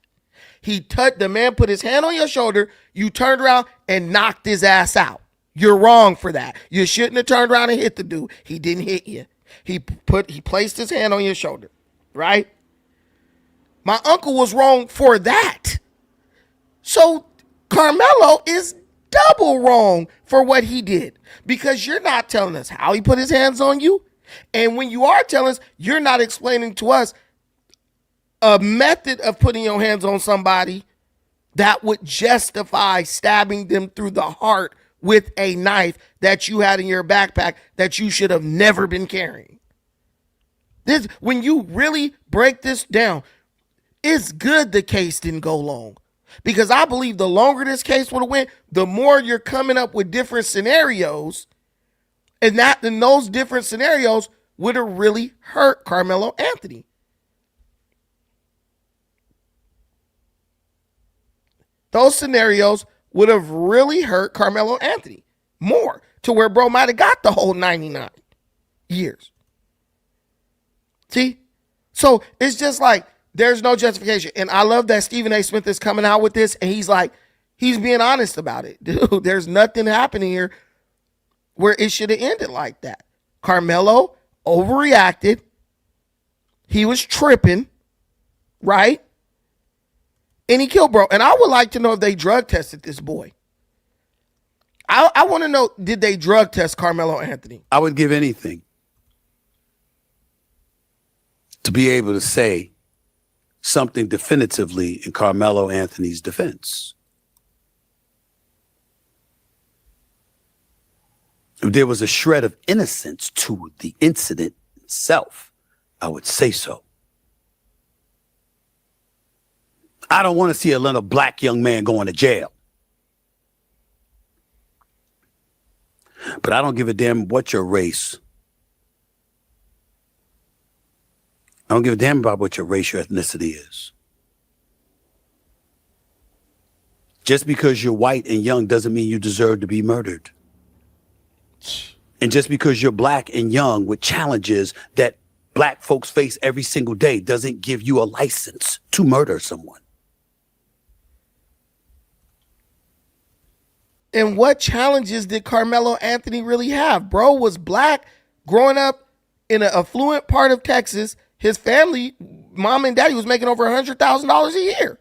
Speaker 1: The man put his hand on your shoulder, you turned around and knocked his ass out. You're wrong for that. You shouldn't have turned around and hit the dude. He didn't hit you. He placed his hand on your shoulder, right? My uncle was wrong for that. So Carmelo is double wrong for what he did, because you're not telling us how he put his hands on you. And when you are telling us, you're not explaining to us a method of putting your hands on somebody that would justify stabbing them through the heart with a knife that you had in your backpack that you should have never been carrying. When you really break this down, it's good the case didn't go long. Because I believe the longer this case would have went, the more you're coming up with different scenarios, and those different scenarios would have really hurt Carmelo Anthony. Those scenarios would have really hurt Carmelo Anthony more, to where bro might have got the whole 99 years. See? So it's just like, there's no justification. And I love that Stephen A. Smith is coming out with this, and he's like, He's being honest about it. Dude, there's nothing happening here where it should have ended like that. Carmelo overreacted. He was tripping, right? And he killed bro. And I would like to know if they drug tested this boy. I want to know, did they drug test Carmelo Anthony?
Speaker 9: I would give anything to be able to say something definitively in Carmelo Anthony's defense. If there was a shred of innocence to the incident itself, I would say so. I don't want to see a little black young man going to jail. But I don't give a damn what your race. I don't give a damn about what your race or ethnicity is. Just because you're white and young doesn't mean you deserve to be murdered. And just because you're black and young with challenges that black folks face every single day doesn't give you a license to murder someone.
Speaker 1: And what challenges did Carmelo Anthony really have? Bro was black, growing up in an affluent part of Texas. His family, mom and daddy, was making over $100,000 a year.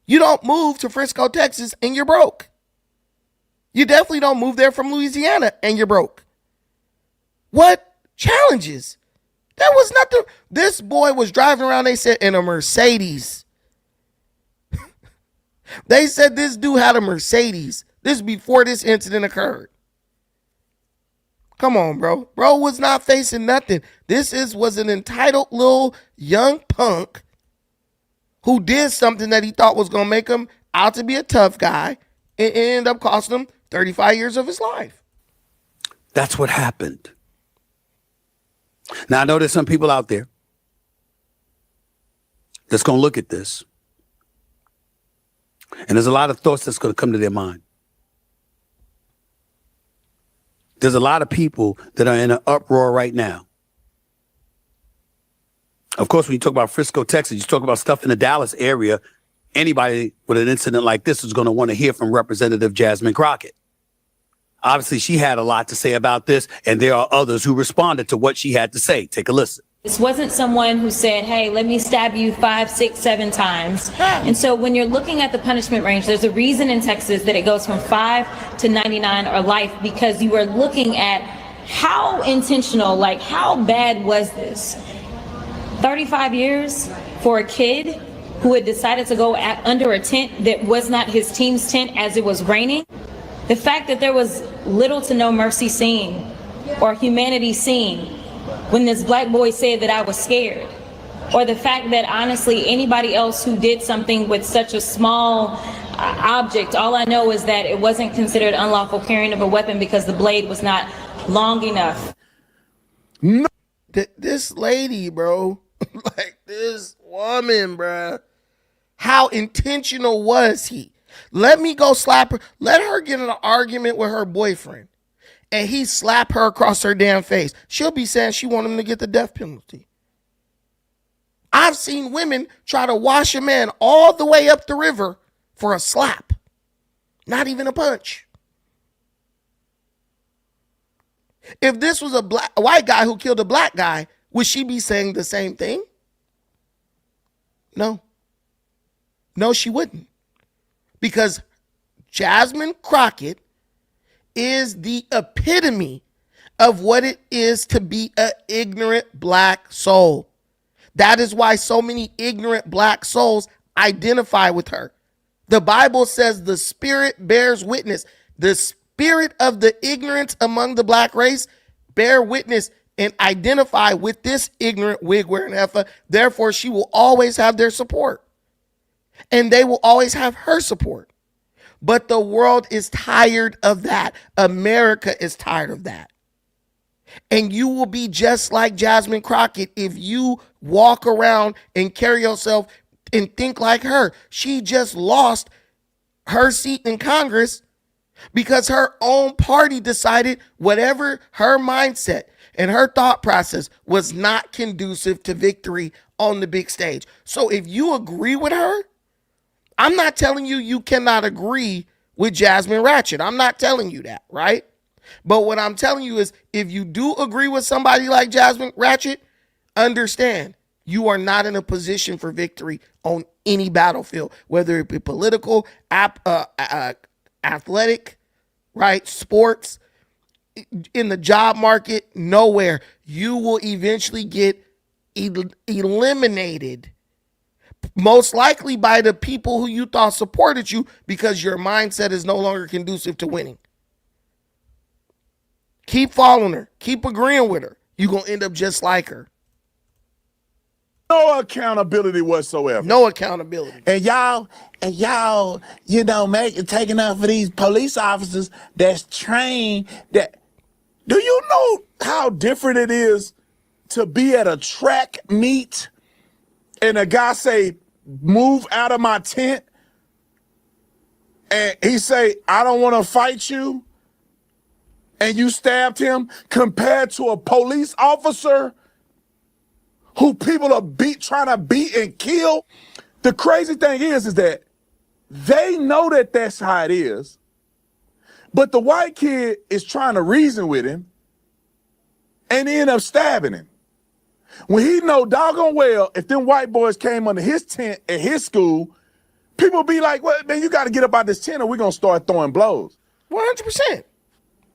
Speaker 1: You don't move to Frisco, Texas, and you're broke. You definitely don't move there from Louisiana and you're broke. What challenges? There was nothing. This boy was driving around, they said, in a Mercedes. They said this dude had a Mercedes. This is before this incident occurred. Come on, bro. Bro was not facing nothing. Was an entitled little young punk who did something that he thought was going to make him out to be a tough guy and ended up costing him 35 years of his life.
Speaker 9: That's what happened. Now, I know there's some people out there that's going to look at this, and there's a lot of thoughts that's going to come to their mind. There's a lot of people that are in an uproar right now. Of course, when you talk about Frisco, Texas, you talk about stuff in the Dallas area, anybody with an incident like this is going to want to hear from Representative Jasmine Crockett. Obviously, she had a lot to say about this, and there are others who responded to what she had to say. Take a listen.
Speaker 10: This wasn't someone who said, hey, let me stab you 5, 6, 7 times. And so when you're looking at the punishment range, there's a reason in Texas that it goes from 5 to 99 or life, because you are looking at how intentional, like how bad was this? 35 years for a kid who had decided to go under a tent that was not his team's tent as it was raining. The fact that there was little to no mercy seen or humanity seen when this black boy said that I was scared, or the fact that honestly anybody else who did something with such a small object, all I know is that it wasn't considered unlawful carrying of a weapon because the blade was not long enough.
Speaker 1: This lady, bro, like this woman, bro, how intentional was he? Let me go slap her. Let her get in an argument with her boyfriend and he slap her across her damn face. She'll be saying she want him to get the death penalty. I've seen women try to wash a man all the way up the river for a slap. Not even a punch. If this was a white guy who killed a black guy, would she be saying the same thing? No. No, she wouldn't. Because Jasmine Crockett is the epitome of what it is to be an ignorant black soul. That is why so many ignorant black souls identify with her. The Bible says the spirit bears witness. The spirit of the ignorance among the black race bear witness and identify with this ignorant wig wearing heifer. Therefore, she will always have their support. And they will always have her support. But the world is tired of that. America is tired of that. And you will be just like Jasmine Crockett if you walk around and carry yourself and think like her. She just lost her seat in Congress because her own party decided whatever her mindset and her thought process was not conducive to victory on the big stage. So if you agree with her I'm not telling you you cannot agree with Jasmine Ratchet. I'm not telling you that, right? But what I'm telling you is if you do agree with somebody like Jasmine Ratchet, understand you are not in a position for victory on any battlefield, whether it be political, athletic, right? Sports, in the job market, nowhere. You will eventually get eliminated, most likely by the people who you thought supported you, because your mindset is no longer conducive to winning. Keep following her. Keep agreeing with her. You're going to end up just like her.
Speaker 11: No accountability whatsoever.
Speaker 1: No accountability.
Speaker 11: And y'all, you know, taking up for these police officers that's trained. That, do you know how different it is to be at a track meet and a guy say, move out of my tent, and he say, I don't want to fight you, and you stabbed him, compared to a police officer who people are trying to beat and kill? The crazy thing is that they know that that's how it is, but the white kid is trying to reason with him and end up stabbing him. When he know doggone well, if them white boys came under his tent at his school, people be like, well, man, you got to get up out this tent or we're going to start throwing blows.
Speaker 1: 100%.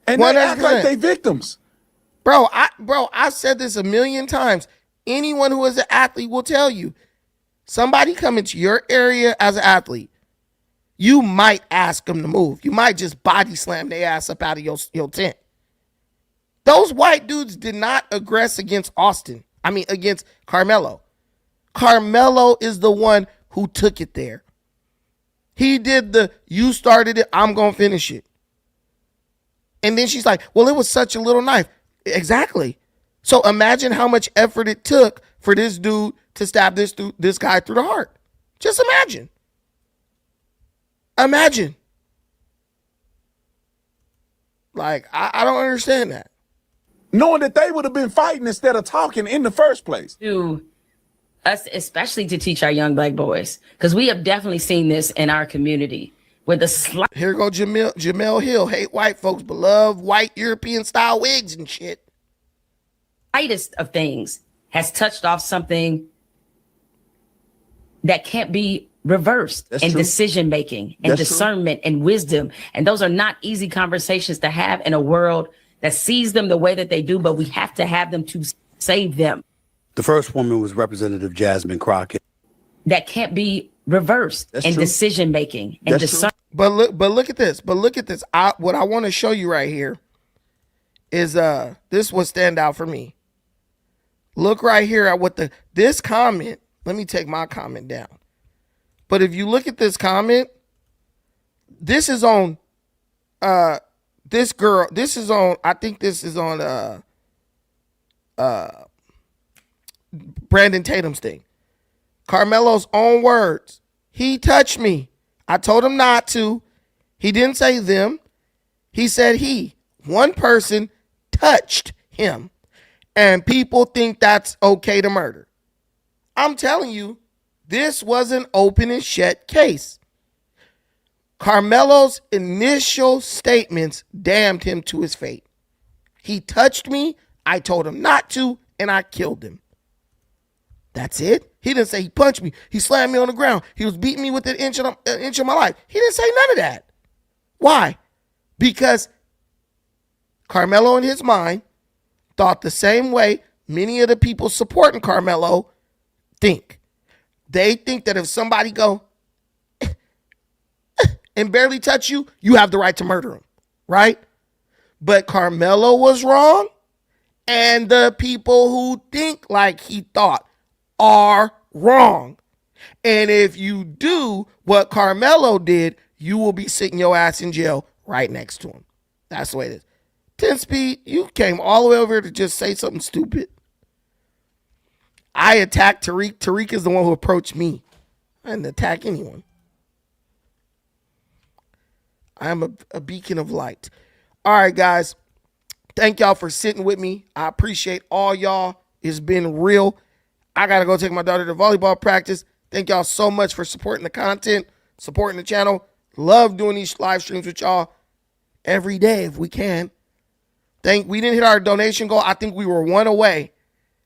Speaker 11: And 100%. They act like they victims.
Speaker 1: Bro, I've said this a million times. Anyone who is an athlete will tell you, somebody come into your area as an athlete, you might ask them to move. You might just body slam their ass up out of your tent. Those white dudes did not aggress against against Carmelo. Carmelo is the one who took it there. He did you started it, I'm going to finish it. And then she's like, well, it was such a little knife. Exactly. So imagine how much effort it took for this dude to stab this guy through the heart. Just imagine. Imagine. Like, I don't understand that.
Speaker 11: Knowing that they would have been fighting instead of talking in the first place.
Speaker 12: To us, especially to teach our young black boys, because we have definitely seen this in our community. With the
Speaker 1: Here go Jamel Hill, hate white folks, but love white European style wigs and shit.
Speaker 12: Slightest of things has touched off something that can't be reversed. That's in true. Decision making and That's discernment true. And wisdom. And those are not easy conversations to have in a world that sees them the way that they do, but we have to have them to save them.
Speaker 9: The first woman was Representative Jasmine Crockett.
Speaker 12: That can't be reversed in decision making and discernment.
Speaker 1: But look at this. What I want to show you right here is this will stand out for me. Look right here at what this comment. Let me take my comment down. But if you look at this comment, this is on this girl. This is on, I think this is on Brandon Tatum's thing. Carmelo's own words. He touched me. I told him not to. He didn't say them. He said one person touched him. And people think that's okay to murder. I'm telling you, this was an open and shut case. Carmelo's initial statements damned him to his fate. He touched me, I told him not to, and I killed him. That's it. He didn't say he punched me. He slammed me on the ground. He was beating me with an inch of my life. He didn't say none of that. Why? Because Carmelo in his mind thought the same way many of the people supporting Carmelo think. They think that if somebody go and barely touch you, you have the right to murder him, right? But Carmelo was wrong, and the people who think like he thought are wrong. And if you do what Carmelo did, you will be sitting your ass in jail right next to him. That's the way it is. 10 Speed, you came all the way over here to just say something stupid. I attacked Tariq. Tariq is the one who approached me. I didn't attack anyone. I am a beacon of light. All right, guys. Thank y'all for sitting with me. I appreciate all y'all. It's been real. I got to go take my daughter to volleyball practice. Thank y'all so much for supporting the content, supporting the channel. Love doing these live streams with y'all every day if we can. We didn't hit our donation goal. I think we were 1 away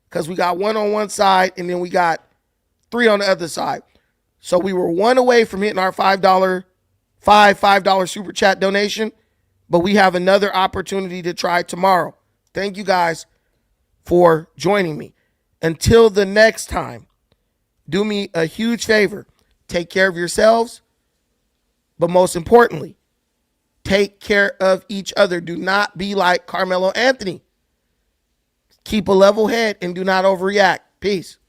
Speaker 1: because we got 1 on one side and then we got 3 on the other side. So we were 1 away from hitting our $5 super chat donation, but we have another opportunity to try tomorrow. Thank you guys for joining me. Until the next time, do me a huge favor. Take care of yourselves, but most importantly, take care of each other. Do not be like Carmelo Anthony. Keep a level head and do not overreact. Peace.